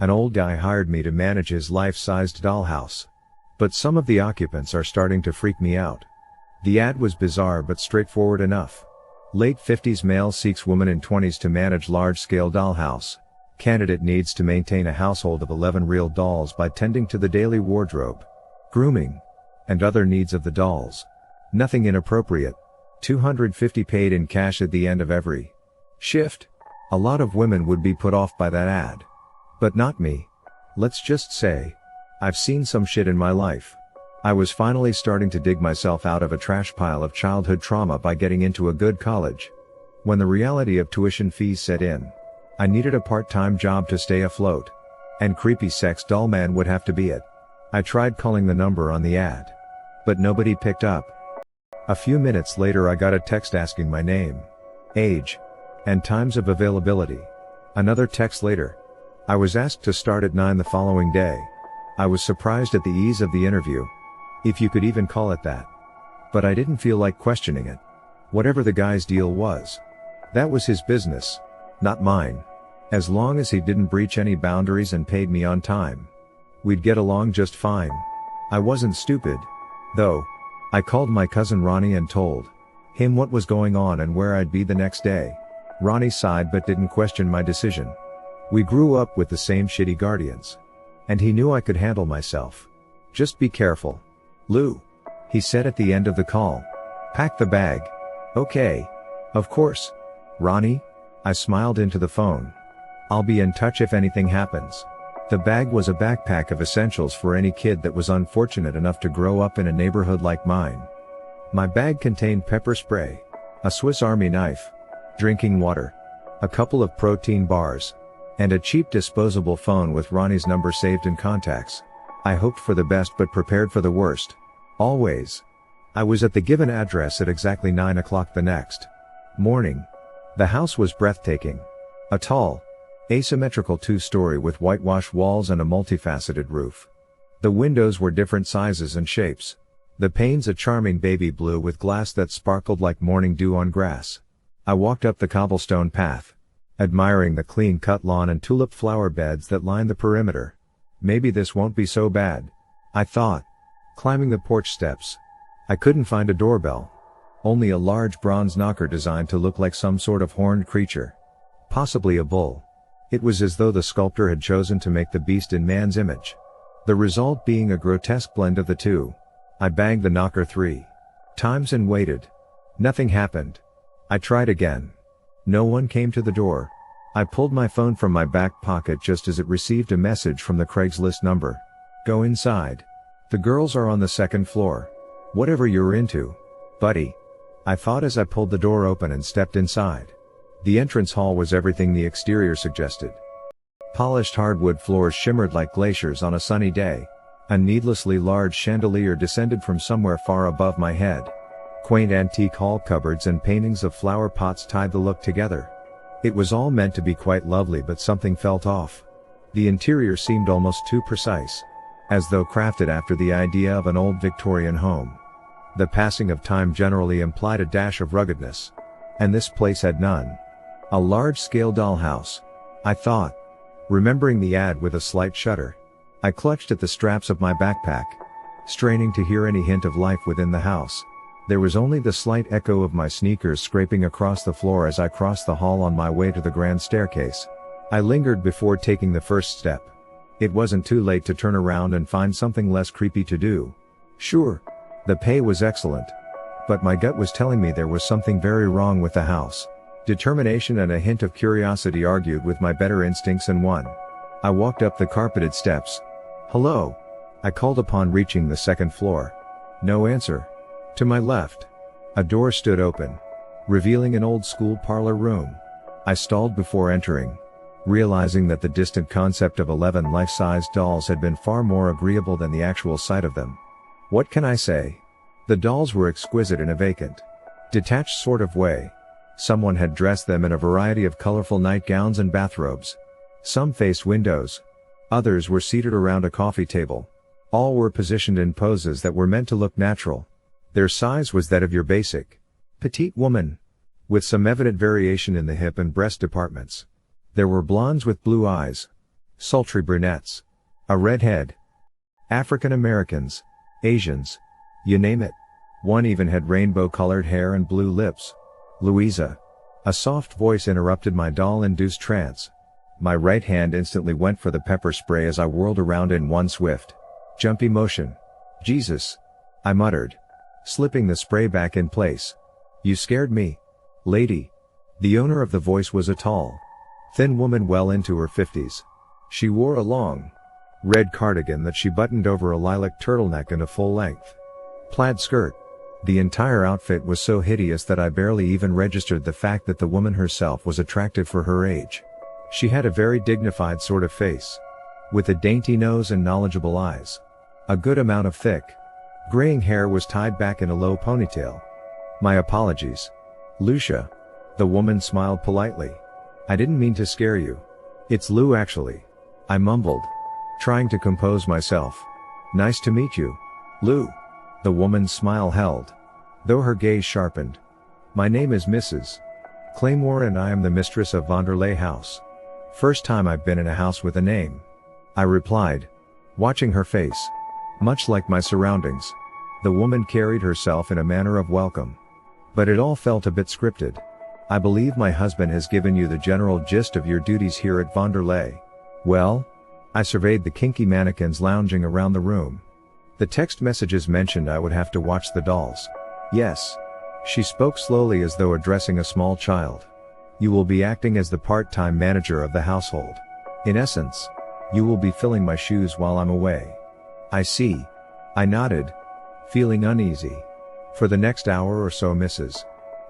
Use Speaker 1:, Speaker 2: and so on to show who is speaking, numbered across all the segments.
Speaker 1: An old guy hired me to manage his life-sized dollhouse. But some of the occupants are starting to freak me out. The ad was bizarre but straightforward enough. Late 50s male seeks woman in 20s to manage large-scale dollhouse. Candidate needs to maintain a household of 11 real dolls by tending to the daily wardrobe, grooming, and other needs of the dolls. Nothing inappropriate. $250 paid in cash at the end of every shift. A lot of women would be put off by that ad. But not me. Let's just say, I've seen some shit in my life. I was finally starting to dig myself out of a trash pile of childhood trauma by getting into a good college. When the reality of tuition fees set in, I needed a part-time job to stay afloat. And creepy sex doll man would have to be it. I tried calling the number on the ad. But nobody picked up. A few minutes later I got a text asking my name, age, and times of availability. Another text later. I was asked to start at 9 the following day. I was surprised at the ease of the interview. If you could even call it that. But I didn't feel like questioning it. Whatever the guy's deal was, that was his business, not mine. As long as he didn't breach any boundaries and paid me on time, we'd get along just fine. I wasn't stupid, though. I called my cousin Ronnie and told him what was going on and where I'd be the next day. Ronnie sighed but didn't question my decision. We grew up with the same shitty guardians. And he knew I could handle myself. Just be careful, Lou, he said at the end of the call. Pack the bag. Okay. Of course, Ronnie. I smiled into the phone. I'll be in touch if anything happens. The bag was a backpack of essentials for any kid that was unfortunate enough to grow up in a neighborhood like mine. My bag contained pepper spray, a Swiss Army knife, drinking water, a couple of protein bars, and a cheap disposable phone with Ronnie's number saved in contacts. I hoped for the best but prepared for the worst. Always. I was at the given address at exactly 9 o'clock the next morning. The house was breathtaking. A tall, asymmetrical two-story with whitewashed walls and a multifaceted roof. The windows were different sizes and shapes. The panes a charming baby blue with glass that sparkled like morning dew on grass. I walked up the cobblestone path, admiring the clean-cut lawn and tulip flower beds that lined the perimeter. Maybe this won't be so bad, I thought. Climbing the porch steps, I couldn't find a doorbell. Only a large bronze knocker designed to look like some sort of horned creature. Possibly a bull. It was as though the sculptor had chosen to make the beast in man's image. The result being a grotesque blend of the two. I banged the knocker 3 times and waited. Nothing happened. I tried again. No one came to the door. I pulled my phone from my back pocket just as it received a message from the Craigslist number. Go inside. The girls are on the second floor. Whatever you're into, buddy, I thought as I pulled the door open and stepped inside. The entrance hall was everything the exterior suggested. Polished hardwood floors shimmered like glaciers on a sunny day. A needlessly large chandelier descended from somewhere far above my head. Quaint antique hall cupboards and paintings of flower pots tied the look together. It was all meant to be quite lovely, but something felt off. The interior seemed almost too precise, as though crafted after the idea of an old Victorian home. The passing of time generally implied a dash of ruggedness. And this place had none. A large-scale dollhouse, I thought, remembering the ad with a slight shudder. I clutched at the straps of my backpack, straining to hear any hint of life within the house. There was only the slight echo of my sneakers scraping across the floor as I crossed the hall on my way to the grand staircase. I lingered before taking the first step. It wasn't too late to turn around and find something less creepy to do. Sure, the pay was excellent, but my gut was telling me there was something very wrong with the house. Determination and a hint of curiosity argued with my better instincts and won. I walked up the carpeted steps. Hello, I called upon reaching the second floor. No answer. To my left, a door stood open, revealing an old-school parlor room. I stalled before entering, realizing that the distant concept of 11 life-sized dolls had been far more agreeable than the actual sight of them. What can I say? The dolls were exquisite in a vacant, detached sort of way. Someone had dressed them in a variety of colorful nightgowns and bathrobes. Some faced windows. Others were seated around a coffee table. All were positioned in poses that were meant to look natural. Their size was that of your basic, petite woman, with some evident variation in the hip and breast departments. There were blondes with blue eyes, sultry brunettes, a redhead, African Americans, Asians, you name it. One even had rainbow-colored hair and blue lips. Louisa. A soft voice interrupted my doll-induced trance. My right hand instantly went for the pepper spray as I whirled around in one swift, jumpy motion. Jesus! I muttered, slipping the spray back in place. You scared me, lady. The owner of the voice was a tall, thin woman well into her 50s. She wore a long, red cardigan that she buttoned over a lilac turtleneck and a full-length plaid skirt. The entire outfit was so hideous that I barely even registered the fact that the woman herself was attractive for her age. She had a very dignified sort of face, with a dainty nose and knowledgeable eyes. A good amount of thick, graying hair was tied back in a low ponytail. My apologies, Lucia. The woman smiled politely. I didn't mean to scare you. It's Lou actually, I mumbled, trying to compose myself. Nice to meet you, Lou. The woman's smile held, though her gaze sharpened. My name is Mrs. Claymore and I am the mistress of Vanderlei House. First time I've been in a house with a name, I replied, watching her face. Much like my surroundings, the woman carried herself in a manner of welcome. But it all felt a bit scripted. I believe my husband has given you the general gist of your duties here at Vanderlei. Well? I surveyed the kinky mannequins lounging around the room. The text messages mentioned I would have to watch the dolls. Yes. She spoke slowly as though addressing a small child. You will be acting as the part-time manager of the household. In essence, you will be filling my shoes while I'm away. I see. I nodded, feeling uneasy. For the next hour or so Mrs.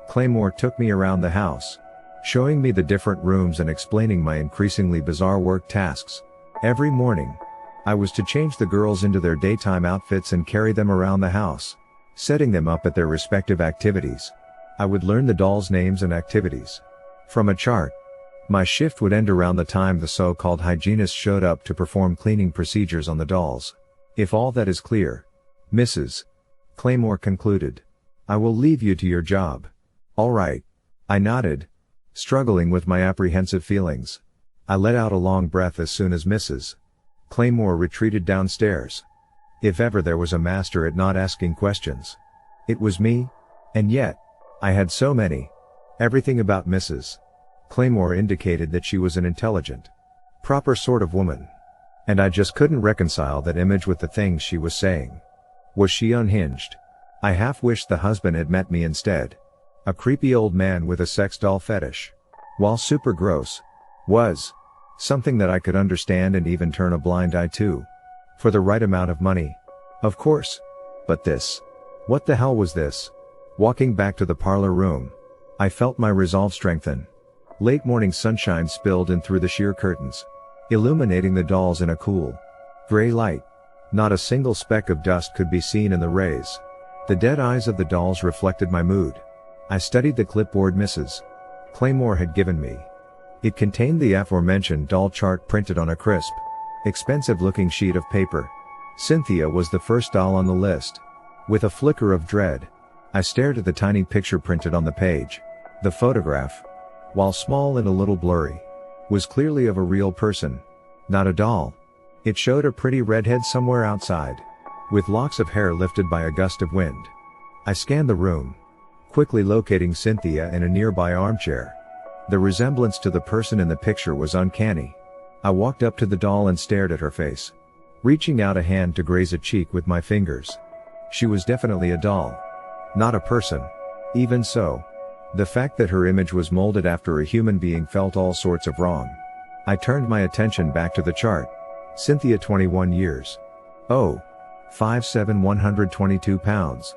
Speaker 1: Claymore took me around the house, showing me the different rooms and explaining my increasingly bizarre work tasks. Every morning, I was to change the girls into their daytime outfits and carry them around the house, setting them up at their respective activities. I would learn the dolls' names and activities from a chart. My shift would end around the time the so-called hygienist showed up to perform cleaning procedures on the dolls. If all that is clear, Mrs. Claymore concluded, I will leave you to your job. All right. I nodded, struggling with my apprehensive feelings. I let out a long breath as soon as Mrs. Claymore retreated downstairs. If ever there was a master at not asking questions, it was me. And yet, I had so many. Everything about Mrs. Claymore indicated that she was an intelligent, proper sort of woman. And I just couldn't reconcile that image with the things she was saying. Was she unhinged? I half wished the husband had met me instead. A creepy old man with a sex doll fetish, while super gross, was something that I could understand and even turn a blind eye to. For the right amount of money. Of course. But this. What the hell was this? Walking back to the parlor room, I felt my resolve strengthen. Late morning sunshine spilled in through the sheer curtains, illuminating the dolls in a cool, gray light. Not a single speck of dust could be seen in the rays. The dead eyes of the dolls reflected my mood. I studied the clipboard Mrs. Claymore had given me. It contained the aforementioned doll chart printed on a crisp, expensive-looking sheet of paper. Cynthia was the first doll on the list. With a flicker of dread, I stared at the tiny picture printed on the page. The photograph, while small and a little blurry, was clearly of a real person, not a doll. It showed a pretty redhead somewhere outside, with locks of hair lifted by a gust of wind. I scanned the room, quickly locating Cynthia in a nearby armchair. The resemblance to the person in the picture was uncanny. I walked up to the doll and stared at her face, reaching out a hand to graze a cheek with my fingers. She was definitely a doll, not a person. Even so, the fact that her image was molded after a human being felt all sorts of wrong. I turned my attention back to the chart. Cynthia 21 years. Oh. 5'7", 122 pounds.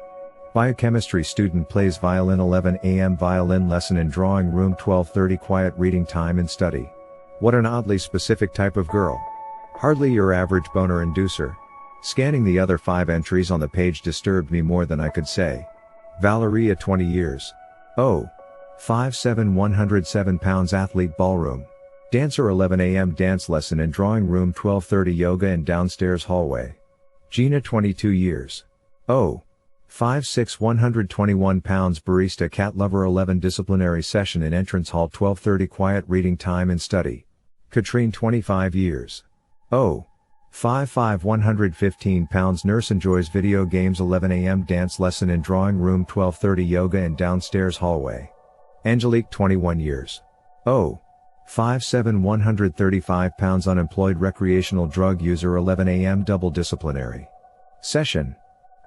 Speaker 1: Biochemistry student plays violin 11 a.m. violin lesson in drawing room 12:30 quiet reading time and study. What an oddly specific type of girl. Hardly your average boner inducer. Scanning the other 5 entries on the page disturbed me more than I could say. Valeria 20 years. Oh. 5'7", 107 pounds athlete ballroom. Dancer 11 a.m. dance lesson in drawing room 12:30 yoga in downstairs hallway. Gina 22 years. Oh. 5'6", 121 pounds barista cat lover 11 disciplinary session in entrance hall 12:30 quiet reading time and study. Katrine 25 years. Oh. 5'5" 115 pounds nurse enjoys video games 11 a.m. dance lesson in drawing room 12:30 yoga in downstairs hallway. Angelique 21 years. Oh. 5'7" 135 pounds unemployed recreational drug user 11 a.m. double disciplinary session.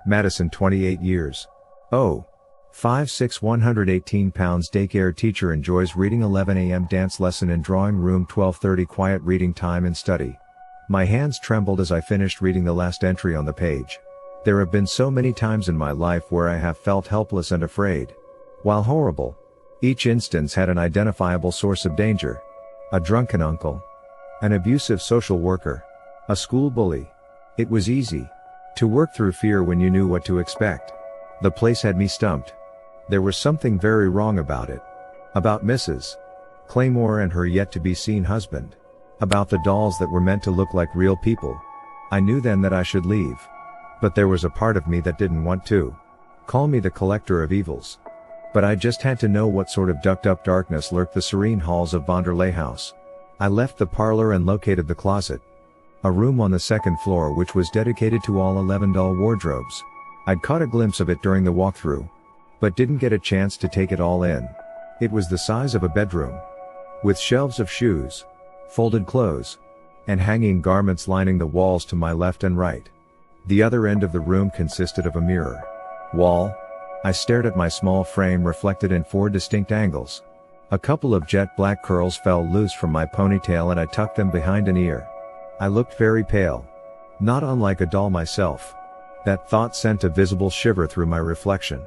Speaker 1: Madison 28 years. Oh. 5'6" 118 pounds daycare teacher enjoys reading 11 a.m. dance lesson in drawing room 12:30 quiet reading time and study. My hands trembled as I finished reading the last entry on the page. There have been so many times in my life where I have felt helpless and afraid. While horrible, each instance had an identifiable source of danger. A drunken uncle. An abusive social worker. A school bully. It was easy to work through fear when you knew what to expect. The place had me stumped. There was something very wrong about it. About Mrs. Claymore and her yet-to-be-seen husband. About the dolls that were meant to look like real people. I knew then that I should leave. But there was a part of me that didn't want to. Call me the collector of evils. But I just had to know what sort of ducked-up darkness lurked the serene halls of Vanderlei House. I left the parlor and located the closet. A room on the second floor which was dedicated to all 11 doll wardrobes. I'd caught a glimpse of it during the walkthrough. But didn't get a chance to take it all in. It was the size of a bedroom. With shelves of shoes, folded clothes, and hanging garments lining the walls to my left and right. The other end of the room consisted of a mirror wall. I stared at my small frame reflected in 4 distinct angles. A couple of jet black curls fell loose from my ponytail and I tucked them behind an ear. I looked very pale. Not unlike a doll myself. That thought sent a visible shiver through my reflection.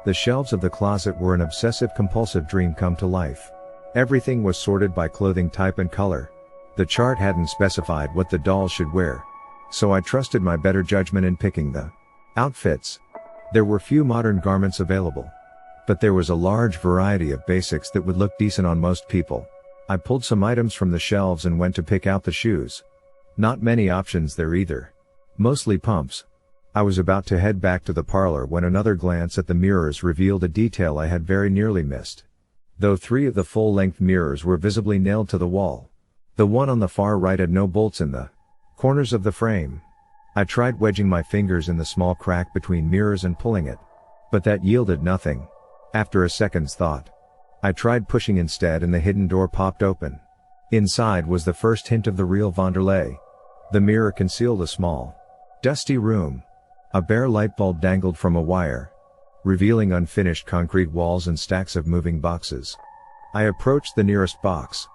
Speaker 1: The shelves of the closet were an obsessive-compulsive dream come to life. Everything was sorted by clothing type and color. The chart hadn't specified what the dolls should wear. So I trusted my better judgment in picking the outfits. There were few modern garments available. But there was a large variety of basics that would look decent on most people. I pulled some items from the shelves and went to pick out the shoes. Not many options there either. Mostly pumps. I was about to head back to the parlor when another glance at the mirrors revealed a detail I had very nearly missed. Though 3 of the full-length mirrors were visibly nailed to the wall. The one on the far right had no bolts in the corners of the frame. I tried wedging my fingers in the small crack between mirrors and pulling it. But that yielded nothing. After a second's thought, I tried pushing instead and the hidden door popped open. Inside was the first hint of the real Vanderlei. The mirror concealed a small, dusty room. A bare light bulb dangled from a wire, revealing unfinished concrete walls and stacks of moving boxes. I approached the nearest box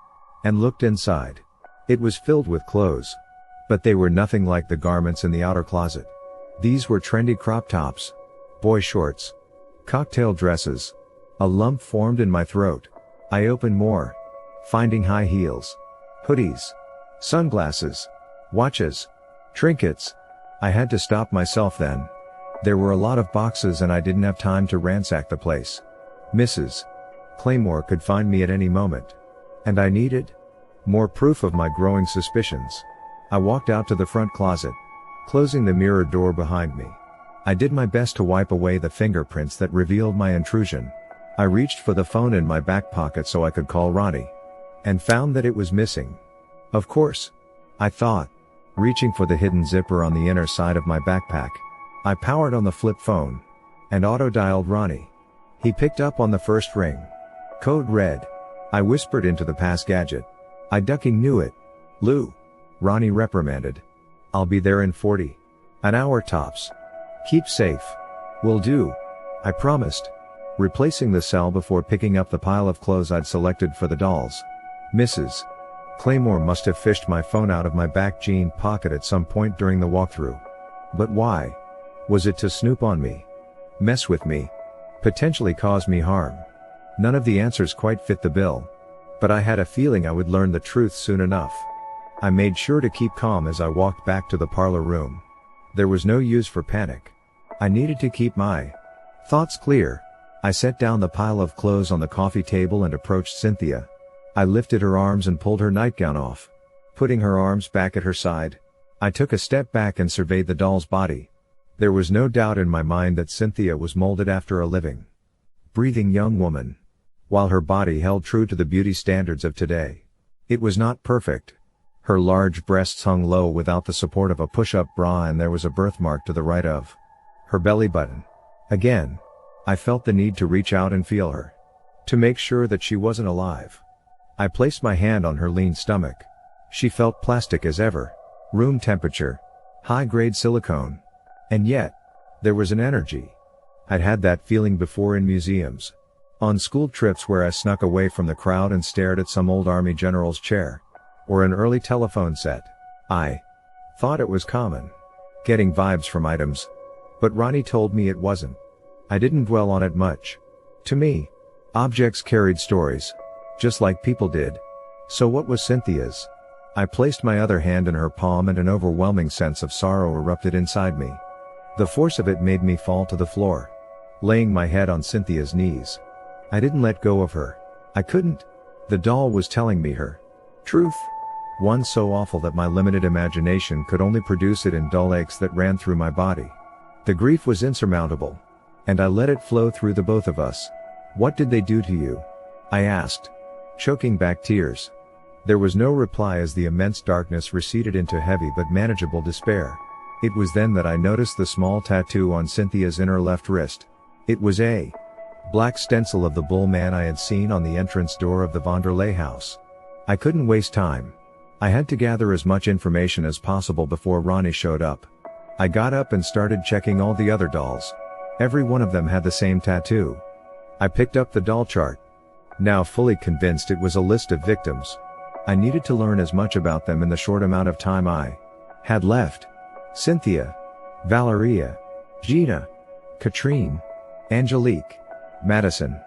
Speaker 1: and looked inside. It was filled with clothes. But they were nothing like the garments in the outer closet. These were trendy crop tops, boy shorts, cocktail dresses. A lump formed in my throat. I opened more, finding high heels, hoodies, sunglasses, watches, trinkets. I had to stop myself then. There were a lot of boxes and I didn't have time to ransack the place. Mrs. Claymore could find me at any moment. And I needed more proof of my growing suspicions. I walked out to the front closet, closing the mirror door behind me. I did my best to wipe away the fingerprints that revealed my intrusion. I reached for the phone in my back pocket so I could call Ronnie. And found that it was missing. Of course, I thought. Reaching for the hidden zipper on the inner side of my backpack. I powered on the flip phone. And auto-dialed Ronnie. He picked up on the first ring. Code red. I whispered into the pass gadget. I ducking knew it. Lou. Ronnie reprimanded. I'll be there in 40. An hour tops. Keep safe. Will do. I promised. Replacing the cell before picking up the pile of clothes I'd selected for the dolls. Mrs. Claymore must have fished my phone out of my back jean pocket at some point during the walkthrough. But why? Was it to snoop on me? Mess with me? Potentially cause me harm? None of the answers quite fit the bill. But I had a feeling I would learn the truth soon enough. I made sure to keep calm as I walked back to the parlor room. There was no use for panic. I needed to keep my thoughts clear. I set down the pile of clothes on the coffee table and approached Cynthia. I lifted her arms and pulled her nightgown off. Putting her arms back at her side, I took a step back and surveyed the doll's body. There was no doubt in my mind that Cynthia was molded after a living, breathing young woman, while her body held true to the beauty standards of today. It was not perfect. Her large breasts hung low without the support of a push-up bra, and there was a birthmark to the right of her belly button. Again, I felt the need to reach out and feel her, to make sure that she wasn't alive. I placed my hand on her lean stomach. She felt plastic as ever. Room temperature. High-grade silicone. And yet, there was an energy. I'd had that feeling before in museums. On school trips where I snuck away from the crowd and stared at some old army general's chair. Or an early telephone set. I thought it was common. Getting vibes from items. But Ronnie told me it wasn't. I didn't dwell on it much. To me, objects carried stories. Just like people did. So what was Cynthia's? I placed my other hand in her palm and an overwhelming sense of sorrow erupted inside me. The force of it made me fall to the floor. Laying my head on Cynthia's knees. I didn't let go of her. I couldn't. The doll was telling me her truth. One so awful that my limited imagination could only produce it in dull aches that ran through my body. The grief was insurmountable. And I let it flow through the both of us. What did they do to you? I asked. Choking back tears. There was no reply as the immense darkness receded into heavy but manageable despair. It was then that I noticed the small tattoo on Cynthia's inner left wrist. It was a black stencil of the bull man I had seen on the entrance door of the Vanderlei house. I couldn't waste time. I had to gather as much information as possible before Ronnie showed up. I got up and started checking all the other dolls. Every one of them had the same tattoo. I picked up the doll chart. Now fully convinced it was a list of victims. I needed to learn as much about them in the short amount of time I had left. Cynthia, Valeria, Gina, Katrine, Angelique, Madison.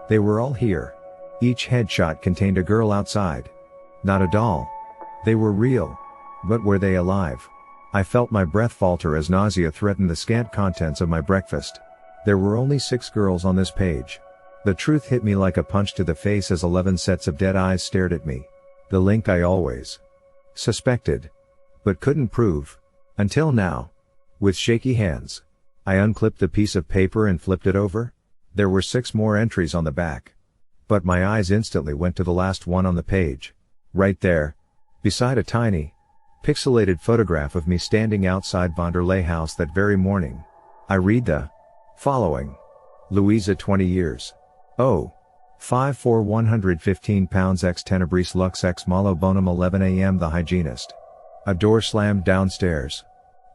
Speaker 1: They were all here. Each headshot contained a girl outside. Not a doll. They were real. But were they alive? I felt my breath falter as nausea threatened the scant contents of my breakfast. There were only 6 girls on this page. The truth hit me like a punch to the face as 11 sets of dead eyes stared at me. The link I always suspected, but couldn't prove, until now. With shaky hands, I unclipped the piece of paper and flipped it over. There were 6 more entries on the back. But my eyes instantly went to the last one on the page. Right there, beside a tiny, pixelated photograph of me standing outside Vanderlei house that very morning. I read the following. Louisa 20 years. Oh. 5'4" 115 pounds ex tenebris lux ex malo bonum 11 a.m. The hygienist. A door slammed downstairs.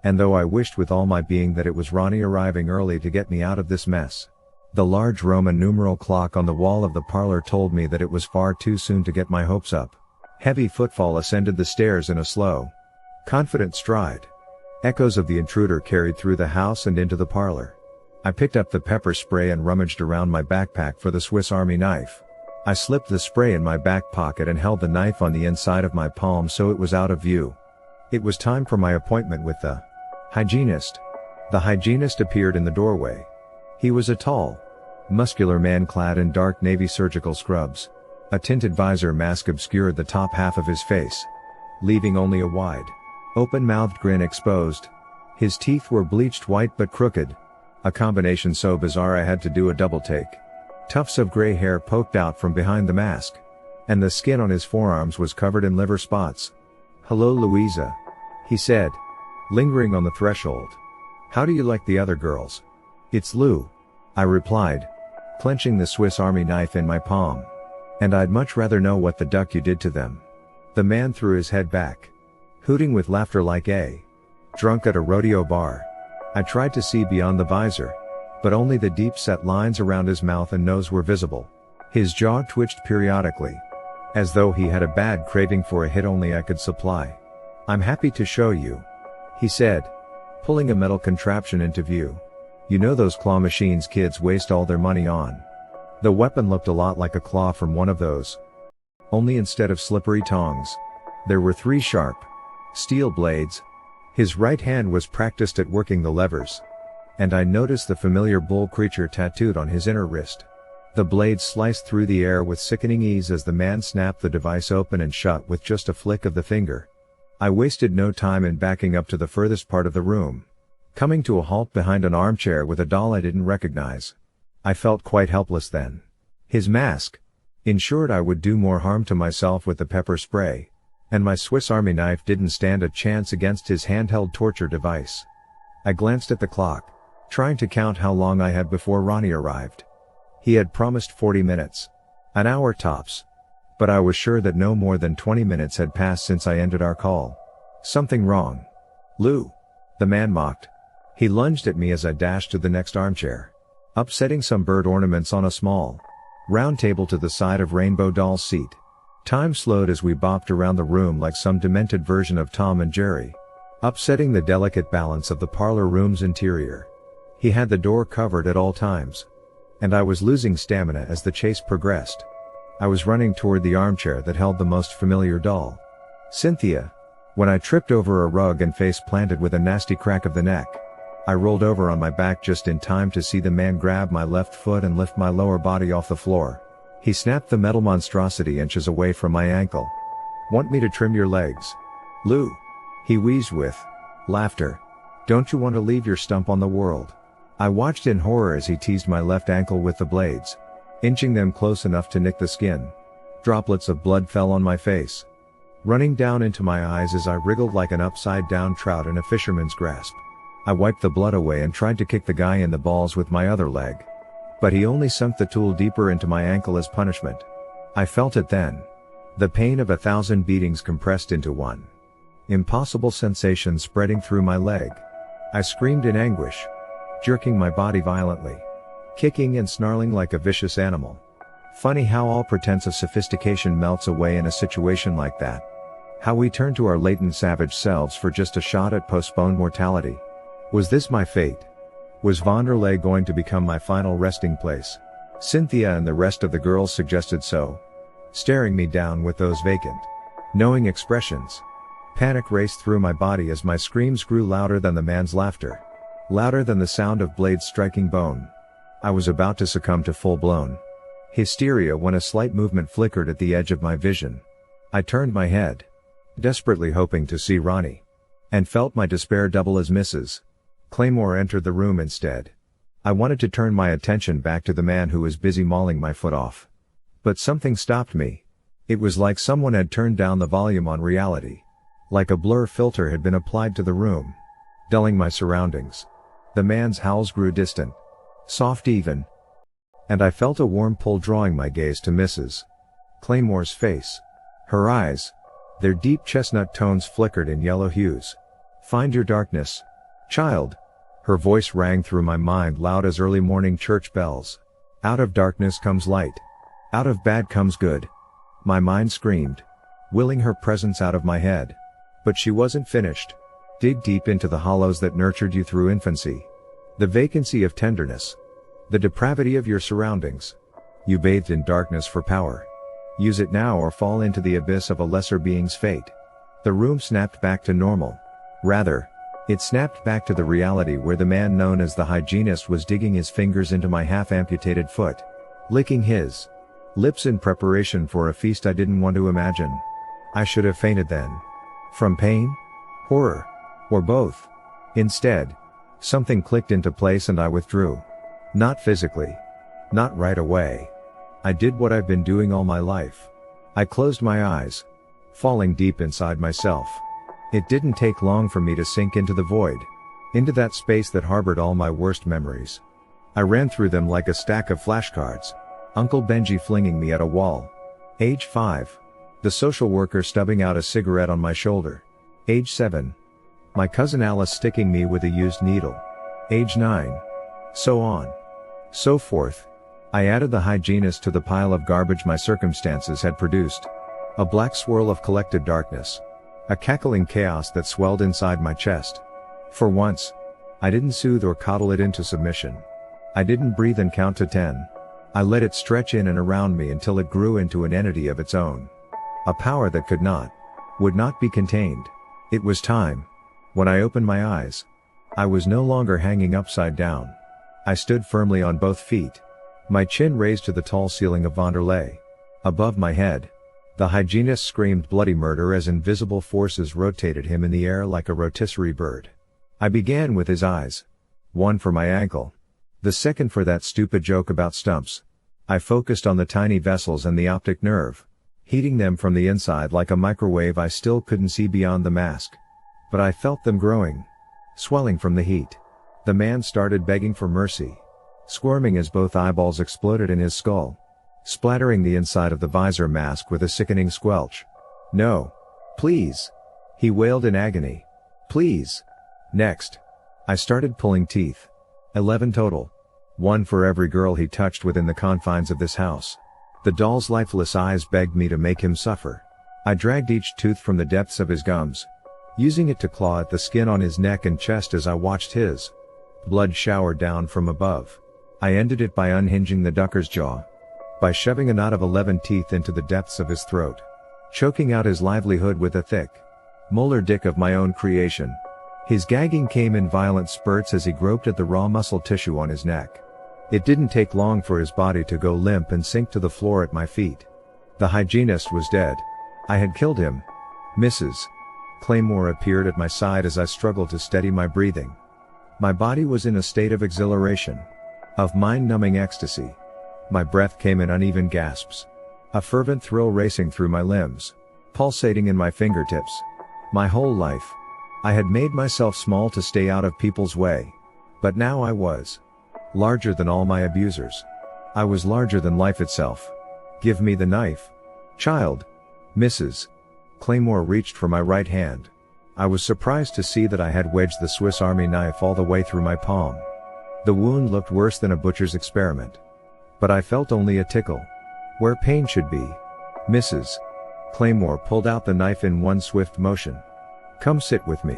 Speaker 1: And though I wished with all my being that it was Ronnie arriving early to get me out of this mess, the large Roman numeral clock on the wall of the parlor told me that it was far too soon to get my hopes up. Heavy footfall ascended the stairs in a slow, confident stride. Echoes of the intruder carried through the house and into the parlor. I picked up the pepper spray and rummaged around my backpack for the Swiss Army knife. I slipped the spray in my back pocket and held the knife on the inside of my palm so it was out of view. It was time for my appointment with the hygienist. The hygienist appeared in the doorway. He was a tall, muscular man clad in dark navy surgical scrubs. A tinted visor mask obscured the top half of his face, leaving only a wide, open-mouthed grin exposed. His teeth were bleached white but crooked. A combination so bizarre I had to do a double take. Tufts of gray hair poked out from behind the mask. And the skin on his forearms was covered in liver spots. "Hello, Louisa," he said, lingering on the threshold. "How do you like the other girls?" "It's Lou," I replied, clenching the Swiss Army knife in my palm. "And I'd much rather know what the duck you did to them." The man threw his head back, hooting with laughter like a drunk at a rodeo bar. I tried to see beyond the visor, but only the deep-set lines around his mouth and nose were visible. His jaw twitched periodically, as though he had a bad craving for a hit only I could supply. "I'm happy to show you," he said, pulling a metal contraption into view. "You know those claw machines kids waste all their money on?" The weapon looked a lot like a claw from one of those. Only instead of slippery tongs, there were 3 sharp steel blades. His right hand was practiced at working the levers. And I noticed the familiar bull creature tattooed on his inner wrist. The blades sliced through the air with sickening ease as the man snapped the device open and shut with just a flick of the finger. I wasted no time in backing up to the furthest part of the room, coming to a halt behind an armchair with a doll I didn't recognize. I felt quite helpless then. His mask, Ensured I would do more harm to myself with the pepper spray. And my Swiss Army knife didn't stand a chance against his handheld torture device. I glanced at the clock, trying to count how long I had before Ronnie arrived. He had promised 40 minutes. An hour tops. But I was sure that no more than 20 minutes had passed since I ended our call. Something wrong. Lou. The man mocked. He lunged at me as I dashed to the next armchair, upsetting some bird ornaments on a small, round table to the side of Rainbow Doll's seat. Time slowed as we bopped around the room like some demented version of Tom and Jerry, upsetting the delicate balance of the parlor room's interior. He had the door covered at all times. And I was losing stamina as the chase progressed. I was running toward the armchair that held the most familiar doll, Cynthia, when I tripped over a rug and face planted with a nasty crack of the neck. I rolled over on my back just in time to see the man grab my left foot and lift my lower body off the floor. He snapped the metal monstrosity inches away from my ankle. "Want me to trim your legs, Lou?" he wheezed with laughter. "Don't you want to leave your stump on the world?" I watched in horror as he teased my left ankle with the blades, inching them close enough to nick the skin. Droplets of blood fell on my face, running down into my eyes as I wriggled like an upside-down trout in a fisherman's grasp. I wiped the blood away and tried to kick the guy in the balls with my other leg. But he only sunk the tool deeper into my ankle as punishment. I felt it then. The pain of 1,000 beatings compressed into one impossible sensation spreading through my leg. I screamed in anguish, jerking my body violently, kicking and snarling like a vicious animal. Funny how all pretense of sophistication melts away in a situation like that. How we turn to our latent savage selves for just a shot at postponed mortality. Was this my fate? Was Vonderlei going to become my final resting place? Cynthia and the rest of the girls suggested so, staring me down with those vacant, knowing expressions. Panic raced through my body as my screams grew louder than the man's laughter, louder than the sound of blades striking bone. I was about to succumb to full-blown hysteria when a slight movement flickered at the edge of my vision. I turned my head, desperately hoping to see Ronnie, and felt my despair double as Mrs. Claymore entered the room instead. I wanted to turn my attention back to the man who was busy mauling my foot off. But something stopped me. It was like someone had turned down the volume on reality. Like a blur filter had been applied to the room, dulling my surroundings. The man's howls grew distant, soft even. And I felt a warm pull drawing my gaze to Mrs. Claymore's face. Her eyes, their deep chestnut tones flickered in yellow hues. "Find your darkness, child." Her voice rang through my mind loud as early morning church bells. "Out of darkness comes light. Out of bad comes good." My mind screamed, willing her presence out of my head. But she wasn't finished. Dig deep into the hollows that nurtured you through infancy. The vacancy of tenderness. The depravity of your surroundings. You bathed in darkness for power. Use it now or fall into the abyss of a lesser being's fate. The room snapped back to normal. Rather, it snapped back to the reality where the man known as the hygienist was digging his fingers into my half-amputated foot, licking his lips in preparation for a feast I didn't want to imagine. I should have fainted then. From pain? Horror? Or both? Instead, something clicked into place and I withdrew. Not physically. Not right away. I did what I've been doing all my life. I closed my eyes, falling deep inside myself. It didn't take long for me to sink into the void, into that space that harbored all my worst memories. I ran through them like a stack of flashcards. Uncle Benji flinging me at a wall. Age 5. The social worker stubbing out a cigarette on my shoulder. Age 7. My cousin Alice sticking me with a used needle. Age 9. So on. So forth. I added the hygienist to the pile of garbage my circumstances had produced. A black swirl of collected darkness. A cackling chaos that swelled inside my chest. For once, I didn't soothe or coddle it into submission. I didn't breathe and count to 10. I let it stretch in and around me until it grew into an entity of its own. A power that would not be contained. It was time. When I opened my eyes, I was no longer hanging upside down. I stood firmly on both feet, my chin raised to the tall ceiling of Vonderlei. Above my head, the hygienist screamed bloody murder as invisible forces rotated him in the air like a rotisserie bird. I began with his eyes. One for my ankle. The second for that stupid joke about stumps. I focused on the tiny vessels and the optic nerve, heating them from the inside like a microwave. I still couldn't see beyond the mask, but I felt them growing, swelling from the heat. The man started begging for mercy, squirming as both eyeballs exploded in his skull, splattering the inside of the visor mask with a sickening squelch. "No. Please!" he wailed in agony. "Please!" Next, I started pulling teeth. 11 total. One for every girl he touched within the confines of this house. The doll's lifeless eyes begged me to make him suffer. I dragged each tooth from the depths of his gums, using it to claw at the skin on his neck and chest as I watched his blood shower down from above. I ended it by unhinging the ducker's jaw, by shoving a knot of 11 teeth into the depths of his throat, choking out his livelihood with a thick molar dick of my own creation. His gagging came in violent spurts as he groped at the raw muscle tissue on his neck. It didn't take long for his body to go limp and sink to the floor at my feet. The hygienist was dead. I had killed him. Mrs. Claymore appeared at my side as I struggled to steady my breathing. My body was in a state of exhilaration, of mind-numbing ecstasy. My breath came in uneven gasps, a fervent thrill racing through my limbs, pulsating in my fingertips. My whole life, I had made myself small to stay out of people's way. But now I was larger than all my abusers. I was larger than life itself. "Give me the knife, child." Mrs. Claymore reached for my right hand. I was surprised to see that I had wedged the Swiss Army knife all the way through my palm. The wound looked worse than a butcher's experiment, but I felt only a tickle, where pain should be. Mrs. Claymore pulled out the knife in one swift motion. "Come sit with me.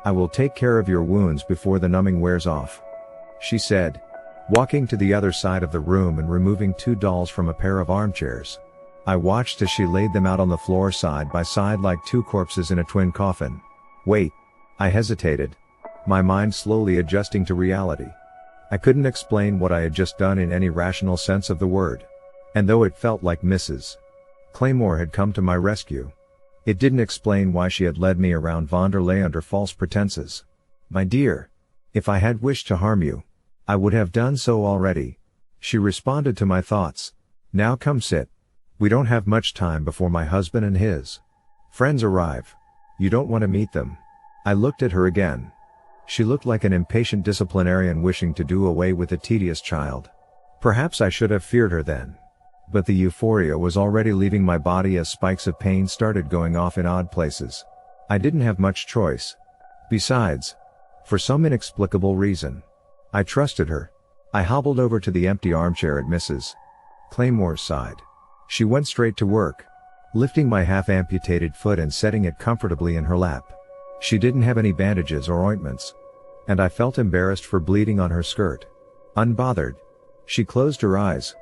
Speaker 1: I will take care of your wounds before the numbing wears off," she said, walking to the other side of the room and removing 2 dolls from a pair of armchairs. I watched as she laid them out on the floor side by side like 2 corpses in a twin coffin. "Wait." I hesitated, my mind slowly adjusting to reality. I couldn't explain what I had just done in any rational sense of the word. And though it felt like Mrs. Claymore had come to my rescue, it didn't explain why she had led me around Vanderlei under false pretenses. "My dear, if I had wished to harm you, I would have done so already," she responded to my thoughts. "Now come sit. We don't have much time before my husband and his friends arrive. You don't want to meet them." I looked at her again. She looked like an impatient disciplinarian wishing to do away with a tedious child. Perhaps I should have feared her then. But the euphoria was already leaving my body as spikes of pain started going off in odd places. I didn't have much choice. Besides, for some inexplicable reason, I trusted her. I hobbled over to the empty armchair at Mrs. Claymore's side. She went straight to work, lifting my half-amputated foot and setting it comfortably in her lap. She didn't have any bandages or ointments, and I felt embarrassed for bleeding on her skirt. Unbothered, she closed her eyes,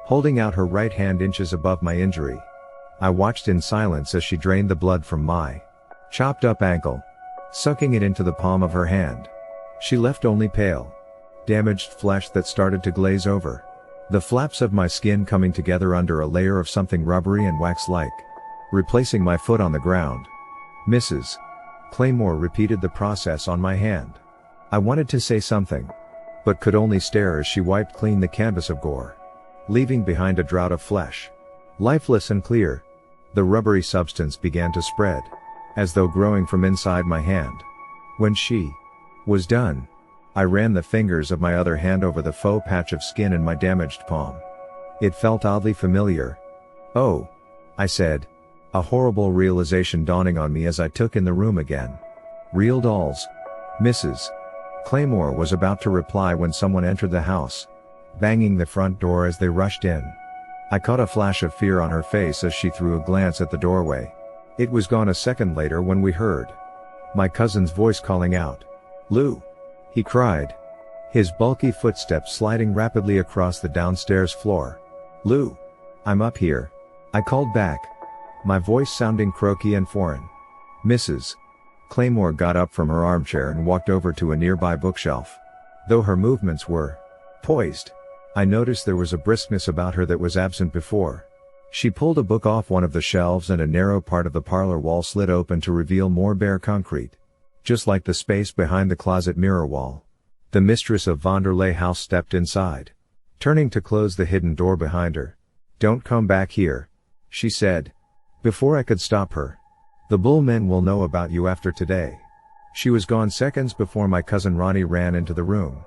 Speaker 1: holding out her right hand inches above my injury. I watched in silence as she drained the blood from my chopped up ankle, sucking it into the palm of her hand. She left only pale, damaged flesh that started to glaze over, the flaps of my skin coming together under a layer of something rubbery and wax-like, replacing my foot on the ground. Mrs. Claymore repeated the process on my hand. I wanted to say something, but could only stare as she wiped clean the canvas of gore, leaving behind a draught of flesh. Lifeless and clear, the rubbery substance began to spread, as though growing from inside my hand. When she was done, I ran the fingers of my other hand over the faux patch of skin in my damaged palm. It felt oddly familiar. "Oh," I said, a horrible realization dawning on me as I took in the room again. "Real dolls." Mrs. Claymore was about to reply when someone entered the house, banging the front door as they rushed in. I caught a flash of fear on her face as she threw a glance at the doorway. It was gone a second later when we heard my cousin's voice calling out. "Lou!" he cried, his bulky footsteps sliding rapidly across the downstairs floor. "Lou! I'm up here," I called back, my voice sounding croaky and foreign. Mrs. Claymore got up from her armchair and walked over to a nearby bookshelf. Though her movements were poised, I noticed there was a briskness about her that was absent before. She pulled a book off one of the shelves and a narrow part of the parlor wall slid open to reveal more bare concrete, just like the space behind the closet mirror wall. The mistress of Vanderlei House stepped inside. turning to close the hidden door behind her. "Don't come back here," she said. Before I could stop her. "The bullmen will know about you after today." She was gone seconds before my cousin Ronnie ran into the room.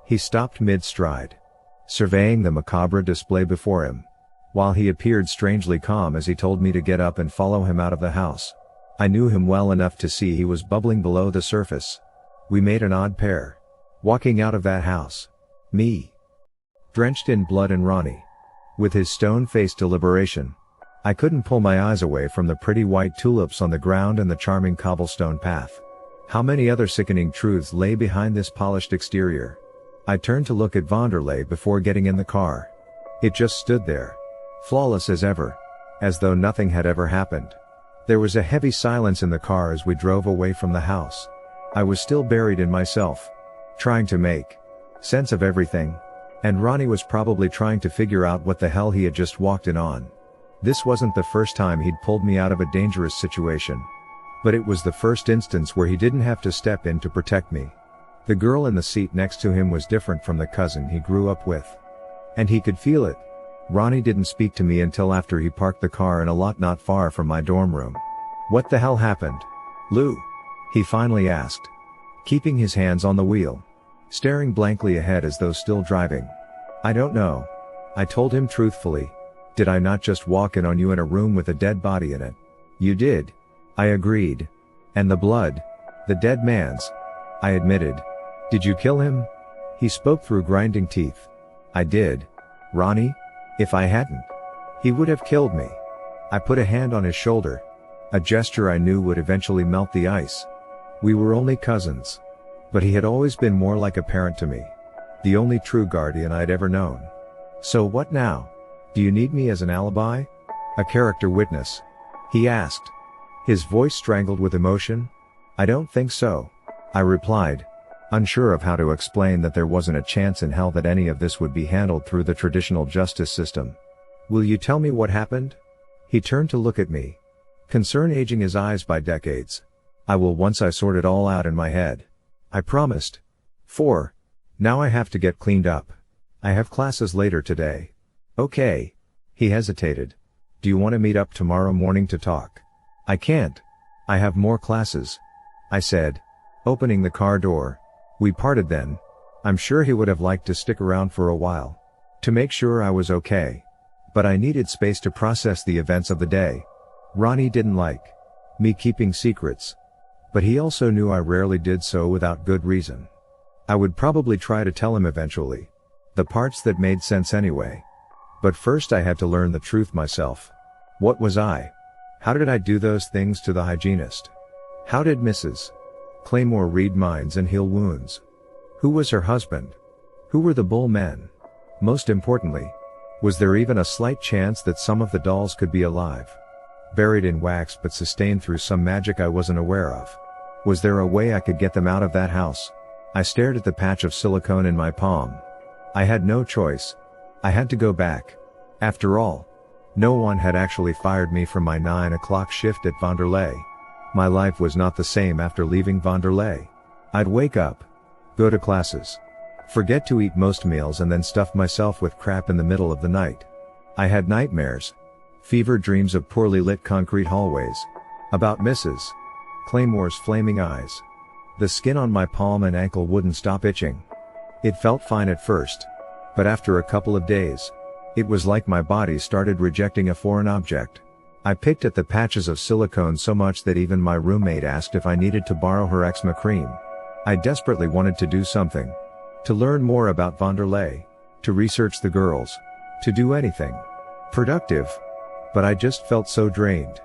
Speaker 1: He stopped mid-stride, surveying the macabre display before him, while he appeared strangely calm as he told me to get up and follow him out of the house. I knew him well enough to see he was bubbling below the surface. We made an odd pair. Walking out of that house. Me, drenched in blood, and Ronnie, with his stone-faced deliberation. I couldn't pull my eyes away from the pretty white tulips on the ground and the charming cobblestone path. How many other sickening truths lay behind this polished exterior? I turned to look at Vanderlei before getting in the car. It just stood there, flawless as ever, as though nothing had ever happened. There was a heavy silence in the car as we drove away from the house. I was still buried in myself, trying to make sense of everything. And Ronnie was probably trying to figure out what the hell he had just walked in on. This wasn't the first time he'd pulled me out of a dangerous situation. But it was the first instance where he didn't have to step in to protect me. The girl in the seat next to him was different from the cousin he grew up with. And he could feel it. Ronnie didn't speak to me until after he parked the car in a lot not far from my dorm room. "What the hell happened, Lou?" he finally asked, keeping his hands on the wheel, staring blankly ahead as though still driving. "I don't know," I told him truthfully. "Did I not just walk in on you in a room with a dead body in it?" "You did," I agreed. "And the blood, the dead man's," I admitted. "Did you kill him?" He spoke through grinding teeth. "I did, Ronnie. If I hadn't, he would have killed me." I put a hand on his shoulder, a gesture I knew would eventually melt the ice. We were only cousins, but he had always been more like a parent to me, the only true guardian I'd ever known. "So what now? Do you need me as an alibi? A character witness?" he asked, his voice strangled with emotion. "I don't think so," I replied, unsure of how to explain that there wasn't a chance in hell that any of this would be handled through the traditional justice system. "Will you tell me what happened?" He turned to look at me, concern aging his eyes by decades. "I will once I sort it all out in my head," I promised. Now I have to get cleaned up. I have classes later today." "Okay." He hesitated. "Do you want to meet up tomorrow morning to talk?" "I can't. I have more classes," I said, opening the car door. We parted then. I'm sure he would have liked to stick around for a while, to make sure I was okay. But I needed space to process the events of the day. Ronnie didn't like me keeping secrets, but he also knew I rarely did so without good reason. I would probably try to tell him eventually, the parts that made sense anyway. But first I had to learn the truth myself. What was I? How did I do those things to the hygienist? How did Mrs. Claymore read minds and heal wounds? Who was her husband? Who were the bull men? Most importantly, was there even a slight chance that some of the dolls could be alive, buried in wax but sustained through some magic I wasn't aware of? Was there a way I could get them out of that house? I stared at the patch of silicone in my palm. I had no choice. I had to go back. After all, no one had actually fired me from my 9 o'clock shift at Vanderlei. My life was not the same after leaving Vanderlei. I'd wake up, go to classes, forget to eat most meals and then stuff myself with crap in the middle of the night. I had nightmares, fever dreams of poorly lit concrete hallways, about Mrs. Claymore's flaming eyes. The skin on my palm and ankle wouldn't stop itching. It felt fine at first, but after a couple of days, it was like my body started rejecting a foreign object. I picked at the patches of silicone so much that even my roommate asked if I needed to borrow her eczema cream. I desperately wanted to do something. To learn more about Vanderlei, to research the girls, to do anything productive. But I just felt so drained.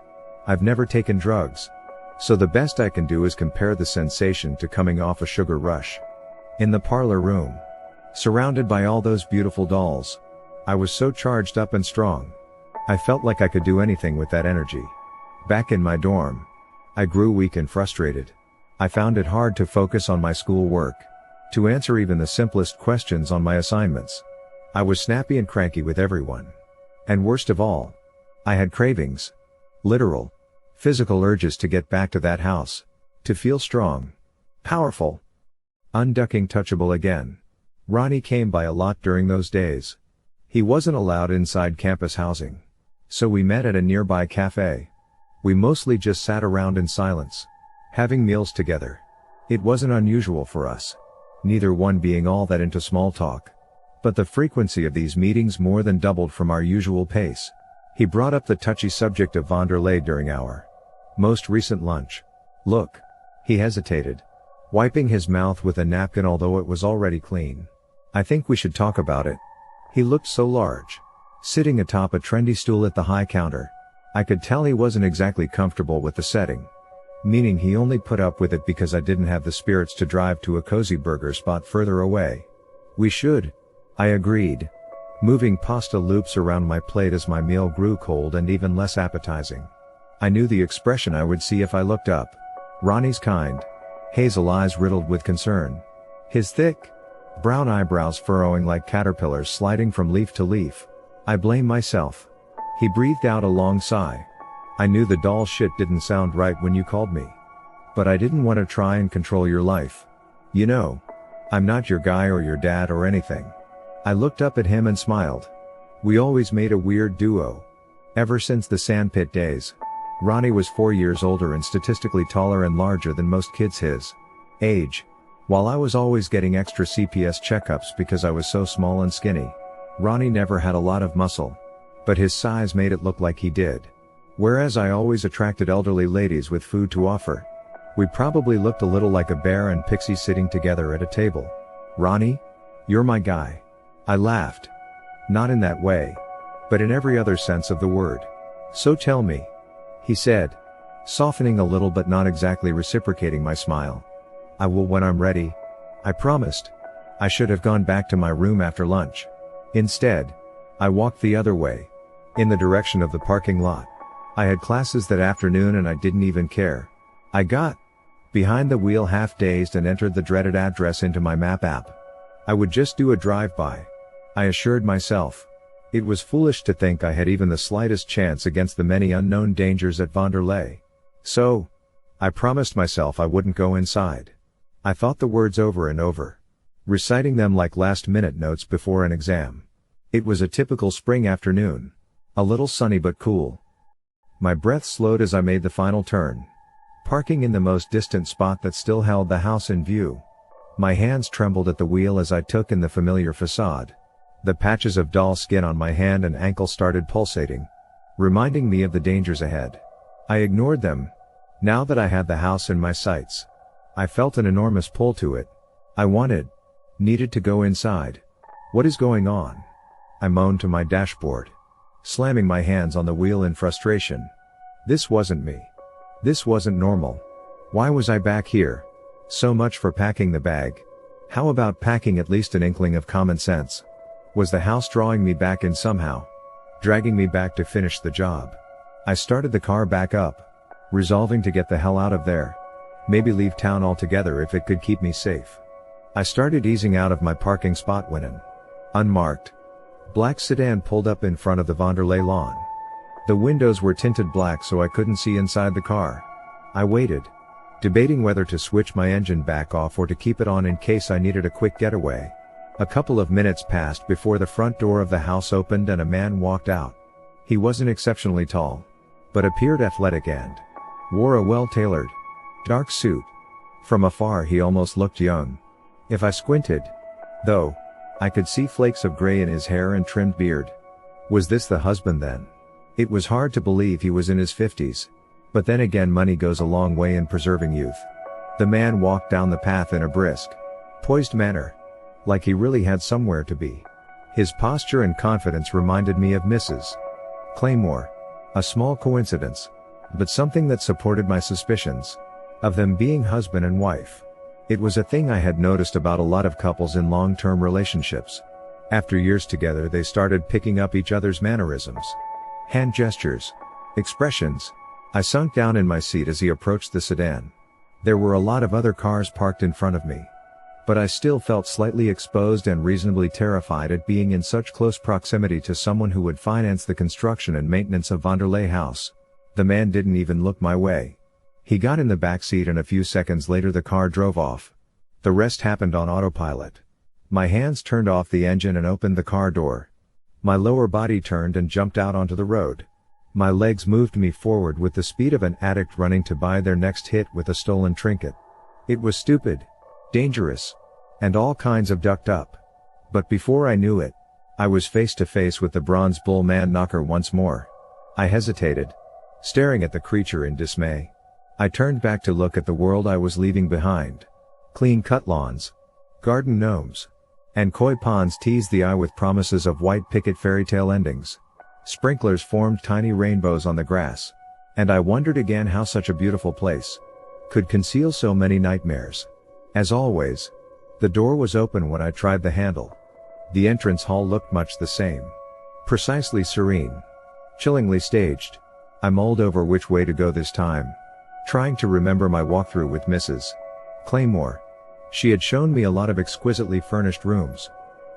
Speaker 1: I've never taken drugs, so the best I can do is compare the sensation to coming off a sugar rush. In the parlor room, surrounded by all those beautiful dolls, I was so charged up and strong. I felt like I could do anything with that energy. Back in my dorm, I grew weak and frustrated. I found it hard to focus on my school work, to answer even the simplest questions on my assignments. I was snappy and cranky with everyone. And worst of all, I had cravings. Literal, physical urges to get back to that house, to feel strong, powerful, unducking touchable again. Ronnie came by a lot during those days. He wasn't allowed inside campus housing. So we met at a nearby cafe. We mostly just sat around in silence, having meals together. It wasn't unusual for us, neither one being all that into small talk. But the frequency of these meetings more than doubled from our usual pace. He brought up the touchy subject of Vanderlei during our most recent lunch. Look. He hesitated, wiping his mouth with a napkin although it was already clean. I think we should talk about it. He looked so large, sitting atop a trendy stool at the high counter. I could tell he wasn't exactly comfortable with the setting. Meaning he only put up with it because I didn't have the spirits to drive to a cozy burger spot further away. We should. I agreed, moving pasta loops around my plate as my meal grew cold and even less appetizing. I knew the expression I would see if I looked up. Ronnie's kind, hazel eyes riddled with concern. His thick, brown eyebrows furrowing like caterpillars sliding from leaf to leaf. I blame myself. He breathed out a long sigh. I knew the doll shit didn't sound right when you called me. But I didn't want to try and control your life. You know, I'm not your guy or your dad or anything. I looked up at him and smiled. We always made a weird duo. Ever since the sandpit days. Ronnie was 4 years older and statistically taller and larger than most kids his age. While I was always getting extra CPS checkups because I was so small and skinny. Ronnie never had a lot of muscle. But his size made it look like he did. Whereas I always attracted elderly ladies with food to offer. We probably looked a little like a bear and pixie sitting together at a table. Ronnie? You're my guy. I laughed. Not in that way. But in every other sense of the word. So tell me. He said, softening a little but not exactly reciprocating my smile. I will when I'm ready. I promised. I should have gone back to my room after lunch. Instead, I walked the other way. In the direction of the parking lot. I had classes that afternoon and I didn't even care. I got behind the wheel half dazed and entered the dreaded address into my map app. I would just do a drive-by. I assured myself. It was foolish to think I had even the slightest chance against the many unknown dangers at Vanderlei. So, I promised myself I wouldn't go inside. I thought the words over and over, reciting them like last-minute notes before an exam. It was a typical spring afternoon. A little sunny but cool. My breath slowed as I made the final turn, parking in the most distant spot that still held the house in view. My hands trembled at the wheel as I took in the familiar facade. The patches of doll skin on my hand and ankle started pulsating, reminding me of the dangers ahead. I ignored them. Now that I had the house in my sights, I felt an enormous pull to it. I needed to go inside. What is going on? I moaned to my dashboard, slamming my hands on the wheel in frustration. This wasn't me. This wasn't normal. Why was I back here? So much for packing the bag. How about packing at least an inkling of common sense? Was the house drawing me back in somehow? Dragging me back to finish the job? I started the car back up, resolving to get the hell out of there. Maybe leave town altogether if it could keep me safe. I started easing out of my parking spot when an unmarked black sedan pulled up in front of the Vanderlei lawn. The windows were tinted black so I couldn't see inside the car. I waited, debating whether to switch my engine back off or to keep it on in case I needed a quick getaway. A couple of minutes passed before the front door of the house opened and a man walked out. He wasn't exceptionally tall, but appeared athletic and wore a well-tailored, dark suit. From afar he almost looked young. If I squinted, though, I could see flakes of gray in his hair and trimmed beard. Was this the husband then? It was hard to believe he was in his 50s. But then again, money goes a long way in preserving youth. The man walked down the path in a brisk, poised manner, like he really had somewhere to be. His posture and confidence reminded me of Mrs. Claymore. A small coincidence, but something that supported my suspicions of them being husband and wife. It was a thing I had noticed about a lot of couples in long-term relationships. After years together, they started picking up each other's mannerisms, hand gestures, expressions. I sunk down in my seat as he approached the sedan. There were a lot of other cars parked in front of me, but I still felt slightly exposed and reasonably terrified at being in such close proximity to someone who would finance the construction and maintenance of Vanderlei House. The man didn't even look my way. He got in the back seat and a few seconds later the car drove off. The rest happened on autopilot. My hands turned off the engine and opened the car door. My lower body turned and jumped out onto the road. My legs moved me forward with the speed of an addict running to buy their next hit with a stolen trinket. It was stupid, dangerous, and all kinds of ducked up. But before I knew it, I was face to face with the bronze bull man knocker once more. I hesitated, staring at the creature in dismay. I turned back to look at the world I was leaving behind. Clean-cut lawns, garden gnomes, and koi ponds teased the eye with promises of white picket fairy tale endings. Sprinklers formed tiny rainbows on the grass. And I wondered again how such a beautiful place could conceal so many nightmares. As always, the door was open when I tried the handle. The entrance hall looked much the same. Precisely serene. Chillingly staged. I mulled over which way to go this time, trying to remember my walkthrough with Mrs. Claymore. She had shown me a lot of exquisitely furnished rooms.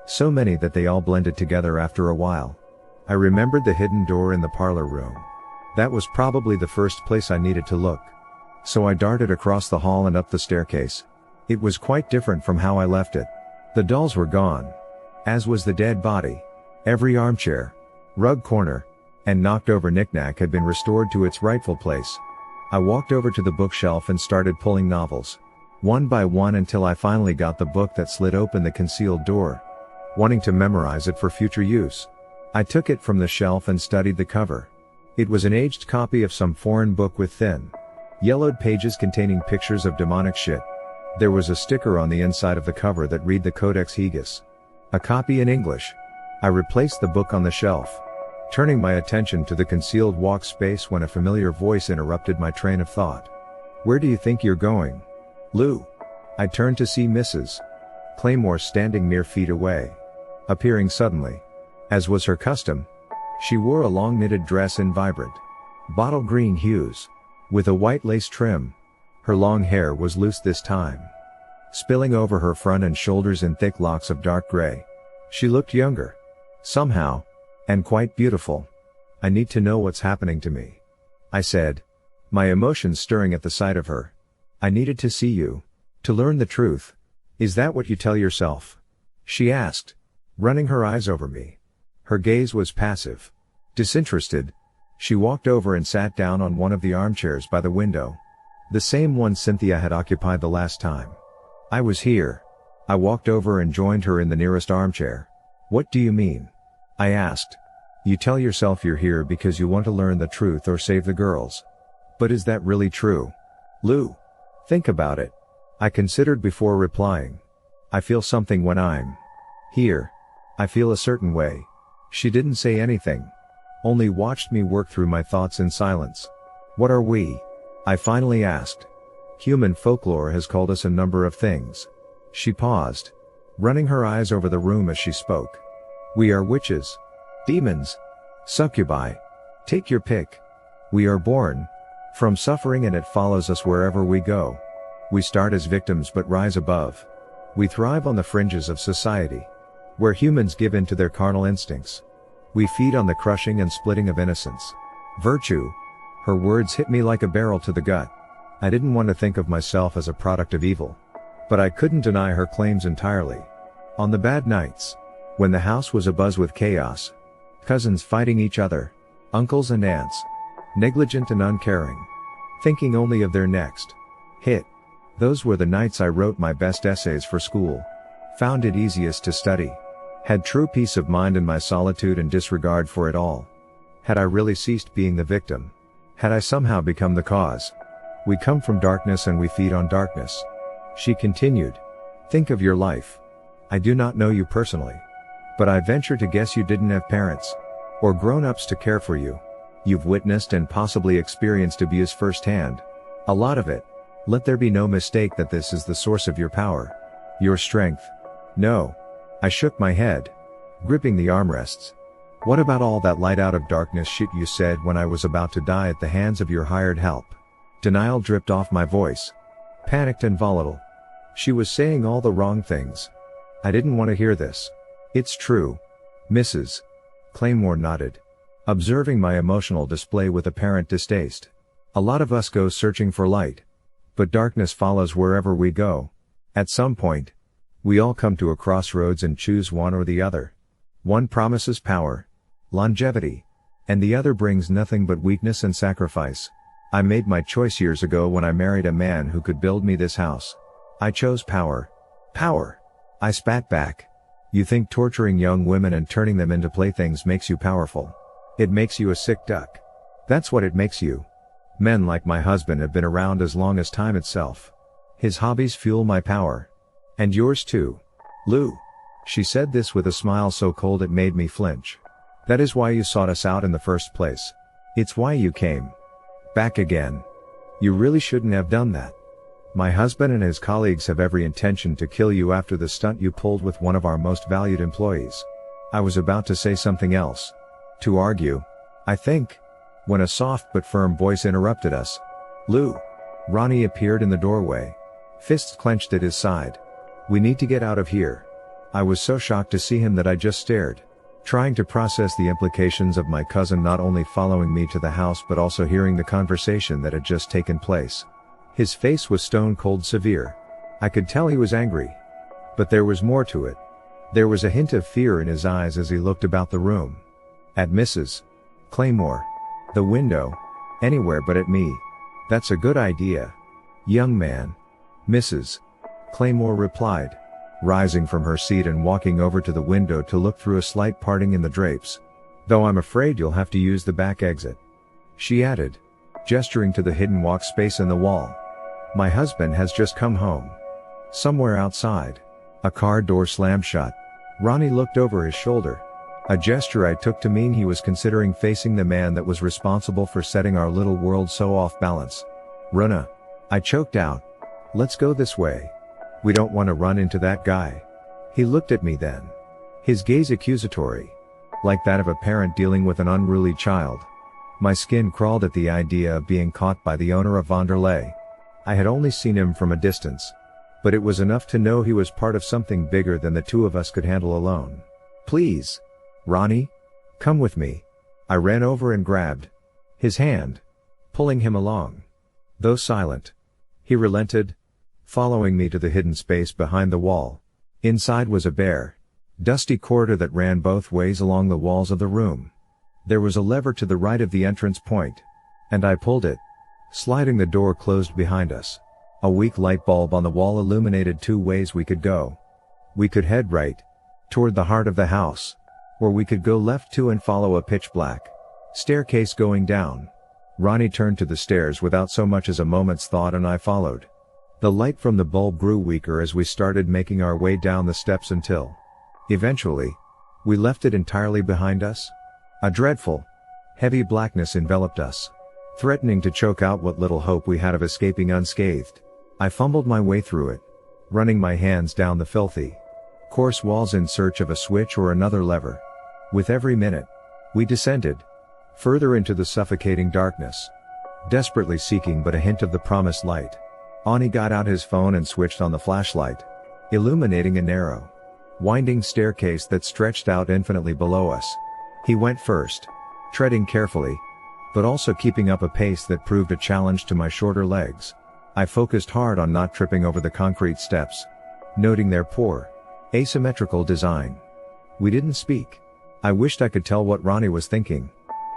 Speaker 1: So many that they all blended together after a while. I remembered the hidden door in the parlor room. That was probably the first place I needed to look. So I darted across the hall and up the staircase. It was quite different from how I left it. The dolls were gone. As was the dead body. Every armchair, rug corner, and knocked over knickknack had been restored to its rightful place. I walked over to the bookshelf and started pulling novels, one by one, until I finally got the book that slid open the concealed door. Wanting to memorize it for future use, I took it from the shelf and studied the cover. It was an aged copy of some foreign book with thin, yellowed pages containing pictures of demonic shit. There was a sticker on the inside of the cover that read the Codex Haegus. A copy in English. I replaced the book on the shelf, turning my attention to the concealed walk space when a familiar voice interrupted my train of thought. "Where do you think you're going, Lou?" I turned to see Mrs. Claymore standing mere feet away. Appearing suddenly, as was her custom, she wore a long knitted dress in vibrant, bottle green hues, with a white lace trim. Her long hair was loose this time, spilling over her front and shoulders in thick locks of dark gray. She looked younger, somehow, and quite beautiful. "I need to know what's happening to me," I said, my emotions stirring at the sight of her. "I needed to see you, to learn the truth." "Is that what you tell yourself?" she asked, running her eyes over me. Her gaze was passive, disinterested. She walked over and sat down on one of the armchairs by the window. The same one Cynthia had occupied the last time I was here. I walked over and joined her in the nearest armchair. "What do you mean?" I asked. "You tell yourself you're here because you want to learn the truth or save the girls. But is that really true, Lou? Think about it." I considered before replying. "I feel something when I'm here. I feel a certain way." She didn't say anything, only watched me work through my thoughts in silence. "What are we?" I finally asked. "Human folklore has called us a number of things." She paused, running her eyes over the room as she spoke. "We are witches, demons, succubi. Take your pick. We are born from suffering and it follows us wherever we go. We start as victims but rise above. We thrive on the fringes of society, where humans give in to their carnal instincts. We feed on the crushing and splitting of innocence. Virtue." Her words hit me like a barrel to the gut. I didn't want to think of myself as a product of evil. But I couldn't deny her claims entirely. On the bad nights, when the house was abuzz with chaos, cousins fighting each other, uncles and aunts, negligent and uncaring, thinking only of their next hit. Those were the nights I wrote my best essays for school, found it easiest to study, had true peace of mind in my solitude and disregard for it all. Had I really ceased being the victim? Had I somehow become the cause? "We come from darkness and we feed on darkness," she continued. "Think of your life. I do not know you personally, but I venture to guess you didn't have parents or grown-ups to care for you. You've witnessed and possibly experienced abuse firsthand. A lot of it. Let there be no mistake that this is the source of your power, your strength." "No." I shook my head, gripping the armrests. "What about all that light out of darkness shit you said when I was about to die at the hands of your hired help?" Denial dripped off my voice, panicked and volatile. She was saying all the wrong things. I didn't want to hear this. "It's true." Mrs. Claymore nodded, observing my emotional display with apparent distaste. "A lot of us go searching for light. But darkness follows wherever we go. At some point, We all come to a crossroads and choose one or the other. One promises power, longevity, and the other brings nothing but weakness and sacrifice. I made my choice years ago when I married a man who could build me this house. I chose power. Power. I spat back. You think torturing young women and turning them into playthings makes you powerful? It makes you a sick duck. That's what it makes you. Men like my husband have been around as long as time itself. His hobbies fuel my power. And yours too. Lou. She said this with a smile so cold it made me flinch. That is why you sought us out in the first place. It's why you came back again. You really shouldn't have done that. My husband and his colleagues have every intention to kill you after the stunt you pulled with one of our most valued employees. I was about to say something else. To argue, I think, when a soft but firm voice interrupted us. Lou. Ronnie appeared in the doorway. Fists clenched at his side. We need to get out of here. I was so shocked to see him that I just stared, trying to process the implications of my cousin not only following me to the house but also hearing the conversation that had just taken place. His face was stone cold severe. I could tell he was angry. But there was more to it. There was a hint of fear in his eyes as he looked about the room. At Mrs. Claymore. The window. Anywhere but at me. That's a good idea, young man. Mrs. Claymore replied, rising from her seat and walking over to the window to look through a slight parting in the drapes. Though I'm afraid you'll have to use the back exit. She added, gesturing to the hidden walk space in the wall. My husband has just come home. Somewhere outside. A car door slammed shut. Ronnie looked over his shoulder. A gesture I took to mean he was considering facing the man that was responsible for setting our little world so off balance. Runa. I choked out. Let's go this way. We don't want to run into that guy. He looked at me then. His gaze accusatory. Like that of a parent dealing with an unruly child. My skin crawled at the idea of being caught by the owner of Vanderlei. I had only seen him from a distance. But it was enough to know he was part of something bigger than the two of us could handle alone. Please. Ronnie? Come with me. I ran over and grabbed his hand, pulling him along. Though silent, he relented, following me to the hidden space behind the wall. Inside was a bare, dusty corridor that ran both ways along the walls of the room. There was a lever to the right of the entrance point, and I pulled it, sliding the door closed behind us. A weak light bulb on the wall illuminated two ways we could go. We could head right, toward the heart of the house, or we could go left too and follow a pitch black staircase going down. Ronnie turned to the stairs without so much as a moment's thought and I followed. The light from the bulb grew weaker as we started making our way down the steps until, eventually, we left it entirely behind us. A dreadful, heavy blackness enveloped us, threatening to choke out what little hope we had of escaping unscathed. I fumbled my way through it, running my hands down the filthy, coarse walls in search of a switch or another lever. With every minute, we descended further into the suffocating darkness, desperately seeking but a hint of the promised light. Ani got out his phone and switched on the flashlight, illuminating a narrow, winding staircase that stretched out infinitely below us. He went first, treading carefully, but also keeping up a pace that proved a challenge to my shorter legs. I focused hard on not tripping over the concrete steps, noting their poor, asymmetrical design. We didn't speak. I wished I could tell what Ronnie was thinking.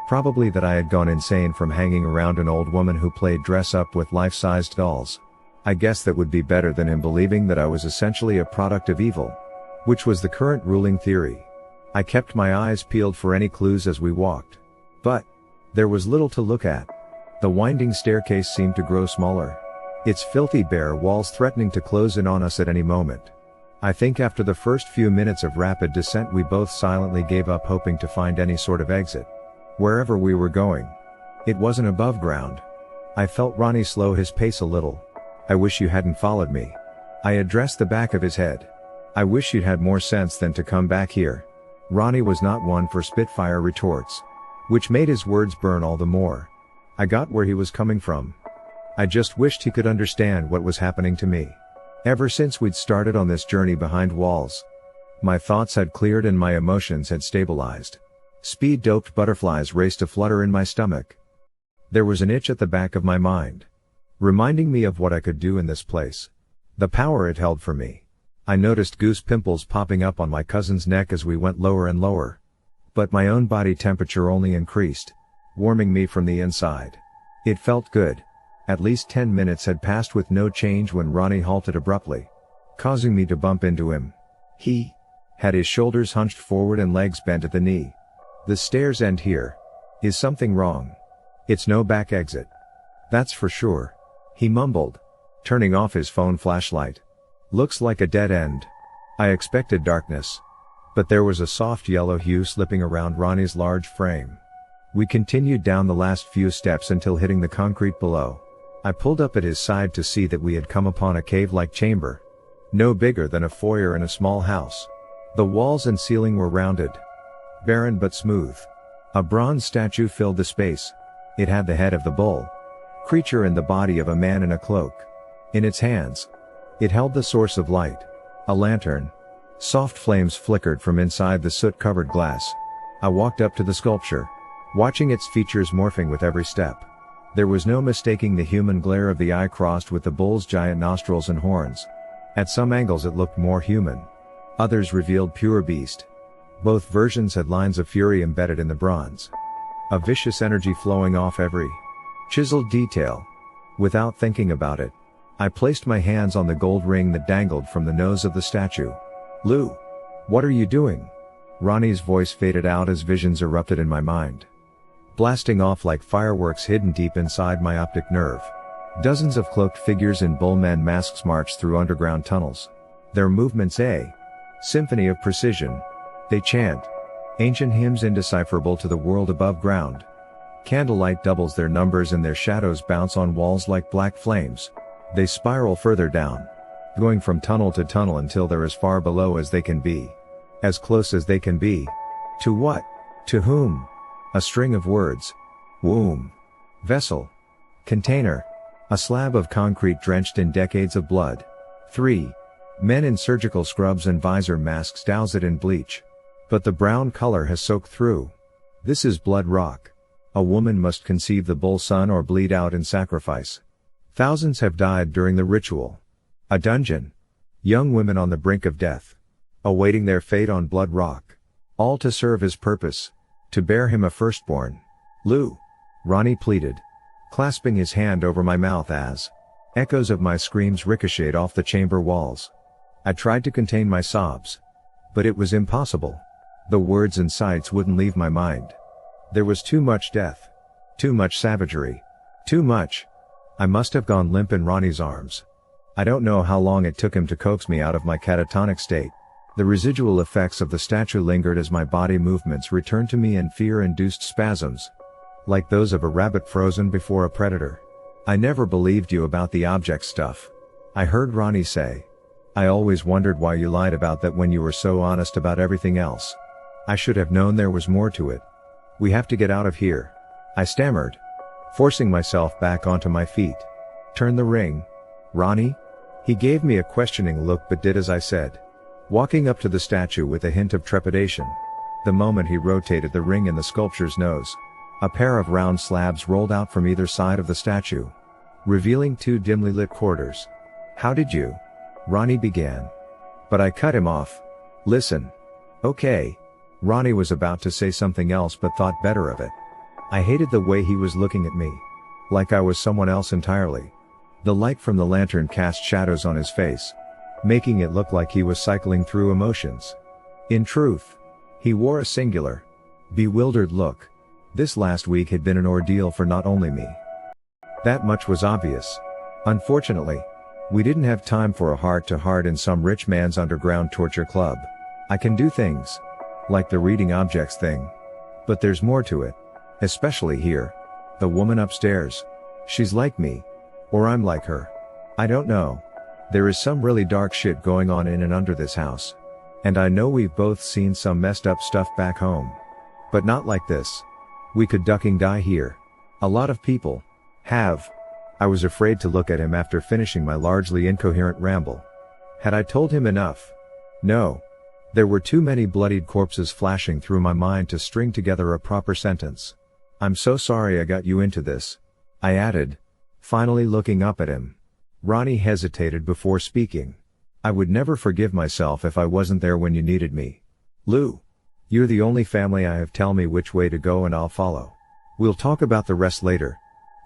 Speaker 1: Probably that I had gone insane from hanging around an old woman who played dress up with life-sized dolls. I guess that would be better than him believing that I was essentially a product of evil, which was the current ruling theory. I kept my eyes peeled for any clues as we walked. But there was little to look at. The winding staircase seemed to grow smaller, its filthy bare walls threatening to close in on us at any moment. I think after the first few minutes of rapid descent we both silently gave up hoping to find any sort of exit. Wherever we were going, it wasn't above ground. I felt Ronnie slow his pace a little. I wish you hadn't followed me. I addressed the back of his head. I wish you'd had more sense than to come back here. Ronnie was not one for spitfire retorts, which made his words burn all the more. I got where he was coming from. I just wished he could understand what was happening to me. Ever since we'd started on this journey behind walls, my thoughts had cleared and my emotions had stabilized. Speed-doped butterflies raced a flutter in my stomach. There was an itch at the back of my mind, reminding me of what I could do in this place. The power it held for me. I noticed goose pimples popping up on my cousin's neck as we went lower and lower. But my own body temperature only increased, warming me from the inside. It felt good. At least 10 minutes had passed with no change when Ronnie halted abruptly, causing me to bump into him. He had his shoulders hunched forward and legs bent at the knee. The stairs end here. Is something wrong? It's no back exit. That's for sure. He mumbled, turning off his phone flashlight. Looks like a dead end. I expected darkness, but there was a soft yellow hue slipping around Ronnie's large frame. We continued down the last few steps until hitting the concrete below. I pulled up at his side to see that we had come upon a cave-like chamber. No bigger than a foyer in a small house. The walls and ceiling were rounded, barren but smooth. A bronze statue filled the space. It had the head of the bull creature and the body of a man in a cloak. In its hands, it held the source of light, a lantern. Soft flames flickered from inside the soot-covered glass. I walked up to the sculpture, watching its features morphing with every step. There was no mistaking the human glare of the eye crossed with the bull's giant nostrils and horns. At some angles it looked more human. Others revealed pure beast. Both versions had lines of fury embedded in the bronze. A vicious energy flowing off every chiseled detail. Without thinking about it, I placed my hands on the gold ring that dangled from the nose of the statue. Lou, what are you doing? Ronnie's voice faded out as visions erupted in my mind, blasting off like fireworks hidden deep inside my optic nerve. Dozens of cloaked figures in bullman masks marched through underground tunnels. Their movements a symphony of precision. They chant ancient hymns indecipherable to the world above ground. Candlelight doubles their numbers and their shadows bounce on walls like black flames. They spiral further down, going from tunnel to tunnel until they're as far below as they can be. As close as they can be. To what? To whom? A string of words. Womb. Vessel. Container. A slab of concrete drenched in decades of blood. 3. Men in surgical scrubs and visor masks douse it in bleach. But the brown color has soaked through. This is blood rock. A woman must conceive the bull son or bleed out in sacrifice. Thousands have died during the ritual. A dungeon. Young women on the brink of death, awaiting their fate on blood rock. All to serve his purpose. To bear him a firstborn. Lou. Ronnie pleaded, clasping his hand over my mouth as echoes of my screams ricocheted off the chamber walls. I tried to contain my sobs, but it was impossible. The words and sights wouldn't leave my mind. There was too much death. Too much savagery. Too much. I must have gone limp in Ronnie's arms. I don't know how long it took him to coax me out of my catatonic state. The residual effects of the statue lingered as my body movements returned to me in fear-induced spasms, like those of a rabbit frozen before a predator. I never believed you about the object stuff, I heard Ronnie say. I always wondered why you lied about that when you were so honest about everything else. I should have known there was more to it. We have to get out of here, I stammered, forcing myself back onto my feet. Turn the ring, Ronnie? He gave me a questioning look but did as I said, walking up to the statue with a hint of trepidation. The moment he rotated the ring in the sculpture's nose, a pair of round slabs rolled out from either side of the statue, revealing 2 dimly lit quarters. How did you? Ronnie began. But I cut him off. Listen. Okay. Ronnie was about to say something else but thought better of it. I hated the way he was looking at me. Like I was someone else entirely. The light from the lantern cast shadows on his face, making it look like he was cycling through emotions. In truth, he wore a singular, bewildered look. This last week had been an ordeal for not only me. That much was obvious. Unfortunately, we didn't have time for a heart-to-heart in some rich man's underground torture club. I can do things, like the reading objects thing. But there's more to it. Especially here. The woman upstairs. She's like me. Or I'm like her. I don't know. There is some really dark shit going on in and under this house. And I know we've both seen some messed up stuff back home. But not like this. We could ducking die here. A lot of people have. I was afraid to look at him after finishing my largely incoherent ramble. Had I told him enough? No. There were too many bloodied corpses flashing through my mind to string together a proper sentence. I'm so sorry I got you into this, I added, finally looking up at him. Ronnie hesitated before speaking. I would never forgive myself if I wasn't there when you needed me. Lou. You're the only family I have. Tell me which way to go and I'll follow. We'll talk about the rest later.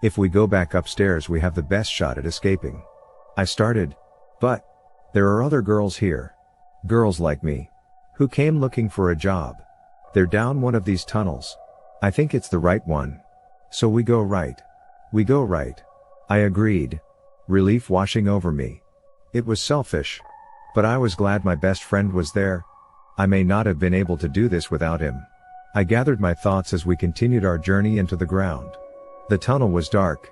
Speaker 1: If we go back upstairs we have the best shot at escaping. I started. But there are other girls here. Girls like me. Who came looking for a job. They're down one of these tunnels. I think it's the right one. So we go right. We go right. I agreed. Relief washing over me. It was selfish. But I was glad my best friend was there. I may not have been able to do this without him. I gathered my thoughts as we continued our journey into the ground. The tunnel was dark.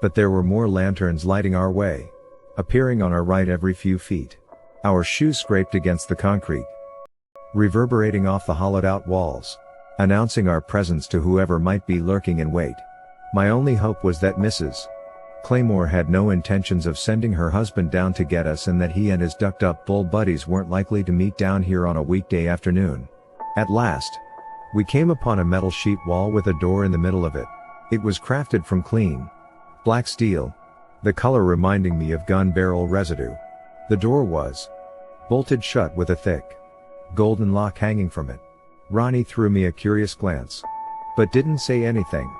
Speaker 1: But there were more lanterns lighting our way. Appearing on our right every few feet. Our shoes scraped against the concrete. Reverberating off the hollowed out walls. Announcing our presence to whoever might be lurking in wait. My only hope was that Mrs. Claymore had no intentions of sending her husband down to get us and that he and his ducked up bull buddies weren't likely to meet down here on a weekday afternoon. At last, we came upon a metal sheet wall with a door in the middle of it. It was crafted from clean black steel, the color reminding me of gun barrel residue. The door was bolted shut with a thick golden lock hanging from it. Ronnie threw me a curious glance, but didn't say anything.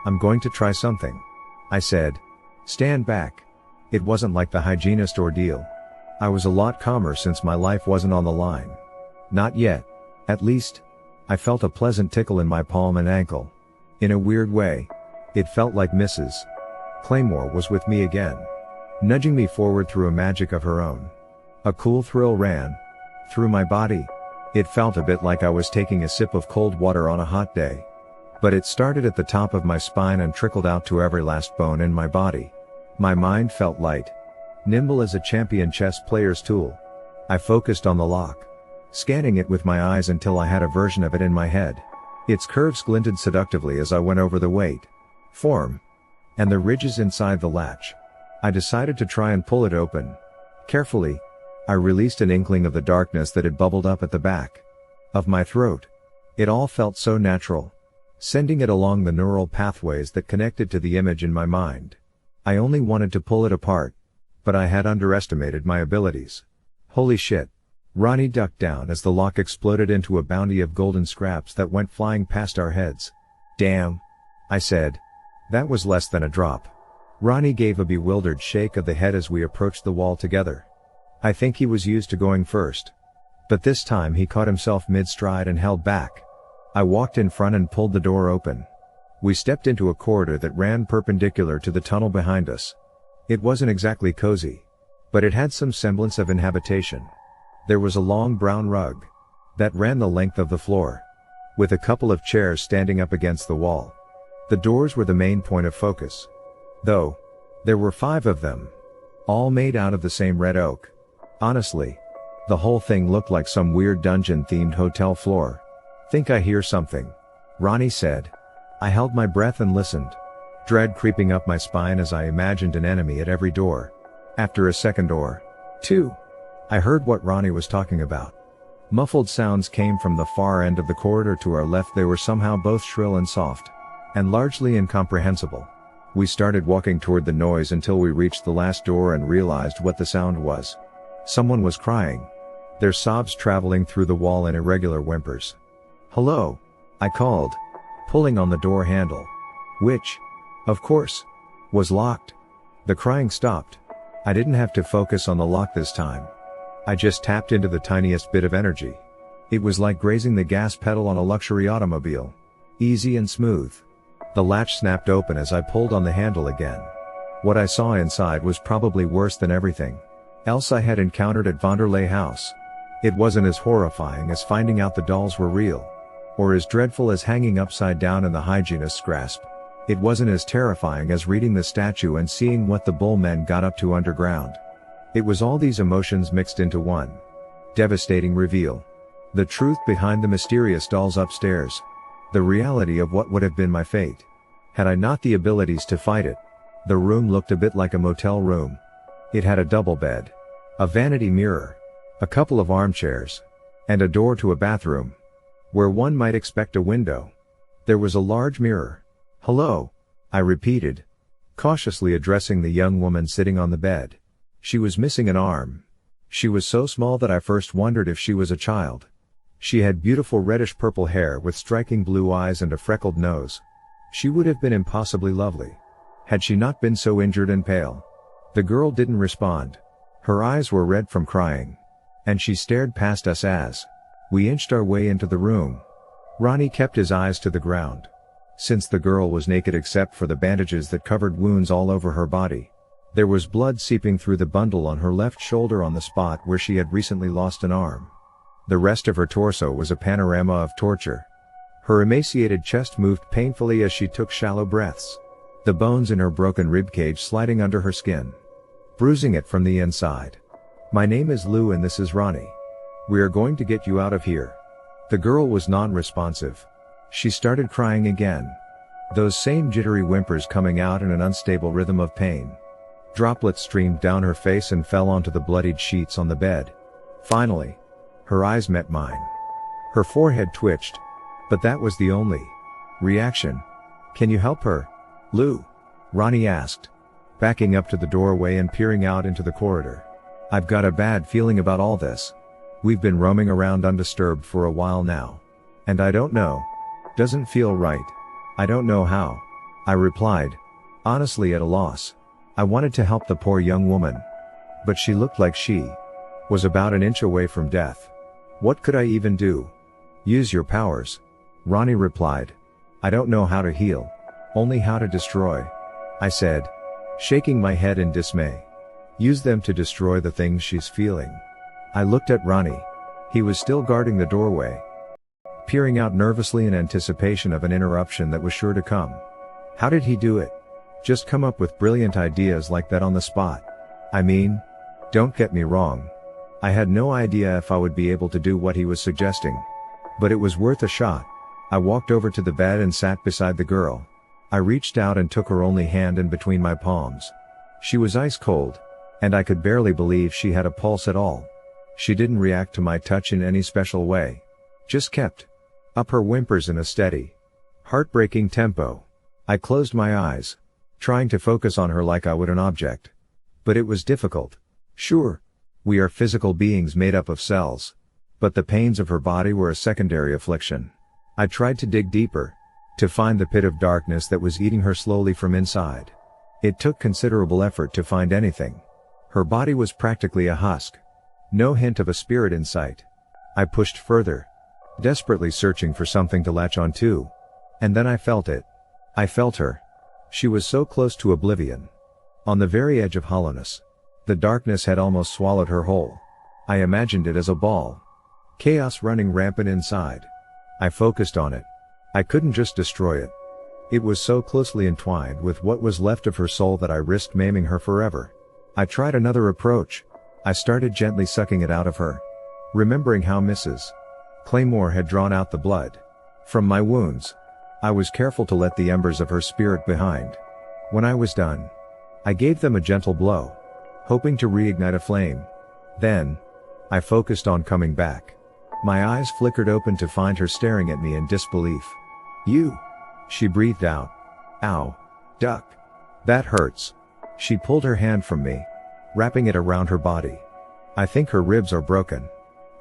Speaker 1: I'm going to try something, I said. Stand back. It wasn't like the hygienist ordeal. I was a lot calmer since my life wasn't on the line. Not yet. At least, I felt a pleasant tickle in my palm and ankle. In a weird way, it felt like Mrs. Claymore was with me again, nudging me forward through a magic of her own. A cool thrill ran through my body. It felt a bit like I was taking a sip of cold water on a hot day. But it started at the top of my spine and trickled out to every last bone in my body. My mind felt light, nimble as a champion chess player's tool. I focused on the lock, scanning it with my eyes until I had a version of it in my head. Its curves glinted seductively as I went over the weight, form, and the ridges inside the latch. I decided to try and pull it open. Carefully, I released an inkling of the darkness that had bubbled up at the back of my throat. It all felt so natural, sending it along the neural pathways that connected to the image in my mind. I only wanted to pull it apart, but I had underestimated my abilities. Holy shit. Ronnie ducked down as the lock exploded into a bounty of golden scraps that went flying past our heads. Damn, I said. That was less than a drop. Ronnie gave a bewildered shake of the head as we approached the wall together. I think he was used to going first. But this time he caught himself mid-stride and held back. I walked in front and pulled the door open. We stepped into a corridor that ran perpendicular to the tunnel behind us. It wasn't exactly cozy, but it had some semblance of inhabitation. There was a long brown rug that ran the length of the floor, with a couple of chairs standing up against the wall. The doors were the main point of focus, though there were 5 of them, all made out of the same red oak. Honestly, the whole thing looked like some weird dungeon-themed hotel floor. Think I hear something, Ronnie said. I held my breath and listened, dread creeping up my spine as I imagined an enemy at every door. After a second or 2, I heard what Ronnie was talking about. Muffled sounds came from the far end of the corridor to our left. They were somehow both shrill and soft, and largely incomprehensible. We started walking toward the noise until we reached the last door and realized what the sound was. Someone was crying, their sobs traveling through the wall in irregular whimpers. Hello, I called, pulling on the door handle, which, of course, was locked. The crying stopped. I didn't have to focus on the lock this time. I just tapped into the tiniest bit of energy. It was like grazing the gas pedal on a luxury automobile. Easy and smooth. The latch snapped open as I pulled on the handle again. What I saw inside was probably worse than everything else I had encountered at Vonderlei House. It wasn't as horrifying as finding out the dolls were real, or as dreadful as hanging upside down in the hygienist's grasp. It wasn't as terrifying as reading the statue and seeing what the bull men got up to underground. It was all these emotions mixed into one devastating reveal. The truth behind the mysterious dolls upstairs. The reality of what would have been my fate, had I not the abilities to fight it. The room looked a bit like a motel room. It had a double bed, a vanity mirror, a couple of armchairs, and a door to a bathroom, where one might expect a window. There was a large mirror. Hello, I repeated, cautiously addressing the young woman sitting on the bed. She was missing an arm. She was so small that I first wondered if she was a child. She had beautiful reddish-purple hair with striking blue eyes and a freckled nose. She would have been impossibly lovely, had she not been so injured and pale. The girl didn't respond. Her eyes were red from crying, and she stared past us as we inched our way into the room. Ronnie kept his eyes to the ground. Since the girl was naked except for the bandages that covered wounds all over her body, there was blood seeping through the bundle on her left shoulder on the spot where she had recently lost an arm. The rest of her torso was a panorama of torture. Her emaciated chest moved painfully as she took shallow breaths, the bones in her broken ribcage sliding under her skin, bruising it from the inside. "My name is Lou and this is Ronnie. We are going to get you out of here." The girl was non-responsive. She started crying again, those same jittery whimpers coming out in an unstable rhythm of pain. Droplets streamed down her face and fell onto the bloodied sheets on the bed. Finally, her eyes met mine. Her forehead twitched, but that was the only reaction. "Can you help her, Lou?" Ronnie asked, backing up to the doorway and peering out into the corridor. "I've got a bad feeling about all this. We've been roaming around undisturbed for a while now, and I don't know. Doesn't feel right. I don't know how," I replied, honestly at a loss. I wanted to help the poor young woman, but she looked like she was about an inch away from death. "What could I even do?" "Use your powers," Ronnie replied. "I don't know how to heal, only how to destroy," I said, shaking my head in dismay. "Use them to destroy the things she's feeling." I looked at Ronnie. He was still guarding the doorway, peering out nervously in anticipation of an interruption that was sure to come. How did he do it? Just come up with brilliant ideas like that on the spot? I mean, don't get me wrong. I had no idea if I would be able to do what he was suggesting, but it was worth a shot. I walked over to the bed and sat beside the girl. I reached out and took her only hand in between my palms. She was ice cold, and I could barely believe she had a pulse at all. She didn't react to my touch in any special way, just kept up her whimpers in a steady, heartbreaking tempo. I closed my eyes, trying to focus on her like I would an object. But it was difficult. Sure, we are physical beings made up of cells, but the pains of her body were a secondary affliction. I tried to dig deeper, to find the pit of darkness that was eating her slowly from inside. It took considerable effort to find anything. Her body was practically a husk. No hint of a spirit in sight. I pushed further, desperately searching for something to latch onto. And then I felt it. I felt her. She was so close to oblivion, on the very edge of hollowness. The darkness had almost swallowed her whole. I imagined it as a ball. Chaos running rampant inside. I focused on it. I couldn't just destroy it. It was so closely entwined with what was left of her soul that I risked maiming her forever. I tried another approach. I started gently sucking it out of her, remembering how Mrs. Claymore had drawn out the blood from my wounds. I was careful to let the embers of her spirit behind. When I was done, I gave them a gentle blow, hoping to reignite a flame. Then, I focused on coming back. My eyes flickered open to find her staring at me in disbelief. "You," she breathed out. "Ow. Duck. That hurts." She pulled her hand from me, wrapping it around her body. "I think her ribs are broken,"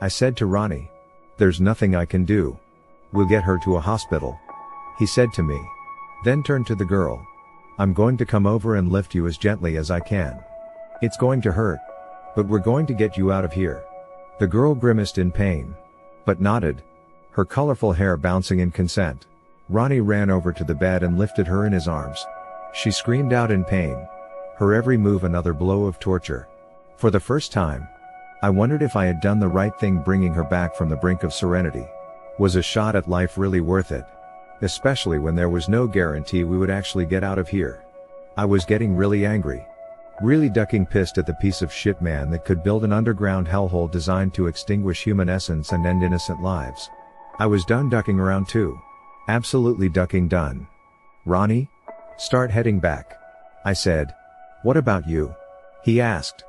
Speaker 1: I said to Ronnie. "There's nothing I can do. We'll get her to a hospital," he said to me, then turned to the girl. "I'm going to come over and lift you as gently as I can. It's going to hurt, but we're going to get you out of here." The girl grimaced in pain, but nodded, her colorful hair bouncing in consent. Ronnie ran over to the bed and lifted her in his arms. She screamed out in pain, her every move another blow of torture. For the first time, I wondered if I had done the right thing bringing her back from the brink of serenity. Was a shot at life really worth it? Especially when there was no guarantee we would actually get out of here. I was getting really angry. Really ducking pissed at the piece of shit man that could build an underground hellhole designed to extinguish human essence and end innocent lives. I was done ducking around too. Absolutely ducking done. "Ronnie? Start heading back," I said. "What about you?" he asked,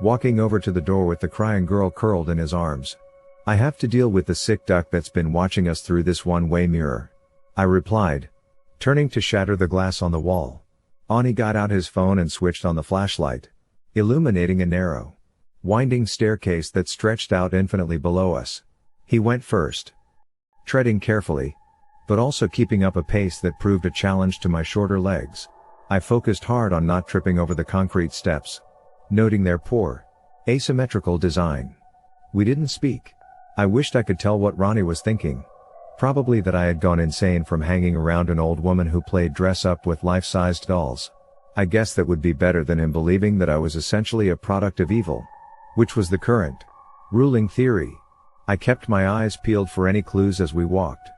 Speaker 1: walking over to the door with the crying girl curled in his arms. "I have to deal with the sick duck that's been watching us through this one-way mirror," I replied, turning to shatter the glass on the wall. Ani got out his phone and switched on the flashlight, illuminating a narrow winding staircase that stretched out infinitely below us. He went first, treading carefully, but also keeping up a pace that proved a challenge to my shorter legs. I focused hard on not tripping over the concrete steps, noting their poor, asymmetrical design. We didn't speak. I wished I could tell what Ronnie was thinking. Probably that I had gone insane from hanging around an old woman who played dress-up with life-sized dolls. I guess that would be better than him believing that I was essentially a product of evil, which was the current, ruling theory. I kept my eyes peeled for any clues as we walked,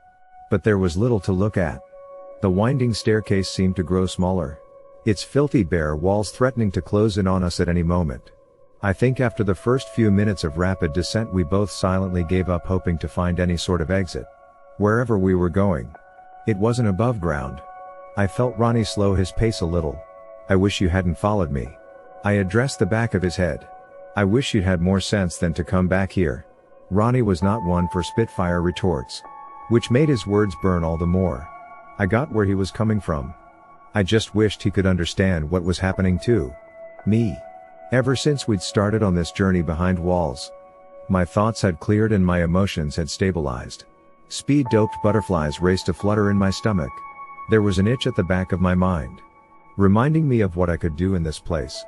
Speaker 1: but there was little to look at. The winding staircase seemed to grow smaller, its filthy bare walls threatening to close in on us at any moment. I think after the first few minutes of rapid descent we both silently gave up hoping to find any sort of exit. Wherever we were going, it wasn't above ground. I felt Ronnie slow his pace a little. "I wish you hadn't followed me." I addressed the back of his head. "I wish you'd had more sense than to come back here." Ronnie was not one for spitfire retorts, which made his words burn all the more. I got where he was coming from. I just wished he could understand what was happening to me. Ever since we'd started on this journey behind walls, my thoughts had cleared and my emotions had stabilized. Speed-doped butterflies raced a flutter in my stomach. There was an itch at the back of my mind, reminding me of what I could do in this place.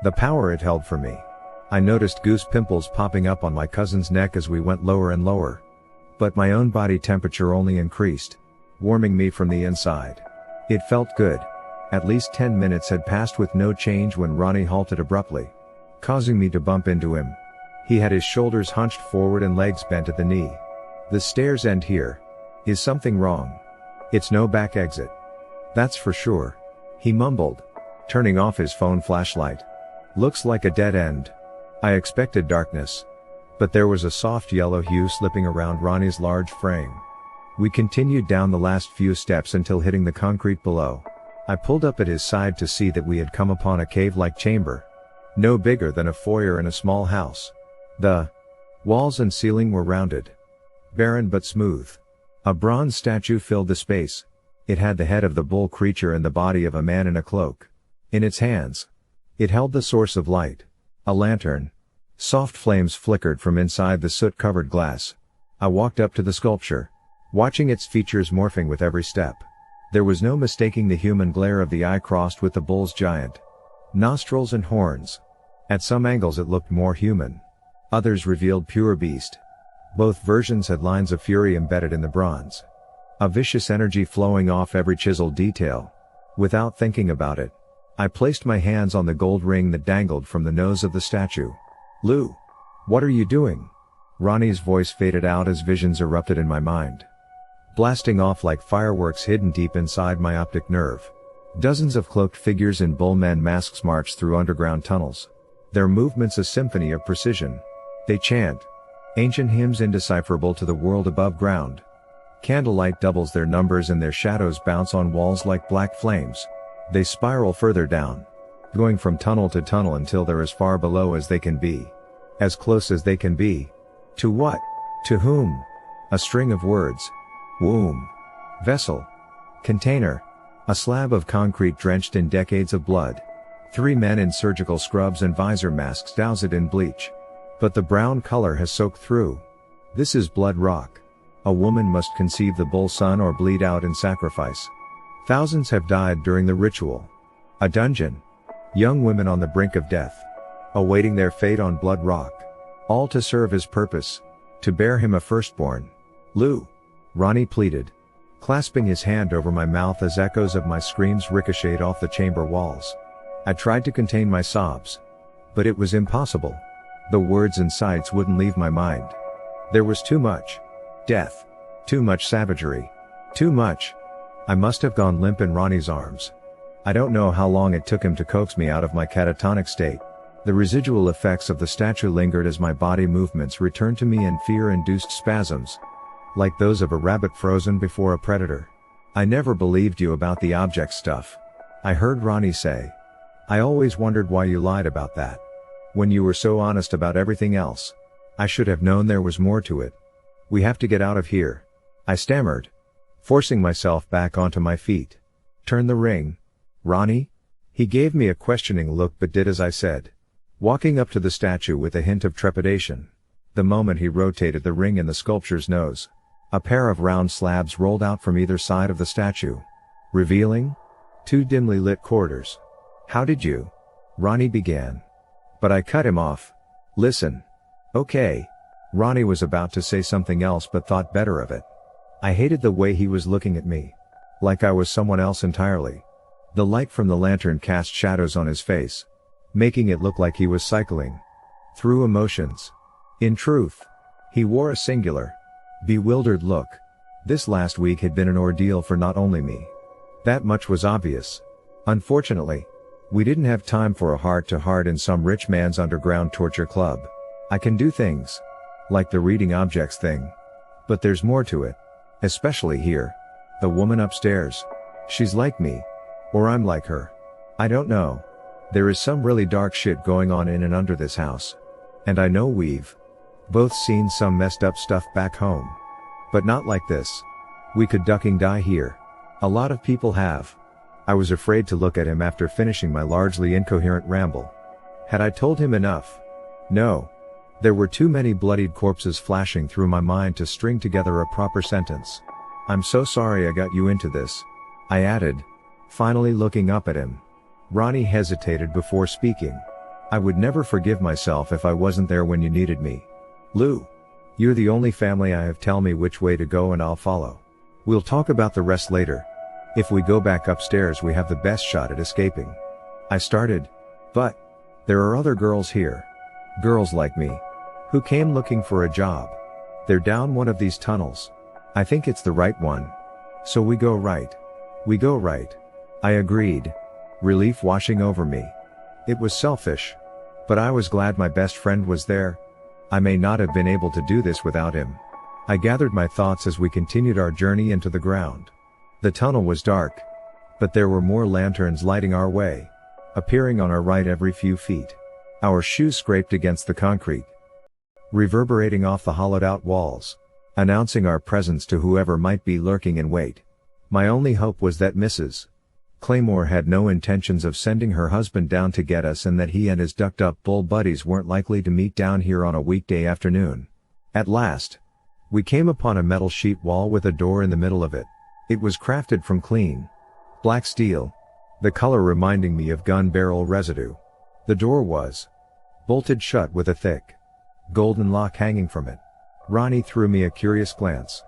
Speaker 1: The power it held for me. I noticed goose pimples popping up on my cousin's neck as we went lower and lower. But my own body temperature only increased, warming me from the inside. It felt good. At least 10 minutes had passed with no change when Ronnie halted abruptly, causing me to bump into him. He had his shoulders hunched forward and legs bent at the knee. "The stairs end here. Is something wrong?" "It's no back exit. That's for sure," he mumbled, turning off his phone flashlight. "Looks like a dead end." I expected darkness, but there was a soft yellow hue slipping around Ronnie's large frame. We continued down the last few steps until hitting the concrete below. I pulled up at his side to see that we had come upon a cave-like chamber, no bigger than a foyer in a small house. The walls and ceiling were rounded, barren but smooth. A bronze statue filled the space. It had the head of the bull creature and the body of a man in a cloak. In its hands, it held the source of light, a lantern. Soft flames flickered from inside the soot-covered glass. I walked up to the sculpture, watching its features morphing with every step. There was no mistaking the human glare of the eye crossed with the bull's giant nostrils and horns. At some angles it looked more human. Others revealed pure beast. Both versions had lines of fury embedded in the bronze, a vicious energy flowing off every chiseled detail. Without thinking about it, I placed my hands on the gold ring that dangled from the nose of the statue. "Lou, what are you doing?" Ronnie's voice faded out as visions erupted in my mind, blasting off like fireworks hidden deep inside my optic nerve. Dozens of cloaked figures in bullman masks marched through underground tunnels, their movements a symphony of precision. They chant ancient hymns indecipherable to the world above ground. Candlelight doubles their numbers and their shadows bounce on walls like black flames. They spiral further down, going from tunnel to tunnel until they're as far below as they can be. As close as they can be. To what? To whom? A string of words. Womb. Vessel. Container. A slab of concrete drenched in decades of blood. 3 men in surgical scrubs and visor masks douse it in bleach. But the brown color has soaked through. This is blood rock. A woman must conceive the bull son or bleed out in sacrifice. Thousands have died during the ritual. A dungeon. Young women on the brink of death, awaiting their fate on blood rock. All to serve his purpose, to bear him a firstborn. "Lou," Ronnie pleaded, clasping his hand over my mouth as echoes of my screams ricocheted off the chamber walls. I tried to contain my sobs, but it was impossible. The words and sights wouldn't leave my mind. There was too much death, too much savagery, too much. I must have gone limp in Ronnie's arms. I don't know how long it took him to coax me out of my catatonic state. The residual effects of the statue lingered as my body movements returned to me in fear-induced spasms, like those of a rabbit frozen before a predator. "I never believed you about the object stuff," I heard Ronnie say. "I always wondered why you lied about that, when you were so honest about everything else. I should have known there was more to it. We have to get out of here," I stammered, forcing myself back onto my feet. "Turn the ring, Ronnie?" He gave me a questioning look but did as I said. walking up to the statue with a hint of trepidation. The moment he rotated the ring in the sculpture's nose, a pair of round slabs rolled out from either side of the statue, revealing 2 dimly lit corridors. "How did you?" Ronnie began. But I cut him off. "Listen. Okay." Ronnie was about to say something else but thought better of it. I hated the way he was looking at me. Like I was someone else entirely. The light from the lantern cast shadows on his face, making it look like he was cycling through emotions. In truth, he wore a singular, bewildered look. This last week had been an ordeal for not only me. That much was obvious. Unfortunately, we didn't have time for a heart-to-heart in some rich man's underground torture club. I can do things, like the reading objects thing. But there's more to it. Especially here. The woman upstairs. She's like me. Or I'm like her. I don't know. There is some really dark shit going on in and under this house. And I know we've both seen some messed up stuff back home. But not like this. We could ducking die here. A lot of people have. I was afraid to look at him after finishing my largely incoherent ramble. Had I told him enough? No. There were too many bloodied corpses flashing through my mind to string together a proper sentence. "I'm so sorry I got you into this," I added, finally looking up at him. Ronnie hesitated before speaking. "I would never forgive myself if I wasn't there when you needed me. Lou. You're the only family I have. Tell me which way to go and I'll follow. We'll talk about the rest later. If we go back upstairs we have the best shot at escaping." I started. "But there are other girls here. Girls like me. Who came looking for a job. They're down one of these tunnels. I think it's the right one. So we go right." "We go right." I agreed. Relief washing over me. It was selfish. But I was glad my best friend was there. I may not have been able to do this without him. I gathered my thoughts as we continued our journey into the ground. The tunnel was dark. But there were more lanterns lighting our way, appearing on our right every few feet. Our shoes scraped against the concrete, reverberating off the hollowed-out walls, announcing our presence to whoever might be lurking in wait. My only hope was that Mrs. Claymore had no intentions of sending her husband down to get us and that he and his ducked-up bull buddies weren't likely to meet down here on a weekday afternoon. At last, we came upon a metal sheet wall with a door in the middle of it. It was crafted from clean black steel, the color reminding me of gun barrel residue. The door was bolted shut with a thick golden lock hanging from it. Ronnie threw me a curious glance,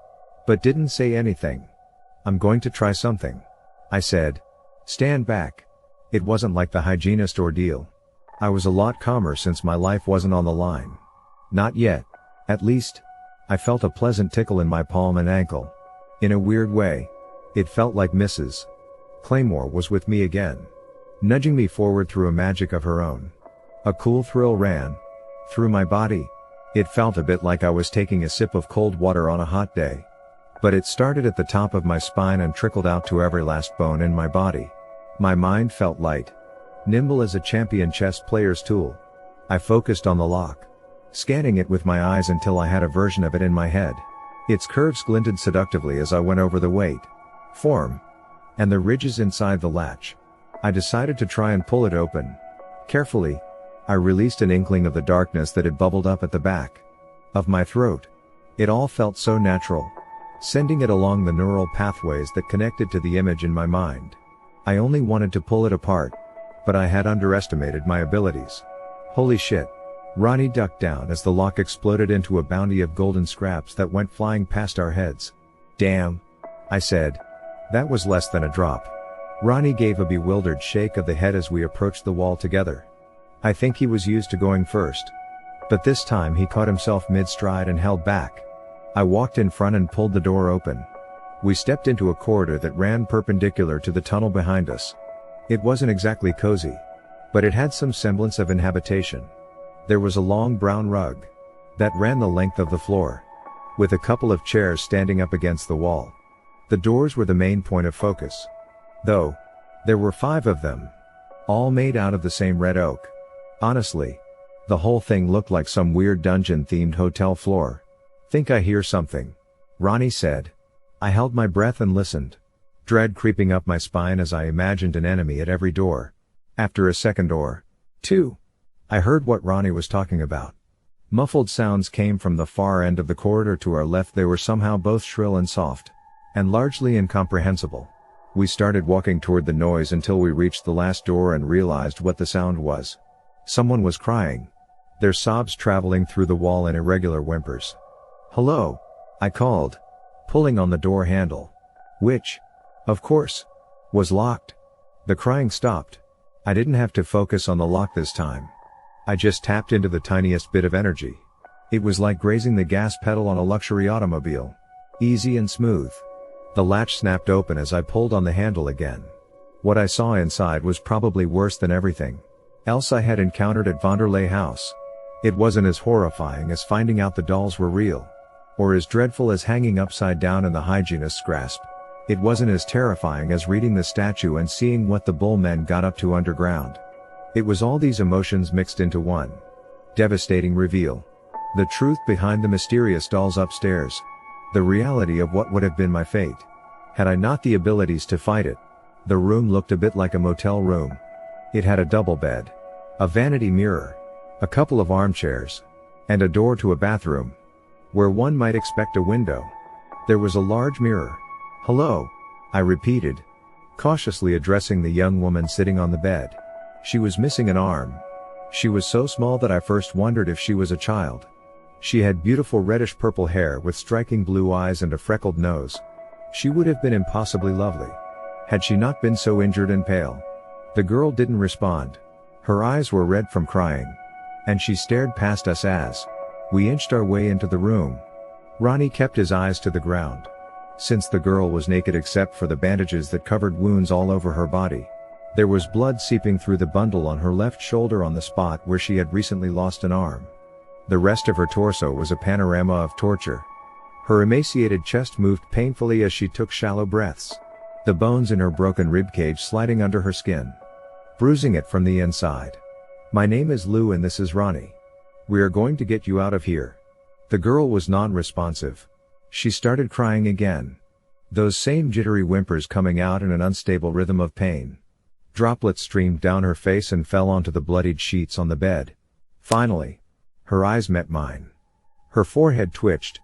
Speaker 1: but didn't say anything. "I'm going to try something," I said. "Stand back." It wasn't like the hygienist ordeal. I was a lot calmer since my life wasn't on the line. Not yet. At least, I felt a pleasant tickle in my palm and ankle. In a weird way, it felt like Mrs. Claymore was with me again, nudging me forward through a magic of her own. A cool thrill ran through my body. It felt a bit like I was taking a sip of cold water on a hot day. But it started at the top of my spine and trickled out to every last bone in my body. My mind felt light, nimble as a champion chess player's tool. I focused on the lock, scanning it with my eyes until I had a version of it in my head. Its curves glinted seductively as I went over the weight, form, and the ridges inside the latch. I decided to try and pull it open. Carefully, I released an inkling of the darkness that had bubbled up at the back of my throat. It all felt so natural, sending it along the neural pathways that connected to the image in my mind. I only wanted to pull it apart, but I had underestimated my abilities. Holy shit. Ronnie ducked down as the lock exploded into a bounty of golden scraps that went flying past our heads. "Damn," I said. That was less than a drop. Ronnie gave a bewildered shake of the head as we approached the wall together. I think he was used to going first. But this time he caught himself mid-stride and held back. I walked in front and pulled the door open. We stepped into a corridor that ran perpendicular to the tunnel behind us. It wasn't exactly cozy, but it had some semblance of inhabitation. There was a long brown rug that ran the length of the floor, with a couple of chairs standing up against the wall. The doors were the main point of focus, though there were 5 of them, all made out of the same red oak. Honestly, the whole thing looked like some weird dungeon-themed hotel floor. "Think I hear something," Ronnie said. I held my breath and listened, dread creeping up my spine as I imagined an enemy at every door. After a second or 2, I heard what Ronnie was talking about. Muffled sounds came from the far end of the corridor to our left. They were somehow both shrill and soft, and largely incomprehensible. We started walking toward the noise until we reached the last door and realized what the sound was. Someone was crying, their sobs traveling through the wall in irregular whimpers. "Hello?" I called, pulling on the door handle, which, of course, was locked. The crying stopped. I didn't have to focus on the lock this time. I just tapped into the tiniest bit of energy. It was like grazing the gas pedal on a luxury automobile. Easy and smooth. The latch snapped open as I pulled on the handle again. What I saw inside was probably worse than everything else I had encountered at Vonderlei House. It wasn't as horrifying as finding out the dolls were real, or as dreadful as hanging upside down in the hygienist's grasp. It wasn't as terrifying as reading the statue and seeing what the bull men got up to underground. It was all these emotions mixed into one devastating reveal. The truth behind the mysterious dolls upstairs. The reality of what would have been my fate, had I not the abilities to fight it. The room looked a bit like a motel room. It had a double bed, a vanity mirror, a couple of armchairs, and a door to a bathroom, where one might expect a window. There was a large mirror. "Hello?" I repeated, cautiously addressing the young woman sitting on the bed. She was missing an arm. She was so small that I first wondered if she was a child. She had beautiful reddish-purple hair with striking blue eyes and a freckled nose. She would have been impossibly lovely, had she not been so injured and pale. The girl didn't respond. Her eyes were red from crying, and she stared past us as we inched our way into the room. Ronnie kept his eyes to the ground, since the girl was naked except for the bandages that covered wounds all over her body. There was blood seeping through the bundle on her left shoulder on the spot where she had recently lost an arm. The rest of her torso was a panorama of torture. Her emaciated chest moved painfully as she took shallow breaths, the bones in her broken ribcage sliding under her skin, bruising it from the inside. "My name is Lou and this is Ronnie. We are going to get you out of here." The girl was non-responsive. She started crying again, those same jittery whimpers coming out in an unstable rhythm of pain. Droplets streamed down her face and fell onto the bloodied sheets on the bed. Finally, her eyes met mine. Her forehead twitched,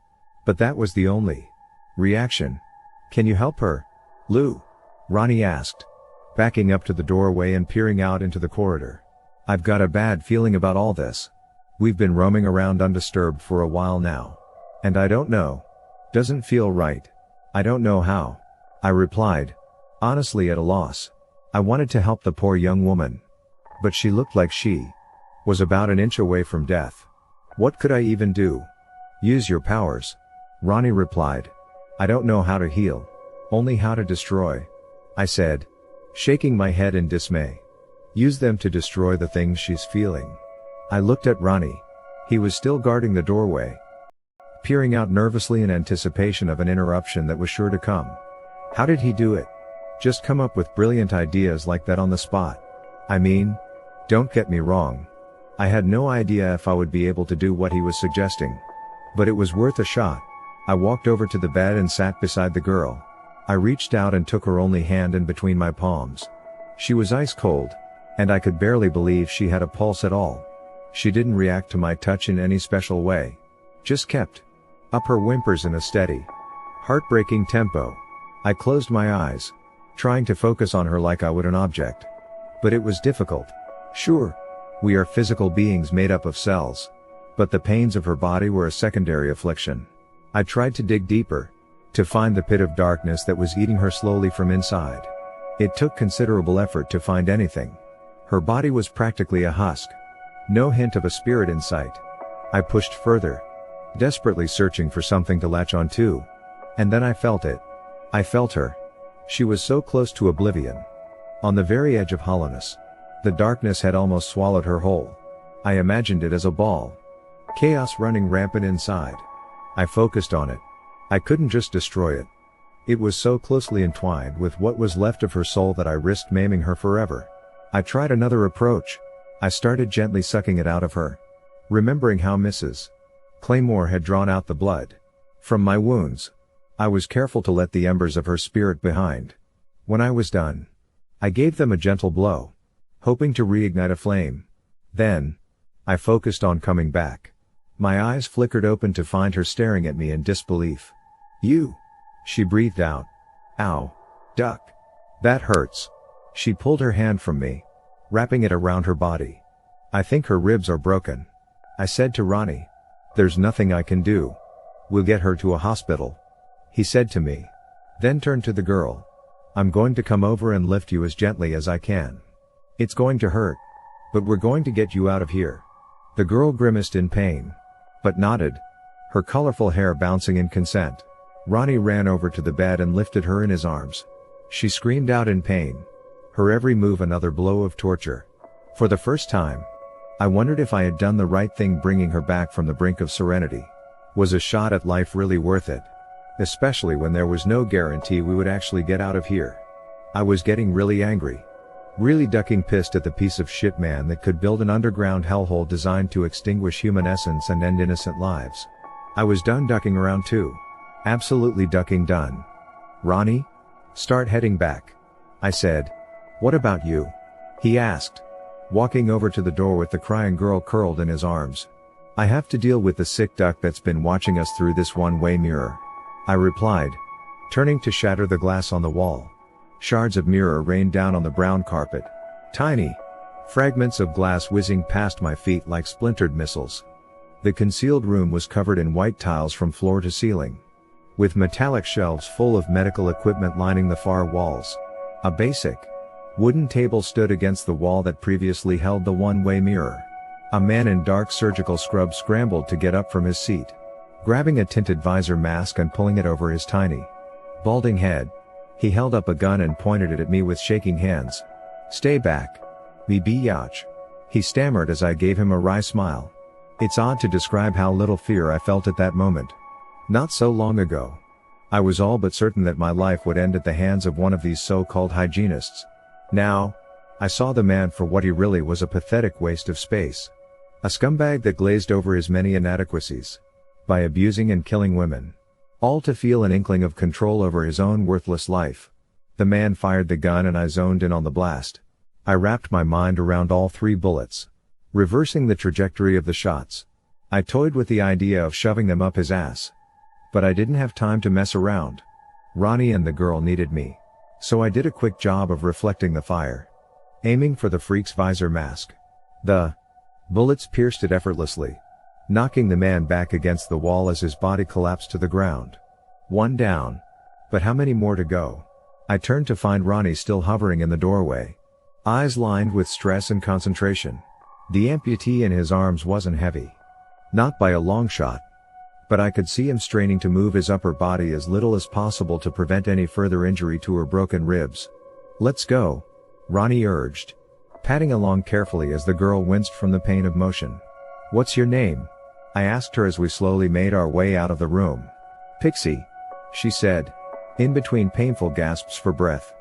Speaker 1: but that was the only reaction. "Can you help her, Lou?" Ronnie asked, backing up to the doorway and peering out into the corridor. "I've got a bad feeling about all this. We've been roaming around undisturbed for a while now, and I don't know. Doesn't feel right. I don't know how," I replied, honestly at a loss. I wanted to help the poor young woman, but she looked like she was about an inch away from death. "What could I even do?" "Use your powers," Ronnie replied. "I don't know how to heal, only how to destroy," I said, shaking my head in dismay. "Use them to destroy the things she's feeling." I looked at Ronnie. He was still guarding the doorway, peering out nervously in anticipation of an interruption that was sure to come. How did he do it? Just come up with brilliant ideas like that on the spot? I mean, don't get me wrong. I had no idea if I would be able to do what he was suggesting, but it was worth a shot. I walked over to the bed and sat beside the girl. I reached out and took her only hand in between my palms. She was ice cold, and I could barely believe she had a pulse at all. She didn't react to my touch in any special way, just kept up her whimpers in a steady, heartbreaking tempo. I closed my eyes, trying to focus on her like I would an object. But it was difficult. Sure, we are physical beings made up of cells, but the pains of her body were a secondary affliction. I tried to dig deeper, to find the pit of darkness that was eating her slowly from inside. It took considerable effort to find anything. Her body was practically a husk. No hint of a spirit in sight. I pushed further, desperately searching for something to latch onto. And then I felt it. I felt her. She was so close to oblivion, on the very edge of hollowness. The darkness had almost swallowed her whole. I imagined it as a ball. Chaos running rampant inside. I focused on it. I couldn't just destroy it. It was so closely entwined with what was left of her soul that I risked maiming her forever. I tried another approach. I started gently sucking it out of her, remembering how Mrs. Claymore had drawn out the blood from my wounds. I was careful to let the embers of her spirit behind. When I was done, I gave them a gentle blow, hoping to reignite a flame. Then, I focused on coming back. My eyes flickered open to find her staring at me in disbelief. You! She breathed out. Ow. Duck. That hurts. She pulled her hand from me, wrapping it around her body. I think her ribs are broken. I said to Ronnie. There's nothing I can do. We'll get her to a hospital. He said to me. Then turned to the girl. I'm going to come over and lift you as gently as I can. It's going to hurt. But we're going to get you out of here. The girl grimaced in pain, but nodded, her colorful hair bouncing in consent. Ronnie ran over to the bed and lifted her in his arms. She screamed out in pain. Her every move another blow of torture. For the first time, I wondered if I had done the right thing bringing her back from the brink of serenity. Was a shot at life really worth it? Especially when there was no guarantee we would actually get out of here. I was getting really angry. Really ducking pissed at the piece of shit man that could build an underground hellhole designed to extinguish human essence and end innocent lives. I was done ducking around too. Absolutely ducking done. Ronnie? Start heading back. I said. What about you? He asked, walking over to the door with the crying girl curled in his arms. I have to deal with the sick duck that's been watching us through this one-way mirror. I replied, turning to shatter the glass on the wall. Shards of mirror rained down on the brown carpet. Tiny fragments of glass whizzing past my feet like splintered missiles. The concealed room was covered in white tiles from floor to ceiling, with metallic shelves full of medical equipment lining the far walls. A basic wooden table stood against the wall that previously held the one-way mirror. A man in dark surgical scrubs scrambled to get up from his seat, grabbing a tinted visor mask and pulling it over his tiny, balding head. He held up a gun and pointed it at me with shaking hands. Stay back. Me biatch. He stammered as I gave him a wry smile. It's odd to describe how little fear I felt at that moment. Not so long ago, I was all but certain that my life would end at the hands of one of these so-called hygienists. Now, I saw the man for what he really was, a pathetic waste of space. A scumbag that glazed over his many inadequacies by abusing and killing women. All to feel an inkling of control over his own worthless life. The man fired the gun and I zoned in on the blast. I wrapped my mind around all 3 bullets, reversing the trajectory of the shots. I toyed with the idea of shoving them up his ass. But I didn't have time to mess around. Ronnie and the girl needed me. So I did a quick job of reflecting the fire, aiming for the freak's visor mask. The bullets pierced it effortlessly, knocking the man back against the wall as his body collapsed to the ground. 1 down. But how many more to go? I turned to find Ronnie still hovering in the doorway, eyes lined with stress and concentration. The amputee in his arms wasn't heavy. Not by a long shot. But I could see him straining to move his upper body as little as possible to prevent any further injury to her broken ribs. Let's go, Ronnie urged, padding along carefully as the girl winced from the pain of motion. What's your name? I asked her as we slowly made our way out of the room. Pixie, she said, in between painful gasps for breath.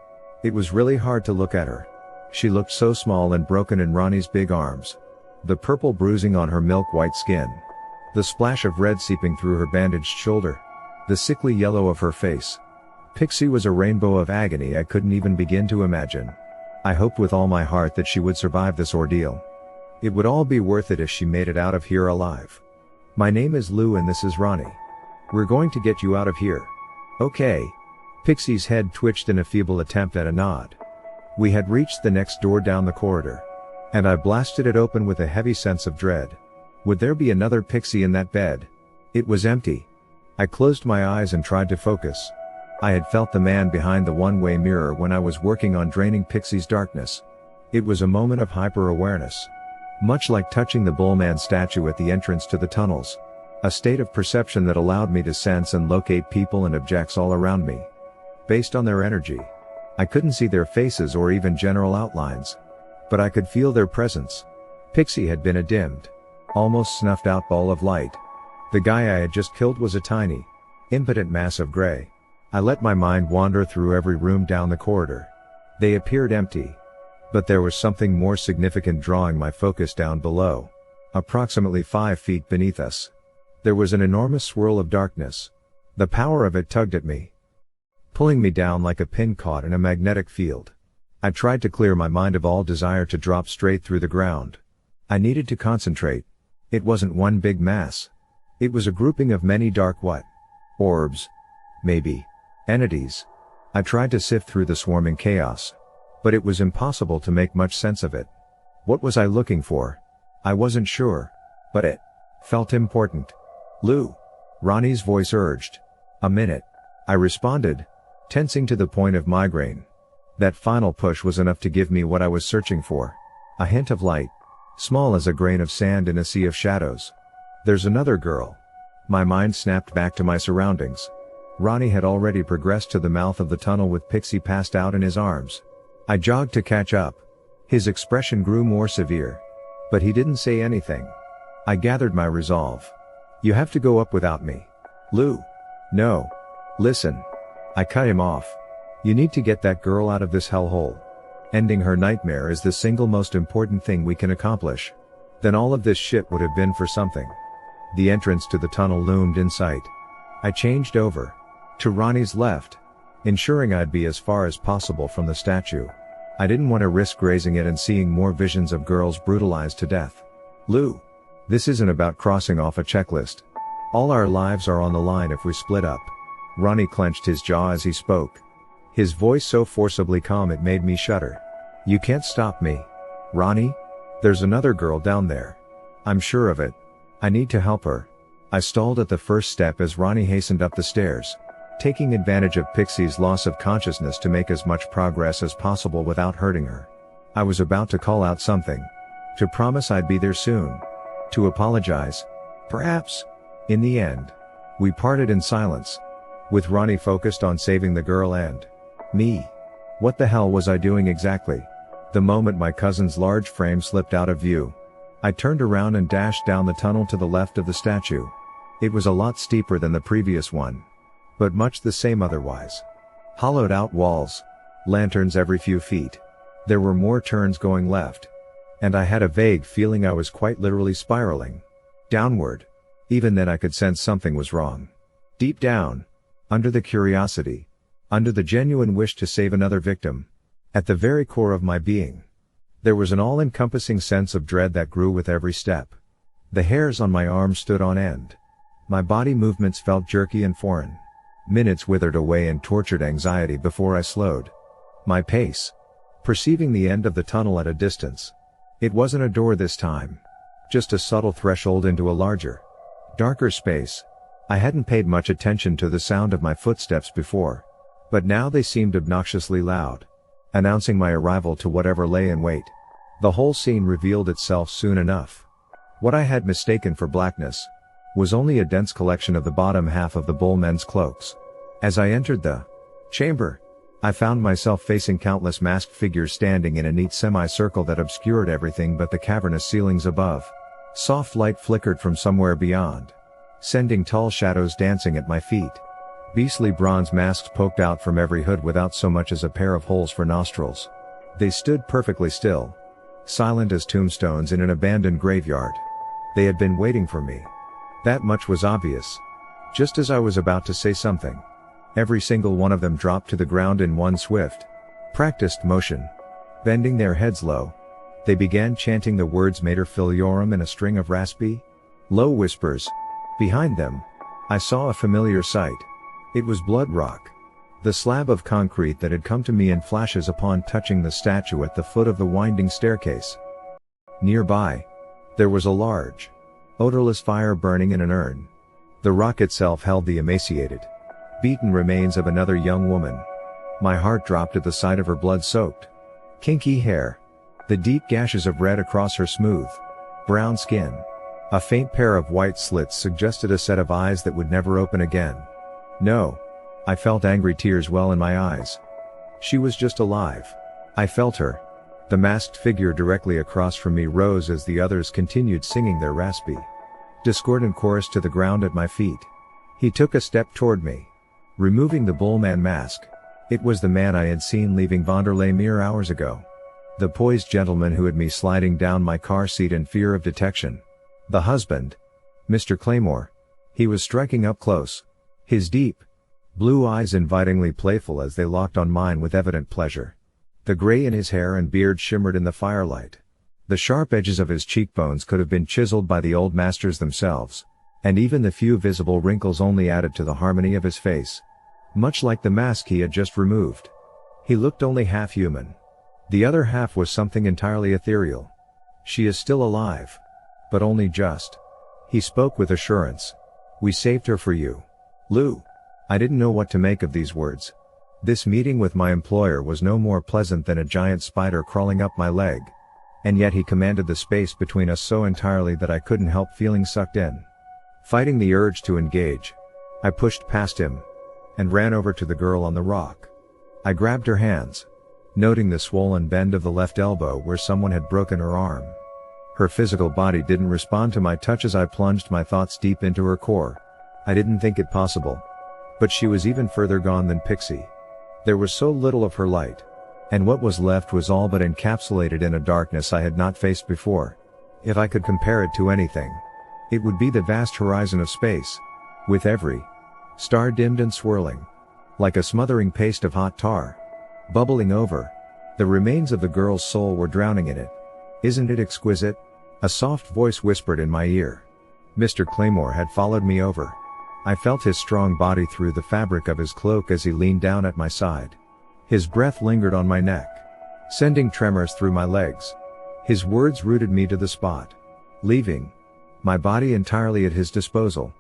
Speaker 1: It was really hard to look at her. She looked so small and broken in Ronnie's big arms. The purple bruising on her milk-white skin. The splash of red seeping through her bandaged shoulder. The sickly yellow of her face. Pixie was a rainbow of agony I couldn't even begin to imagine. I hoped with all my heart that she would survive this ordeal. It would all be worth it if she made it out of here alive. My name is Lou and this is Ronnie. We're going to get you out of here. Okay. Pixie's head twitched in a feeble attempt at a nod. We had reached the next door down the corridor. And I blasted it open with a heavy sense of dread. Would there be another Pixie in that bed? It was empty. I closed my eyes and tried to focus. I had felt the man behind the one-way mirror when I was working on draining Pixie's darkness. It was a moment of hyper-awareness. Much like touching the Bullman statue at the entrance to the tunnels. A state of perception that allowed me to sense and locate people and objects all around me. Based on their energy. I couldn't see their faces or even general outlines. But I could feel their presence. Pixie had been a dimmed, almost snuffed out ball of light. The guy I had just killed was a tiny, impotent mass of gray. I let my mind wander through every room down the corridor. They appeared empty. But there was something more significant drawing my focus down below. Approximately 5 feet beneath us. There was an enormous swirl of darkness. The power of it tugged at me, pulling me down like a pin caught in a magnetic field. I tried to clear my mind of all desire to drop straight through the ground. I needed to concentrate. It wasn't one big mass. It was a grouping of many dark what? Orbs. Maybe. Entities. I tried to sift through the swarming chaos. But it was impossible to make much sense of it. What was I looking for? I wasn't sure. But it felt important. Lou. Ronnie's voice urged. A minute. I responded, tensing to the point of migraine. That final push was enough to give me what I was searching for. A hint of light. Small as a grain of sand in a sea of shadows. There's another girl. My mind snapped back to my surroundings. Ronnie had already progressed to the mouth of the tunnel with Pixie passed out in his arms. I jogged to catch up. His expression grew more severe. But he didn't say anything. I gathered my resolve. You have to go up without me. Lou. No. Listen. I cut him off. You need to get that girl out of this hellhole. Ending her nightmare is the single most important thing we can accomplish. Then all of this shit would have been for something. The entrance to the tunnel loomed in sight. I changed over. To Ronnie's left. Ensuring I'd be as far as possible from the statue. I didn't want to risk grazing it and seeing more visions of girls brutalized to death. Lou. This isn't about crossing off a checklist. All our lives are on the line if we split up. Ronnie clenched his jaw as he spoke. His voice so forcibly calm it made me shudder. You can't stop me. Ronnie? There's another girl down there. I'm sure of it. I need to help her. I stalled at the first step as Ronnie hastened up the stairs, taking advantage of Pixie's loss of consciousness to make as much progress as possible without hurting her. I was about to call out something. To promise I'd be there soon. To apologize. Perhaps. In the end. We parted in silence. With Ronnie focused on saving the girl and me. What the hell was I doing exactly? The moment my cousin's large frame slipped out of view, I turned around and dashed down the tunnel to the left of the statue. It was a lot steeper than the previous one. But much the same otherwise. Hollowed out walls. Lanterns every few feet. There were more turns going left. And I had a vague feeling I was quite literally spiraling. Downward. Even then I could sense something was wrong. Deep down. Under the curiosity. Under the genuine wish to save another victim. At the very core of my being. There was an all-encompassing sense of dread that grew with every step. The hairs on my arms stood on end. My body movements felt jerky and foreign. Minutes withered away in tortured anxiety before I slowed my pace. Perceiving the end of the tunnel at a distance. It wasn't a door this time. Just a subtle threshold into a larger, darker space. I hadn't paid much attention to the sound of my footsteps before. But now they seemed obnoxiously loud. Announcing my arrival to whatever lay in wait. The whole scene revealed itself soon enough. What I had mistaken for blackness was only a dense collection of the bottom half of the bullmen's cloaks. As I entered the chamber, I found myself facing countless masked figures standing in a neat semicircle that obscured everything but the cavernous ceilings above. Soft light flickered from somewhere beyond, sending tall shadows dancing at my feet. Beastly bronze masks poked out from every hood without so much as a pair of holes for nostrils. They stood perfectly still. Silent as tombstones in an abandoned graveyard. They had been waiting for me. That much was obvious. Just as I was about to say something, every single one of them dropped to the ground in one swift, practiced motion. Bending their heads low, they began chanting the words Mater Filiorum in a string of raspy, low whispers. Behind them, I saw a familiar sight. It was blood rock. The slab of concrete that had come to me in flashes upon touching the statue at the foot of the winding staircase. Nearby, there was a large, odorless fire burning in an urn. The rock itself held the emaciated, beaten remains of another young woman. My heart dropped at the sight of her blood-soaked, kinky hair. The deep gashes of red across her smooth, brown skin. A faint pair of white slits suggested a set of eyes that would never open again. No. I felt angry tears well in my eyes. She was just alive. I felt her. The masked figure directly across from me rose as the others continued singing their raspy, discordant chorus to the ground at my feet. He took a step toward me, removing the bullman mask. It was the man I had seen leaving Vanderlei mere hours ago. The poised gentleman who had me sliding down my car seat in fear of detection. The husband. Mr. Claymore. He was striking up close. His deep, blue eyes invitingly playful as they locked on mine with evident pleasure. The gray in his hair and beard shimmered in the firelight. The sharp edges of his cheekbones could have been chiseled by the old masters themselves, and even the few visible wrinkles only added to the harmony of his face. Much like the mask he had just removed. He looked only half human. The other half was something entirely ethereal. She is still alive. But only just. He spoke with assurance. We saved her for you. Lou. I didn't know what to make of these words. This meeting with my employer was no more pleasant than a giant spider crawling up my leg. And yet he commanded the space between us so entirely that I couldn't help feeling sucked in. Fighting the urge to engage, I pushed past him and ran over to the girl on the rock. I grabbed her hands, noting the swollen bend of the left elbow where someone had broken her arm. Her physical body didn't respond to my touch as I plunged my thoughts deep into her core. I didn't think it possible. But she was even further gone than Pixie. There was so little of her light. And what was left was all but encapsulated in a darkness I had not faced before. If I could compare it to anything, it would be the vast horizon of space, with every star dimmed and swirling, like a smothering paste of hot tar, bubbling over. The remains of the girl's soul were drowning in it. Isn't it exquisite? A soft voice whispered in my ear. Mr. Claymore had followed me over. I felt his strong body through the fabric of his cloak as he leaned down at my side. His breath lingered on my neck, sending tremors through my legs. His words rooted me to the spot, leaving my body entirely at his disposal.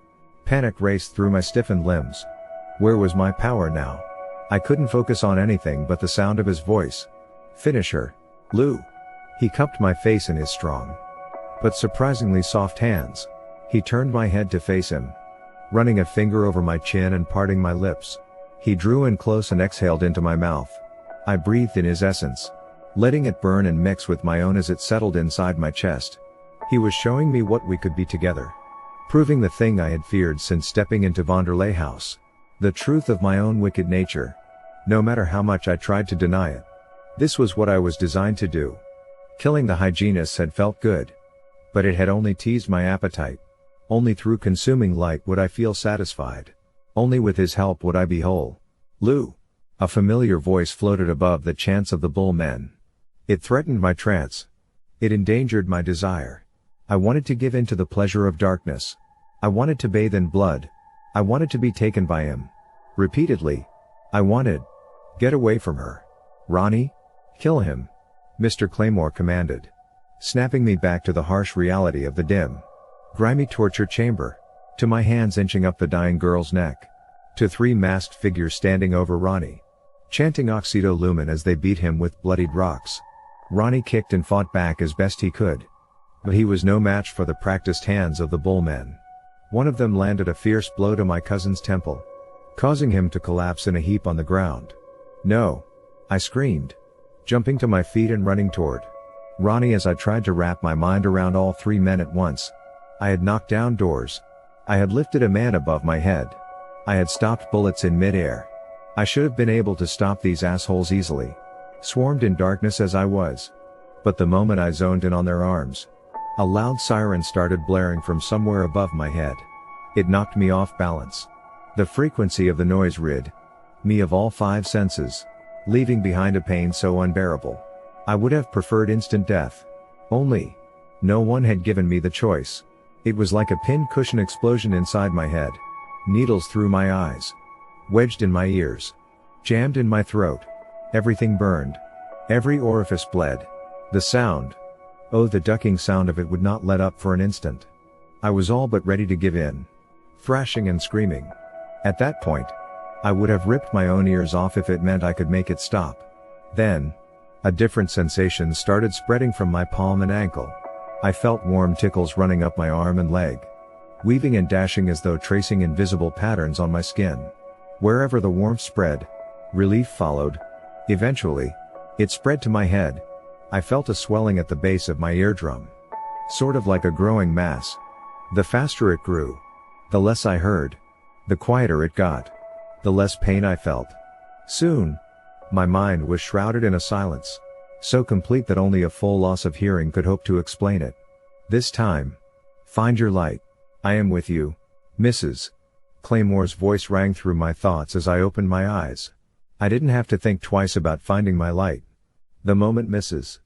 Speaker 1: Panic raced through my stiffened limbs. Where was my power now? I couldn't focus on anything but the sound of his voice. Finish her, Lou. He cupped my face in his strong, but surprisingly soft hands. He turned my head to face him, running a finger over my chin and parting my lips. He drew in close and exhaled into my mouth. I breathed in his essence, letting it burn and mix with my own as it settled inside my chest. He was showing me what we could be together. Proving the thing I had feared since stepping into Vonderlei House. The truth of my own wicked nature. No matter how much I tried to deny it. This was what I was designed to do. Killing the hygienists had felt good. But it had only teased my appetite. Only through consuming light would I feel satisfied. Only with his help would I be whole. Lou. A familiar voice floated above the chants of the bull men. It threatened my trance. It endangered my desire. I wanted to give in to the pleasure of darkness. I wanted to bathe in blood. I wanted to be taken by him. Repeatedly. I wanted. Get away from her. Ronnie? Kill him. Mr. Claymore commanded. Snapping me back to the harsh reality of the dim, grimy torture chamber. To my hands inching up the dying girl's neck. To 3 masked figures standing over Ronnie, chanting Oxydo Lumen as they beat him with bloodied rocks. Ronnie kicked and fought back as best he could. But he was no match for the practiced hands of the bullmen. One of them landed a fierce blow to my cousin's temple, causing him to collapse in a heap on the ground. No! I screamed, jumping to my feet and running toward Ronnie as I tried to wrap my mind around all 3 men at once. I had knocked down doors. I had lifted a man above my head. I had stopped bullets in midair. I should have been able to stop these assholes easily. Swarmed in darkness as I was. But the moment I zoned in on their arms, a loud siren started blaring from somewhere above my head. It knocked me off balance. The frequency of the noise rid me of all 5 senses, leaving behind a pain so unbearable. I would have preferred instant death. Only, no one had given me the choice. It was like a pin-cushion explosion inside my head. Needles through my eyes. Wedged in my ears. Jammed in my throat. Everything burned. Every orifice bled. The sound. Oh, the ducking sound of it would not let up for an instant. I was all but ready to give in. Thrashing and screaming. At that point, I would have ripped my own ears off if it meant I could make it stop. Then, a different sensation started spreading from my palm and ankle. I felt warm tickles running up my arm and leg. Weaving and dashing as though tracing invisible patterns on my skin. Wherever the warmth spread, relief followed. Eventually, it spread to my head. I felt a swelling at the base of my eardrum. Sort of like a growing mass. The faster it grew, the less I heard. The quieter it got, the less pain I felt. Soon, my mind was shrouded in a silence, so complete that only a full loss of hearing could hope to explain it. This time, find your light. I am with you, Mrs. Claymore's voice rang through my thoughts as I opened my eyes. I didn't have to think twice about finding my light. The moment Mrs.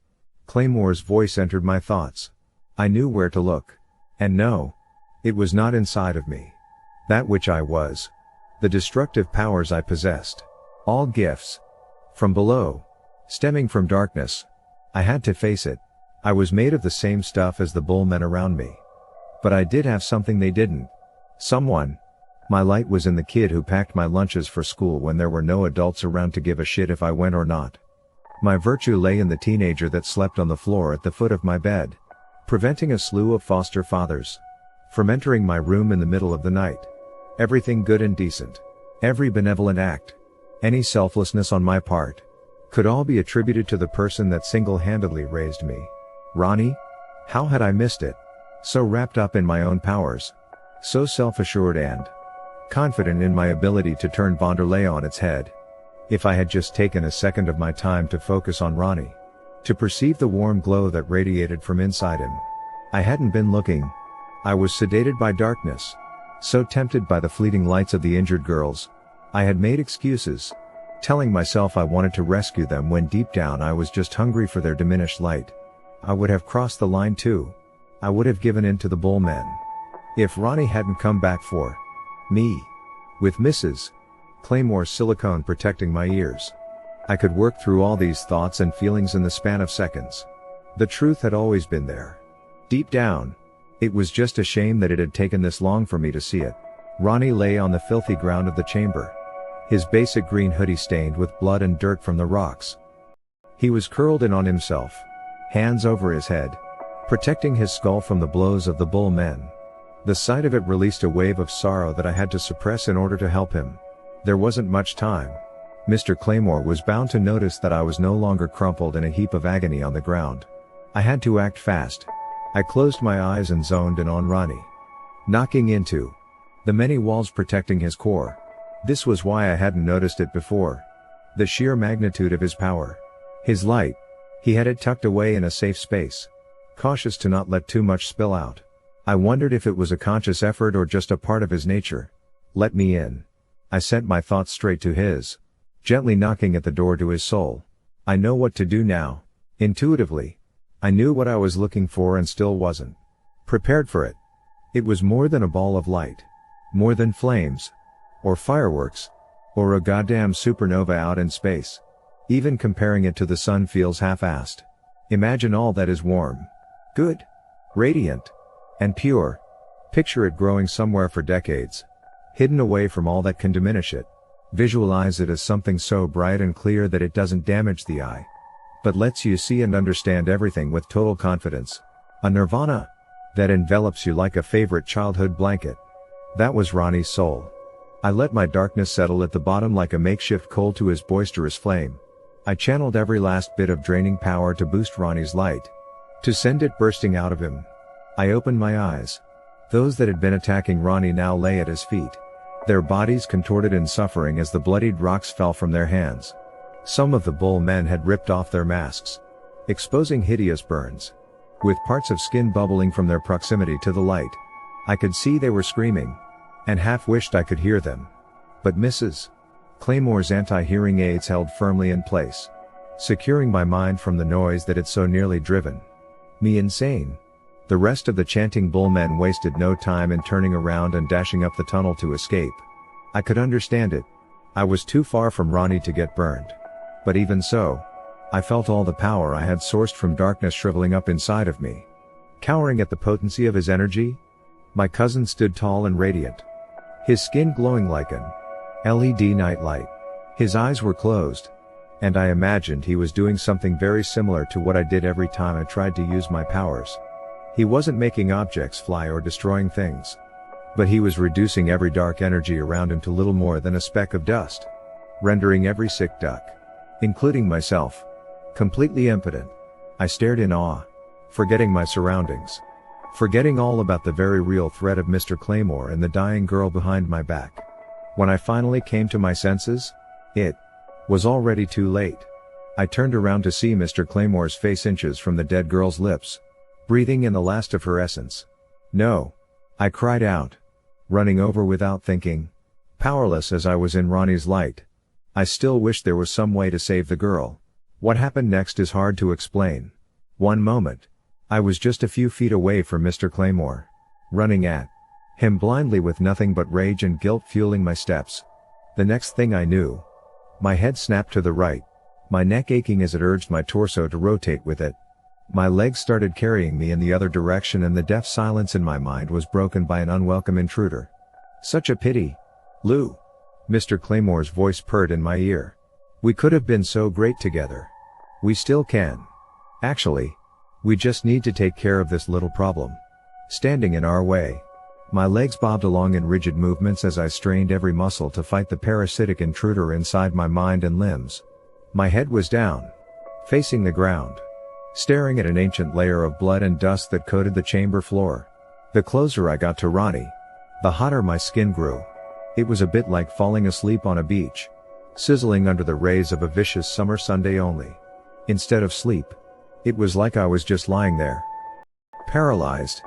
Speaker 1: Claymore's voice entered my thoughts. I knew where to look. And no, it was not inside of me. That which I was. The destructive powers I possessed. All gifts. From below. Stemming from darkness. I had to face it. I was made of the same stuff as the bull men around me. But I did have something they didn't. Someone. My light was in the kid who packed my lunches for school when there were no adults around to give a shit if I went or not. My virtue lay in the teenager that slept on the floor at the foot of my bed, preventing a slew of foster fathers from entering my room in the middle of the night. Everything good and decent, every benevolent act, any selflessness on my part, could all be attributed to the person that single-handedly raised me. Ronnie? How had I missed it? So wrapped up in my own powers. So self-assured and confident in my ability to turn Vanderlei on its head. If I had just taken a second of my time to focus on Ronnie, to perceive the warm glow that radiated from inside him. I hadn't been looking. I was sedated by darkness. So tempted by the fleeting lights of the injured girls. I had made excuses, telling myself I wanted to rescue them when deep down I was just hungry for their diminished light. I would have crossed the line too. I would have given in to the bull men. If Ronnie hadn't come back for me. With Mrs. Claymore's silicone protecting my ears. I could work through all these thoughts and feelings in the span of seconds. The truth had always been there. Deep down. It was just a shame that it had taken this long for me to see it. Ronnie lay on the filthy ground of the chamber. His basic green hoodie stained with blood and dirt from the rocks. He was curled in on himself. Hands over his head. Protecting his skull from the blows of the bull men. The sight of it released a wave of sorrow that I had to suppress in order to help him. There wasn't much time. Mr. Claymore was bound to notice that I was no longer crumpled in a heap of agony on the ground. I had to act fast. I closed my eyes and zoned in on Ronnie. Knocking into the many walls protecting his core. This was why I hadn't noticed it before. The sheer magnitude of his power. His light. He had it tucked away in a safe space. Cautious to not let too much spill out. I wondered if it was a conscious effort or just a part of his nature. Let me in. I sent my thoughts straight to his. Gently knocking at the door to his soul. I know what to do now. Intuitively. I knew what I was looking for and still wasn't prepared for it. It was more than a ball of light. More than flames. Or fireworks. Or a goddamn supernova out in space. Even comparing it to the sun feels half-assed. Imagine all that is warm. Good. Radiant. And pure. Picture it growing somewhere for decades. Hidden away from all that can diminish it. Visualize it as something so bright and clear that it doesn't damage the eye. But lets you see and understand everything with total confidence. A nirvana. That envelops you like a favorite childhood blanket. That was Ronnie's soul. I let my darkness settle at the bottom like a makeshift coal to his boisterous flame. I channeled every last bit of draining power to boost Ronnie's light. To send it bursting out of him. I opened my eyes. Those that had been attacking Ronnie now lay at his feet. Their bodies contorted in suffering as the bloodied rocks fell from their hands. Some of the bull men had ripped off their masks, exposing hideous burns, with parts of skin bubbling from their proximity to the light. I could see they were screaming, and half wished I could hear them. But Mrs. Claymore's anti-hearing aids held firmly in place, securing my mind from the noise that had so nearly driven me insane. The rest of the chanting bull men wasted no time in turning around and dashing up the tunnel to escape. I could understand it. I was too far from Ronnie to get burned. But even so, I felt all the power I had sourced from darkness shriveling up inside of me. Cowering at the potency of his energy, my cousin stood tall and radiant. His skin glowing like an LED nightlight. His eyes were closed. And I imagined he was doing something very similar to what I did every time I tried to use my powers. He wasn't making objects fly or destroying things. But he was reducing every dark energy around him to little more than a speck of dust. Rendering every sick duck, including myself, completely impotent. I stared in awe, forgetting my surroundings. Forgetting all about the very real threat of Mr. Claymore and the dying girl behind my back. When I finally came to my senses, it was already too late. I turned around to see Mr. Claymore's face inches from the dead girl's lips, breathing in the last of her essence. No! I cried out, running over without thinking. Powerless as I was in Ronnie's light, I still wished there was some way to save the girl. What happened next is hard to explain. One moment. I was just a few feet away from Mr. Claymore. Running at him blindly with nothing but rage and guilt fueling my steps. The next thing I knew, my head snapped to the right, my neck aching as it urged my torso to rotate with it. My legs started carrying me in the other direction and the deaf silence in my mind was broken by an unwelcome intruder. Such a pity. Lou. Mr. Claymore's voice purred in my ear. We could have been so great together. We still can. Actually, we just need to take care of this little problem standing in our way. My legs bobbed along in rigid movements as I strained every muscle to fight the parasitic intruder inside my mind and limbs. My head was down, facing the ground, staring at an ancient layer of blood and dust that coated the chamber floor. The closer I got to Ronnie, the hotter my skin grew. It was a bit like falling asleep on a beach, sizzling under the rays of a vicious summer Sunday only. Instead of sleep, it was like I was just lying there, paralyzed,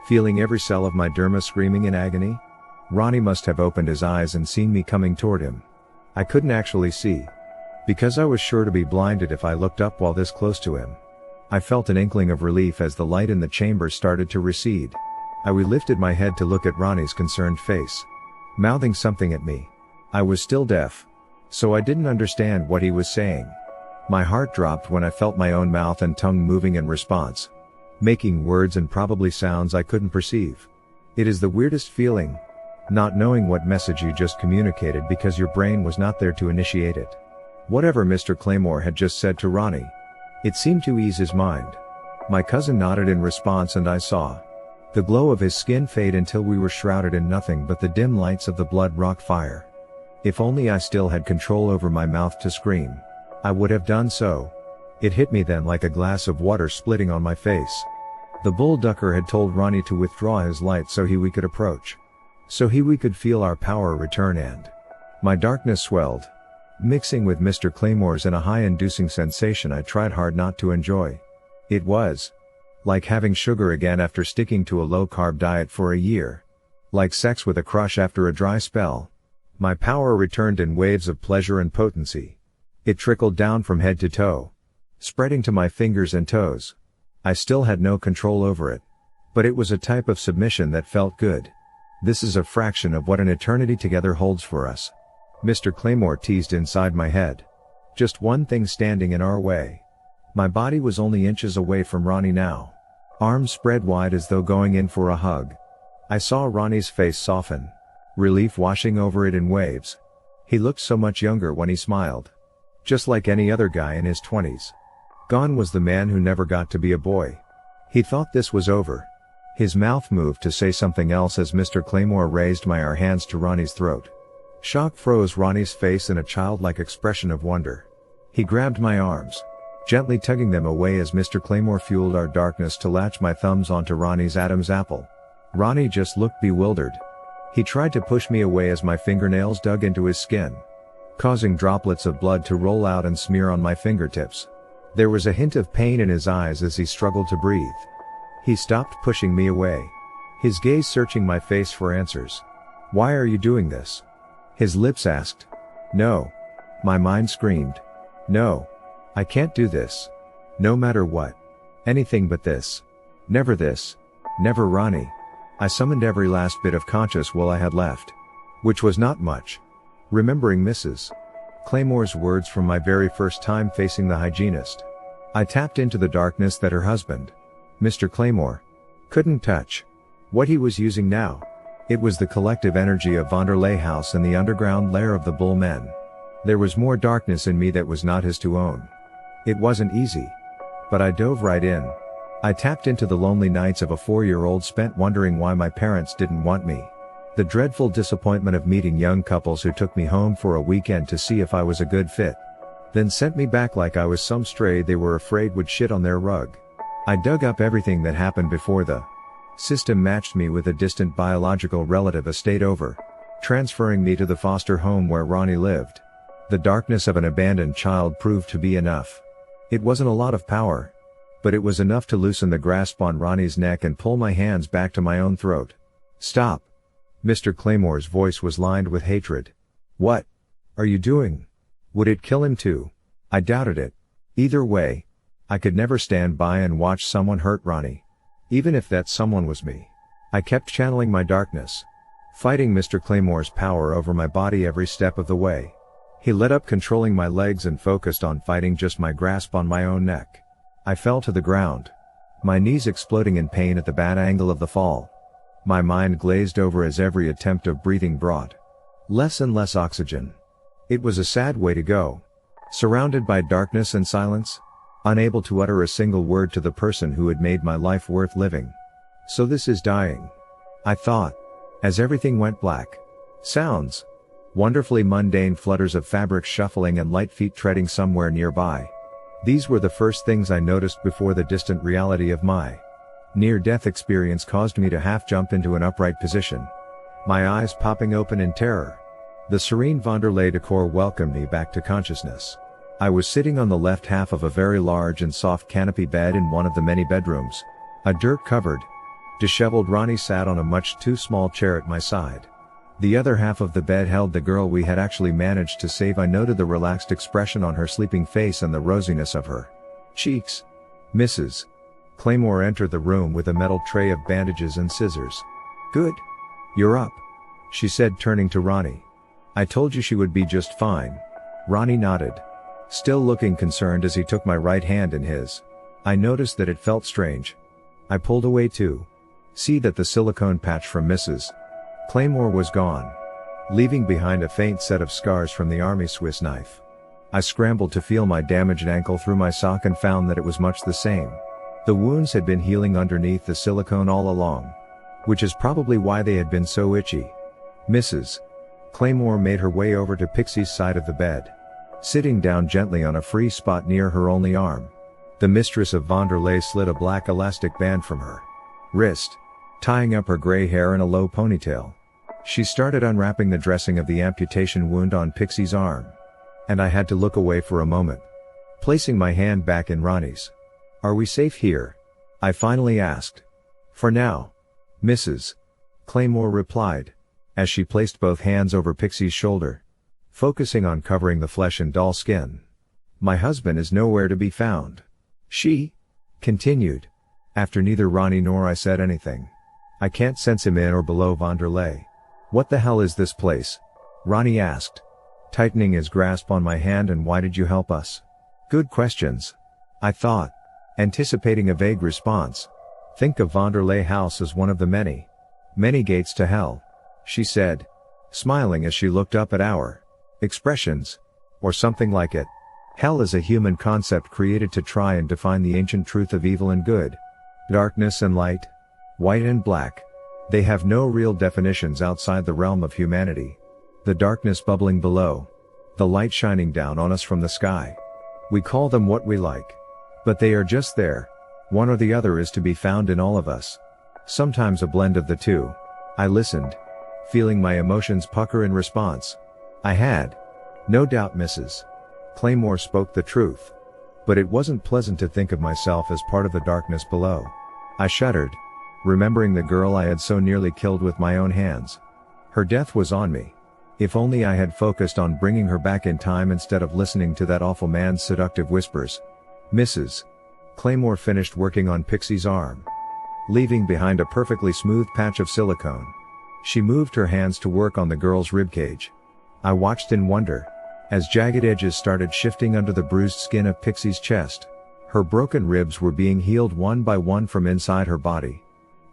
Speaker 1: feeling every cell of my derma screaming in agony. Ronnie must have opened his eyes and seen me coming toward him. I couldn't actually see, because I was sure to be blinded if I looked up while this close to him. I felt an inkling of relief as the light in the chamber started to recede. I lifted my head to look at Ronnie's concerned face, mouthing something at me. I was still deaf, so I didn't understand what he was saying. My heart dropped when I felt my own mouth and tongue moving in response, making words and probably sounds I couldn't perceive. It is the weirdest feeling, not knowing what message you just communicated because your brain was not there to initiate it. Whatever Mr. Claymore had just said to Ronnie, it seemed to ease his mind. My cousin nodded in response and I saw the glow of his skin fade until we were shrouded in nothing but the dim lights of the blood rock fire. If only I still had control over my mouth to scream, I would have done so. It hit me then like a glass of water splitting on my face. The bull ducker had told Ronnie to withdraw his light so we could approach. So we could feel our power return and my darkness swelled, mixing with Mr. Claymore's in a high-inducing sensation I tried hard not to enjoy. It was like having sugar again after sticking to a low-carb diet for a year. Like sex with a crush after a dry spell. My power returned in waves of pleasure and potency. It trickled down from head to toe, spreading to my fingers and toes. I still had no control over it, but it was a type of submission that felt good. This is a fraction of what an eternity together holds for us. Mr. Claymore teased inside my head. Just one thing standing in our way. My body was only inches away from Ronnie now, arms spread wide as though going in for a hug. I saw Ronnie's face soften, relief washing over it in waves. He looked so much younger when he smiled. Just like any other guy in his 20s. Gone was the man who never got to be a boy. He thought this was over. His mouth moved to say something else as Mr. Claymore raised our hands to Ronnie's throat. Shock froze Ronnie's face in a childlike expression of wonder. He grabbed my arms, gently tugging them away as Mr. Claymore fueled our darkness to latch my thumbs onto Ronnie's Adam's apple. Ronnie just looked bewildered. He tried to push me away as my fingernails dug into his skin, causing droplets of blood to roll out and smear on my fingertips. There was a hint of pain in his eyes as he struggled to breathe. He stopped pushing me away, his gaze searching my face for answers. Why are you doing this? His lips asked. No. My mind screamed. No. I can't do this. No matter what. Anything but this. Never this. Never Ronnie. I summoned every last bit of conscious will I had left. Which was not much. Remembering Mrs. Claymore's words from my very first time facing the hygienist. I tapped into the darkness that her husband, Mr. Claymore, couldn't touch. What he was using now. It was the collective energy of Vanderlei House and the underground lair of the Bull Men. There was more darkness in me that was not his to own. It wasn't easy. But I dove right in. I tapped into the lonely nights of a 4-year-old spent wondering why my parents didn't want me. The dreadful disappointment of meeting young couples who took me home for a weekend to see if I was a good fit, then sent me back like I was some stray they were afraid would shit on their rug. I dug up everything that happened before the system matched me with a distant biological relative a state over, transferring me to the foster home where Ronnie lived. The darkness of an abandoned child proved to be enough. It wasn't a lot of power, but it was enough to loosen the grasp on Ronnie's neck and pull my hands back to my own throat. Stop. Mr. Claymore's voice was lined with hatred. What are you doing? Would it kill him too? I doubted it. Either way, I could never stand by and watch someone hurt Ronnie. Even if that someone was me. I kept channeling my darkness. Fighting Mr. Claymore's power over my body every step of the way. He let up controlling my legs and focused on fighting just my grasp on my own neck. I fell to the ground. My knees exploding in pain at the bad angle of the fall. My mind glazed over as every attempt of breathing brought less and less oxygen. It was a sad way to go. Surrounded by darkness and silence. Unable to utter a single word to the person who had made my life worth living. So this is dying. I thought. As everything went black. Sounds. Wonderfully mundane flutters of fabric shuffling and light feet treading somewhere nearby. These were the first things I noticed before the distant reality of my near-death experience caused me to half jump into an upright position. My eyes popping open in terror. The serene Vanderlei decor welcomed me back to consciousness. I was sitting on the left half of a very large and soft canopy bed in one of the many bedrooms. A dirt-covered, disheveled Ronnie sat on a much too small chair at my side. The other half of the bed held the girl we had actually managed to save. I noted the relaxed expression on her sleeping face and the rosiness of her cheeks. Mrs. Claymore entered the room with a metal tray of bandages and scissors. "Good. You're up," she said, turning to Ronnie. "I told you she would be just fine." Ronnie nodded, still looking concerned as he took my right hand in his. I noticed that it felt strange. I pulled away to see that the silicone patch from Mrs. Claymore was gone, leaving behind a faint set of scars from the army Swiss knife. I scrambled to feel my damaged ankle through my sock and found that it was much the same. The wounds had been healing underneath the silicone all along, which is probably why they had been so itchy. Mrs. Claymore made her way over to Pixie's side of the bed, sitting down gently on a free spot near her only arm. The mistress of Vanderlei slid a black elastic band from her wrist, tying up her gray hair in a low ponytail. She started unwrapping the dressing of the amputation wound on Pixie's arm. And I had to look away for a moment, placing my hand back in Ronnie's. "Are we safe here?" I finally asked. "For now," Mrs. Claymore replied, as she placed both hands over Pixie's shoulder, focusing on covering the flesh and dull skin. "My husband is nowhere to be found," she continued, after neither Ronnie nor I said anything. "I can't sense him in or below Vanderlei." "What the hell is this place?" Ronnie asked, tightening his grasp on my hand. "And why did you help us?" Good questions, I thought, anticipating a vague response. "Think of Vanderlei House as one of the many gates to hell," she said, smiling as she looked up at our expressions, or something like it. Hell is a human concept created to try and define the ancient truth of evil and good, darkness and light, white and black. They have no real definitions outside the realm of humanity. The darkness bubbling below, the light shining down on us from the sky. We call them what we like. But they are just there. One or the other is to be found in all of us. Sometimes a blend of the two. I listened, feeling my emotions pucker in response. I had no doubt Mrs. Claymore spoke the truth. But it wasn't pleasant to think of myself as part of the darkness below. I shuddered, remembering the girl I had so nearly killed with my own hands. Her death was on me. If only I had focused on bringing her back in time instead of listening to that awful man's seductive whispers. Mrs. Claymore finished working on Pixie's arm, leaving behind a perfectly smooth patch of silicone. She moved her hands to work on the girl's ribcage. I watched in wonder, as jagged edges started shifting under the bruised skin of Pixie's chest. Her broken ribs were being healed one by one from inside her body.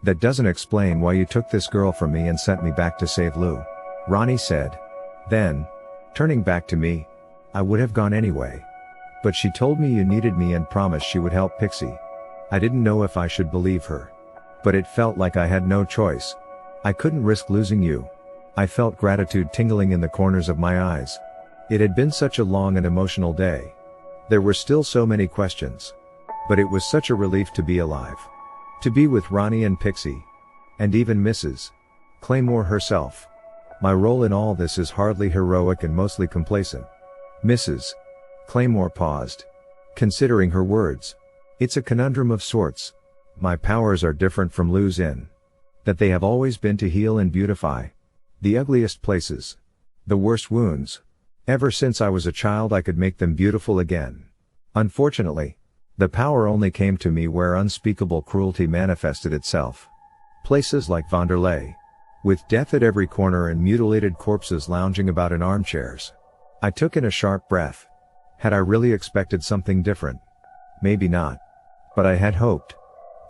Speaker 1: "That doesn't explain why you took this girl from me and sent me back to save Lou," Ronnie said. Then, turning back to me, "I would have gone anyway. But she told me you needed me and promised she would help Pixie." I didn't know if I should believe her. But it felt like I had no choice. I couldn't risk losing you. I felt gratitude tingling in the corners of my eyes. It had been such a long and emotional day. There were still so many questions. But it was such a relief to be alive. To be with Ronnie and Pixie. And even Mrs. Claymore herself. My role in all this is hardly heroic and mostly complacent. Mrs. Claymore paused, considering her words. "It's a conundrum of sorts. My powers are different from Lou's in that they have always been to heal and beautify the ugliest places, the worst wounds. Ever since I was a child I could make them beautiful again. Unfortunately, The power only came to me where unspeakable cruelty manifested itself. Places like Vanderlei, with death at every corner and mutilated corpses lounging about in armchairs. I took in a sharp breath. Had I really expected something different? Maybe not. But I had hoped.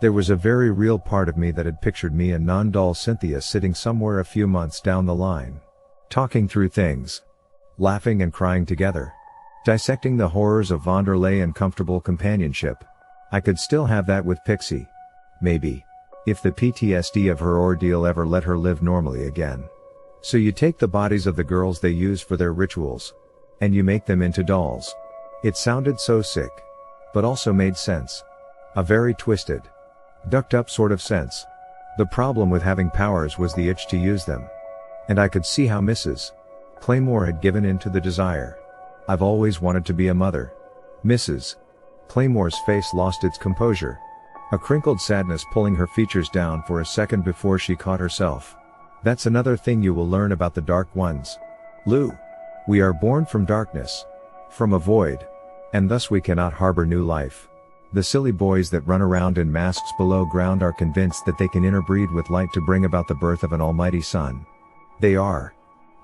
Speaker 1: There was a very real part of me that had pictured me and non-doll Cynthia sitting somewhere a few months down the line. Talking through things. Laughing and crying together. Dissecting the horrors of Vanderlei and comfortable companionship. I could still have that with Pixie. Maybe. If the PTSD of her ordeal ever let her live normally again. So you take the bodies of the girls they use for their rituals. And you make them into dolls. It sounded so sick. But also made sense. A very twisted, ducked up sort of sense. The problem with having powers was the itch to use them. And I could see how Mrs. Claymore had given in to the desire. I've always wanted to be a mother. Mrs. Claymore's face lost its composure. A crinkled sadness pulling her features down for a second before she caught herself. That's another thing you will learn about the Dark Ones. Lou. We are born from darkness. From a void. And thus we cannot harbor new life. The silly boys that run around in masks below ground are convinced that they can interbreed with light to bring about the birth of an almighty sun. They are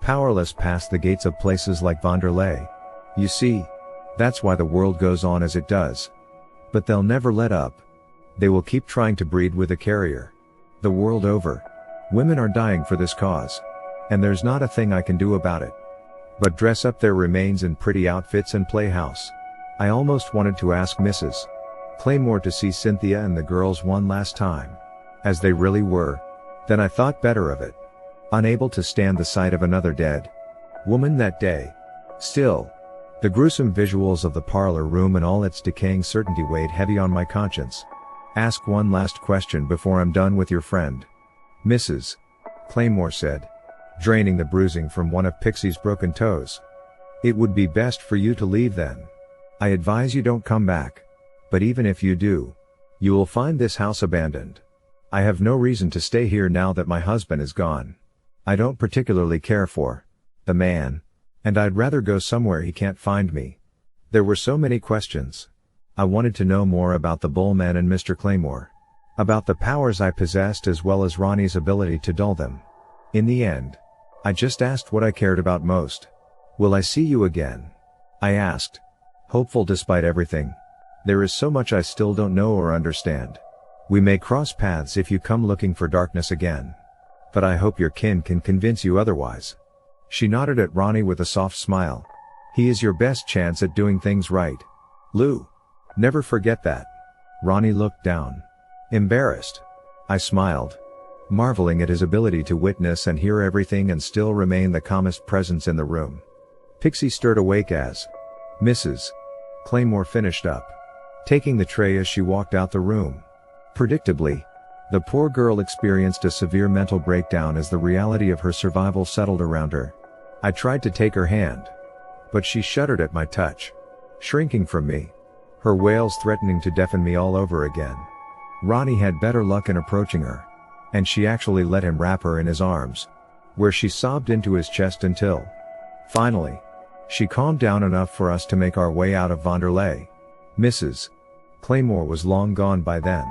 Speaker 1: powerless past the gates of places like Vanderlei. You see, that's why the world goes on as it does. But they'll never let up. They will keep trying to breed with a carrier. The world over. Women are dying for this cause. And there's not a thing I can do about it. But dress up their remains in pretty outfits and play house. I almost wanted to ask Mrs. Claymore to see Cynthia and the girls one last time. As they really were. Then I thought better of it. Unable to stand the sight of another dead woman that day. Still, the gruesome visuals of the parlor room and all its decaying certainty weighed heavy on my conscience. Ask one last question before I'm done with your friend. Mrs. Claymore said, draining the bruising from one of Pixie's broken toes. It would be best for you to leave then. I advise you don't come back. But even if you do, you will find this house abandoned. I have no reason to stay here now that my husband is gone. I don't particularly care for the man, and I'd rather go somewhere he can't find me. There were so many questions. I wanted to know more about the Bullman and Mr. Claymore. About the powers I possessed as well as Ronnie's ability to dull them. In the end, I just asked what I cared about most. Will I see you again? I asked. Hopeful despite everything. There is so much I still don't know or understand. We may cross paths if you come looking for darkness again. But I hope your kin can convince you otherwise. She nodded at Ronnie with a soft smile. He is your best chance at doing things right. Lou. Never forget that. Ronnie looked down. Embarrassed. I smiled. Marveling at his ability to witness and hear everything and still remain the calmest presence in the room. Pixie stirred awake as Mrs. Claymore finished up, taking the tray as she walked out the room. Predictably, the poor girl experienced a severe mental breakdown as the reality of her survival settled around her. I tried to take her hand. But she shuddered at my touch. Shrinking from me. Her wails threatening to deafen me all over again. Ronnie had better luck in approaching her. And she actually let him wrap her in his arms. Where she sobbed into his chest until, finally, she calmed down enough for us to make our way out of Vanderlei. Mrs. Claymore was long gone by then.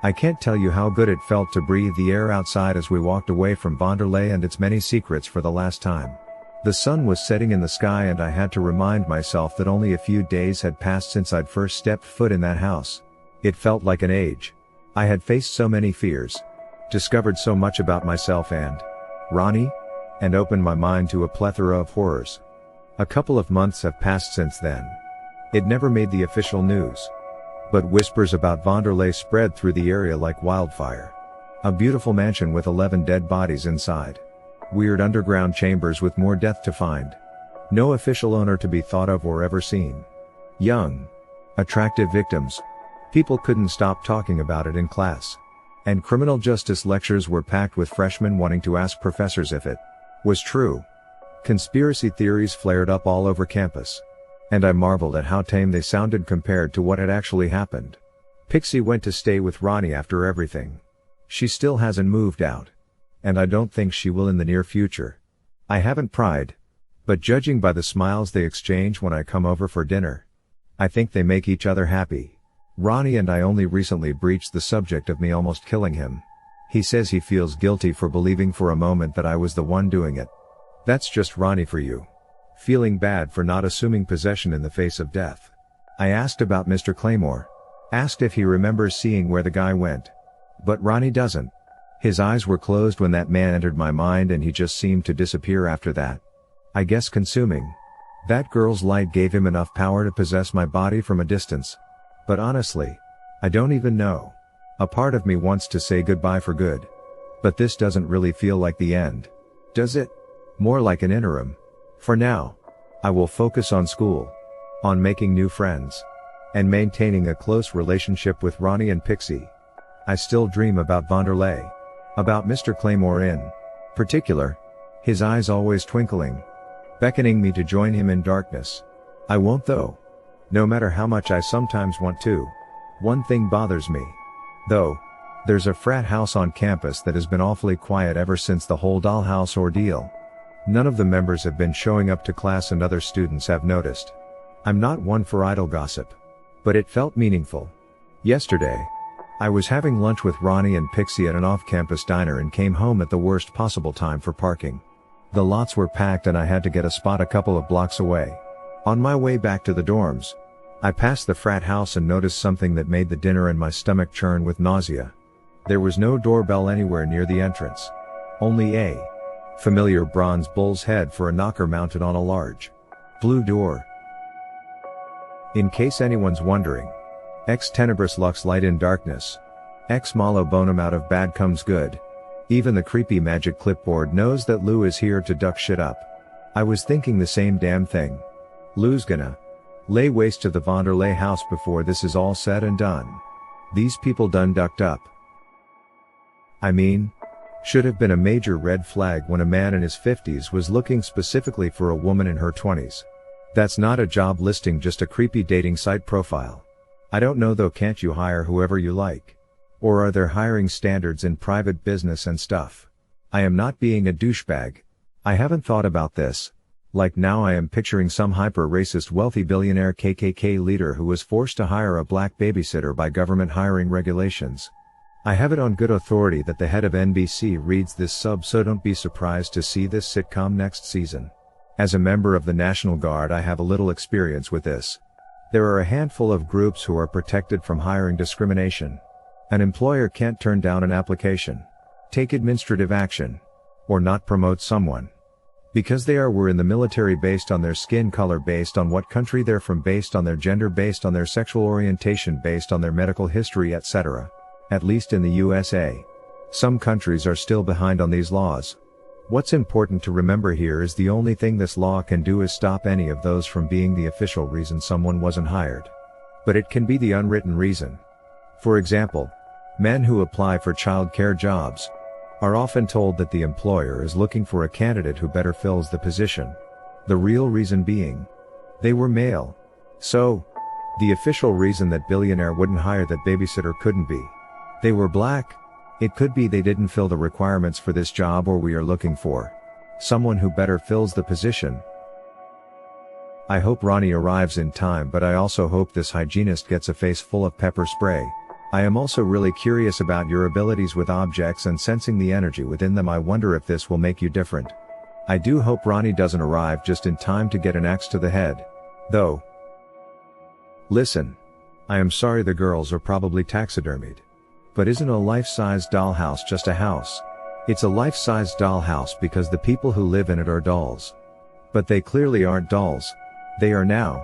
Speaker 1: I can't tell you how good it felt to breathe the air outside as we walked away from Vanderlei and its many secrets for the last time. The sun was setting in the sky and I had to remind myself that only a few days had passed since I'd first stepped foot in that house. It felt like an age. I had faced so many fears, discovered so much about myself and Ronnie, and opened my mind to a plethora of horrors. A couple of months have passed since then. It never made the official news. But whispers about Vanderlei spread through the area like wildfire. A beautiful mansion with 11 dead bodies inside. Weird underground chambers with more death to find. No official owner to be thought of or ever seen. Young, attractive victims. People couldn't stop talking about it in class. And criminal justice lectures were packed with freshmen wanting to ask professors if it was true. Conspiracy theories flared up all over campus. And I marveled at how tame they sounded compared to what had actually happened. Pixie went to stay with Ronnie after everything. She still hasn't moved out. And I don't think she will in the near future. I haven't pried. But judging by the smiles they exchange when I come over for dinner, I think they make each other happy. Ronnie and I only recently breached the subject of me almost killing him. He says he feels guilty for believing for a moment that I was the one doing it. That's just Ronnie for you. Feeling bad for not assuming possession in the face of death. I asked about Mr. Claymore. Asked if he remembers seeing where the guy went. But Ronnie doesn't. His eyes were closed when that man entered my mind and he just seemed to disappear after that. I guess consuming that girl's light gave him enough power to possess my body from a distance. But honestly, I don't even know. A part of me wants to say goodbye for good. But this doesn't really feel like the end. Does it? More like an interim. For now, I will focus on school. On making new friends. And maintaining a close relationship with Ronnie and Pixie. I still dream about Vanderlei. About Mr. Claymore in particular. His eyes always twinkling. Beckoning me to join him in darkness. I won't though. No matter how much I sometimes want to. One thing bothers me. Though. There's a frat house on campus that has been awfully quiet ever since the whole dollhouse ordeal. None of the members have been showing up to class and other students have noticed. I'm not one for idle gossip. But it felt meaningful. Yesterday. I was having lunch with Ronnie and Pixie at an off-campus diner and came home at the worst possible time for parking. The lots were packed and I had to get a spot a couple of blocks away. On my way back to the dorms, I passed the frat house and noticed something that made the dinner and my stomach churn with nausea. There was no doorbell anywhere near the entrance. Only a familiar bronze bull's head for a knocker mounted on a large blue door. In case anyone's wondering. Ex tenebris lux light in darkness. Ex malo bonum out of bad comes good. Even the creepy magic clipboard knows that Lou is here to duck shit up. I was thinking the same damn thing. Lou's gonna lay waste to the Vanderlei house before this is all said and done. These people done ducked up. I mean, should have been a major red flag when a man in his 50s was looking specifically for a woman in her 20s. That's not a job listing, just a creepy dating site profile. I don't know though, can't you hire whoever you like? Or are there hiring standards in private business and stuff? I am not being a douchebag. I haven't thought about this. Like now I am picturing some hyper-racist wealthy billionaire KKK leader who was forced to hire a black babysitter by government hiring regulations. I have it on good authority that the head of NBC reads this sub, so don't be surprised to see this sitcom next season. As a member of the National Guard, I have a little experience with this. There are a handful of groups who are protected from hiring discrimination. An employer can't turn down an application, take administrative action, or not promote someone. Because they were in the military, based on their skin color, based on what country they're from, based on their gender, based on their sexual orientation, based on their medical history, etc. At least in the USA. Some countries are still behind on these laws. What's important to remember here is the only thing this law can do is stop any of those from being the official reason someone wasn't hired. But it can be the unwritten reason. For example, men who apply for childcare jobs are often told that the employer is looking for a candidate who better fills the position. The real reason being, they were male. So, the official reason that billionaire wouldn't hire that babysitter couldn't be they were black. It could be they didn't fill the requirements for this job, or we are looking for someone who better fills the position. I hope Ronnie arrives in time, but I also hope this hygienist gets a face full of pepper spray. I am also really curious about your abilities with objects and sensing the energy within them. I wonder if this will make you different. I do hope Ronnie doesn't arrive just in time to get an axe to the head. Though. Listen. I am sorry, the girls are probably taxidermied. But isn't a life-sized dollhouse just a house? It's a life-sized dollhouse because the people who live in it are dolls. But they clearly aren't dolls. They are now.